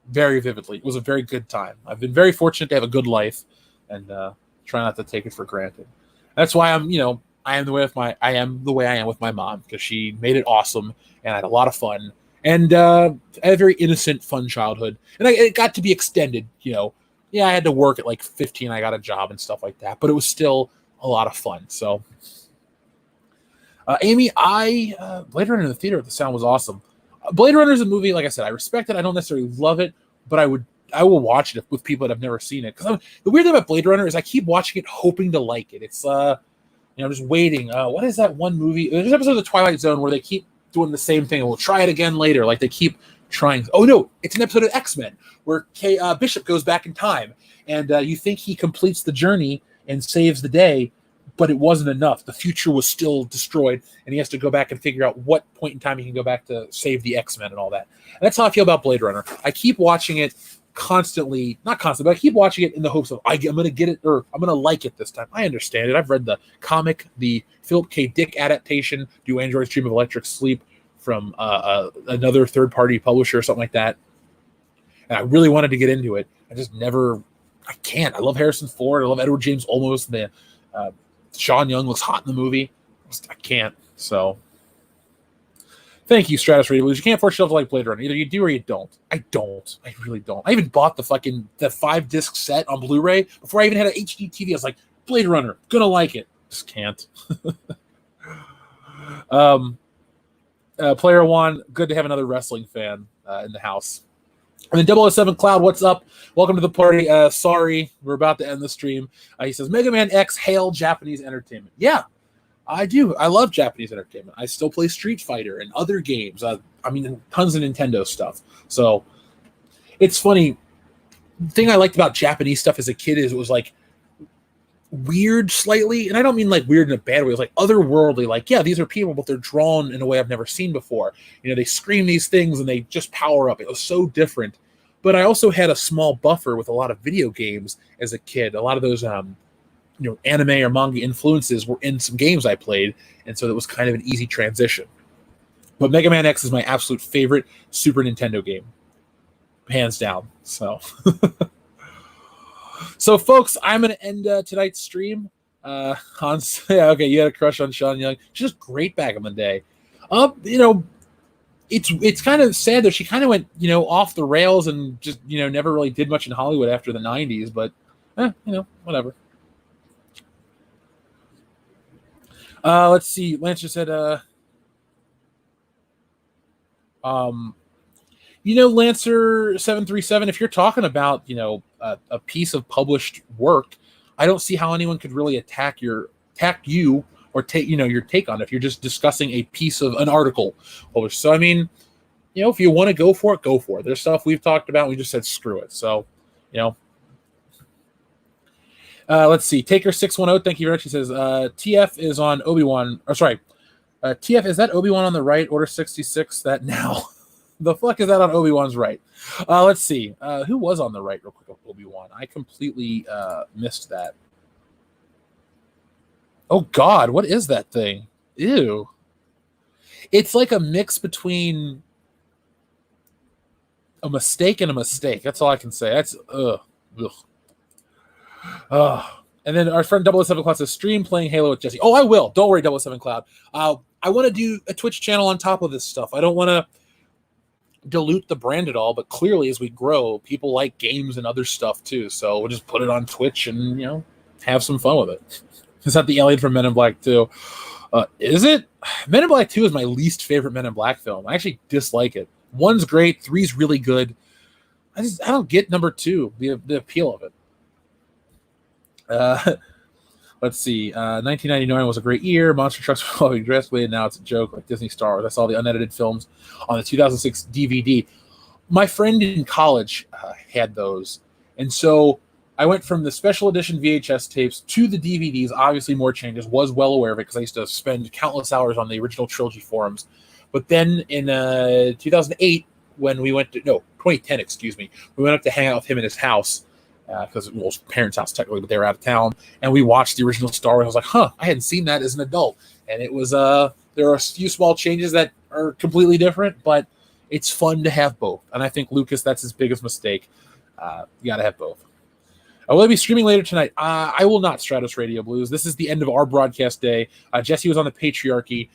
very vividly. It was a very good time. I've been very fortunate to have a good life and try not to take it for granted. That's why I am the way I am with my mom, because she made it awesome and I had a lot of fun. And I had a very innocent, fun childhood. And it got to be extended, Yeah, I had to work at like 15. I got a job and stuff like that. But it was still a lot of fun. So, Amy, Blade Runner in the theater, the sound was awesome. Blade Runner is a movie, like I said, I respect it. I don't necessarily love it, but I will watch it with people that have never seen it. Because the weird thing about Blade Runner is I keep watching it hoping to like it. It's, I'm just waiting. What is that one movie? There's an episode of The Twilight Zone where they keep doing the same thing and we'll try it again later. Like they keep trying. Oh no, it's an episode of X-Men where Bishop goes back in time and you think he completes the journey and saves the day, but it wasn't enough. The future was still destroyed and he has to go back and figure out what point in time he can go back to save the X-Men and all that. And that's how I feel about Blade Runner. I keep watching it constantly, not constantly, but I keep watching it in the hopes of I'm going to get it or I'm going to like it this time. I understand it. I've read the comic, the Philip K. Dick adaptation, Do Androids Dream of Electric Sleep, from another third-party publisher or something like that. And I really wanted to get into it. I can't. I love Harrison Ford. I love Edward James Olmos. The Sean Young looks hot in the movie. I can't. So, thank you, Stratus Radio Blues. You can't force yourself to like Blade Runner. Either you do or you don't. I don't. I really don't. I even bought the 5-disc set on Blu-ray before I even had an HD TV. I was like, Blade Runner, gonna like it. Just can't. Player One, good to have another wrestling fan in the house. And then 007 Cloud, what's up? Welcome to the party. Sorry, we're about to end the stream. He says, Mega Man X, hail Japanese entertainment. Yeah, I do. I love Japanese entertainment. I still play Street Fighter and other games. Tons of Nintendo stuff. So it's funny. The thing I liked about Japanese stuff as a kid is it was like weird slightly, and I don't mean like weird in a bad way. It was like otherworldly, like, yeah, these are people, but they're drawn in a way I've never seen before. They scream these things and they just power up. It was so different. But I also had a small buffer with a lot of video games as a kid. A lot of those anime or manga influences were in some games I played, and so it was kind of an easy transition. But Mega Man X is my absolute favorite Super Nintendo game, hands down. So, folks, I'm going to end tonight's stream. Okay, you had a crush on Sean Young. She's just great back in the day. It's kind of sad that she kind of went, off the rails and just, never really did much in Hollywood after the 90s, but, whatever. Let's see. Lancer said, Lancer 737, if you're talking about, a piece of published work, I don't see how anyone could really attack you or take, your take on it if you're just discussing a piece of an article published. So, if you want to go for it, go for it. There's stuff we've talked about. We just said, screw it. So, Let's see. Taker610, thank you very much. He says, TF is on Obi-Wan. Or sorry. TF, is that Obi-Wan on the right? Order 66, that now. The fuck is that on Obi-Wan's right? Let's see. Who was on the right real quick of Obi-Wan? I completely missed that. Oh, God. What is that thing? Ew. It's like a mix between a mistake and a mistake. That's all I can say. That's, ugh. And then our friend 007 Cloud says, stream playing Halo with Jesse. Oh, I will. Don't worry, 007 Cloud. I want to do a Twitch channel on top of this stuff. I don't want to dilute the brand at all, but clearly as we grow, people like games and other stuff too. So we'll just put it on Twitch and, have some fun with it. Is that the alien from Men in Black 2? Is it? Men in Black 2 is my least favorite Men in Black film. I actually dislike it. 1's great. 3's really good. I don't get number 2, the appeal of it. Let's see. 1999 was a great year. Monster trucks were probably drastically, and now it's a joke like Disney Star Wars. I saw the unedited films on the 2006 DVD. My friend in college had those, and so I went from the special edition VHS tapes to the DVDs. Obviously, more changes. Was well aware of it because I used to spend countless hours on the original trilogy forums. But then in 2008, when we went to 2010, excuse me, we went up to hang out with him in his house. Because his parents' house technically, but they were out of town, and we watched the original Star Wars. I was like, I hadn't seen that as an adult, and it was there are a few small changes that are completely different, but it's fun to have both. And I think Lucas, that's his biggest mistake. You got to have both. I will be streaming later tonight. I will not, Stratus Radio Blues. This is the end of our broadcast day. Jesse was on the Patriarchy.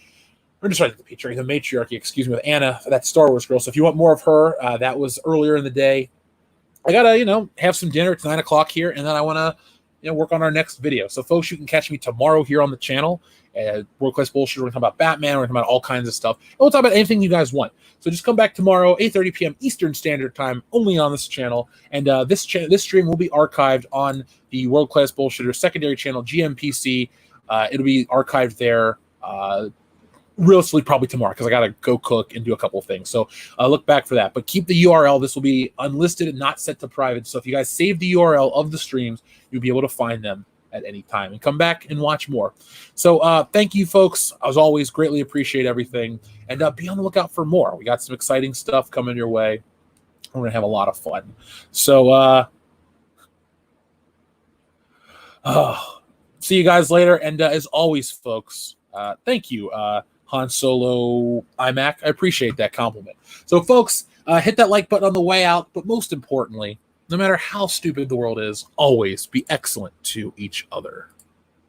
Or just right, the Matriarchy, excuse me, with Anna, that Star Wars girl. So if you want more of her, that was earlier in the day. I gotta, have some dinner. It's 9 o'clock here, and then I want to, work on our next video. So, folks, you can catch me tomorrow here on the channel. World Class Bullshit. We're gonna talk about Batman. We're gonna talk about all kinds of stuff. And we'll talk about anything you guys want. So just come back tomorrow, 8:30 p.m. Eastern Standard Time, only on this channel. And this stream will be archived on the World Class Bullshitter secondary channel, GMPC. It'll be archived there. Realistically, probably tomorrow because I got to go cook and do a couple of things. So look back for that. But keep the URL. This will be unlisted and not set to private. So if you guys save the URL of the streams, you'll be able to find them at any time and come back and watch more. So thank you, folks. As always, greatly appreciate everything. And be on the lookout for more. We got some exciting stuff coming your way. We're going to have a lot of fun. So see you guys later. And as always, folks, thank you. Han Solo iMac. I appreciate that compliment. So, folks, hit that like button on the way out. But most importantly, no matter how stupid the world is, always be excellent to each other.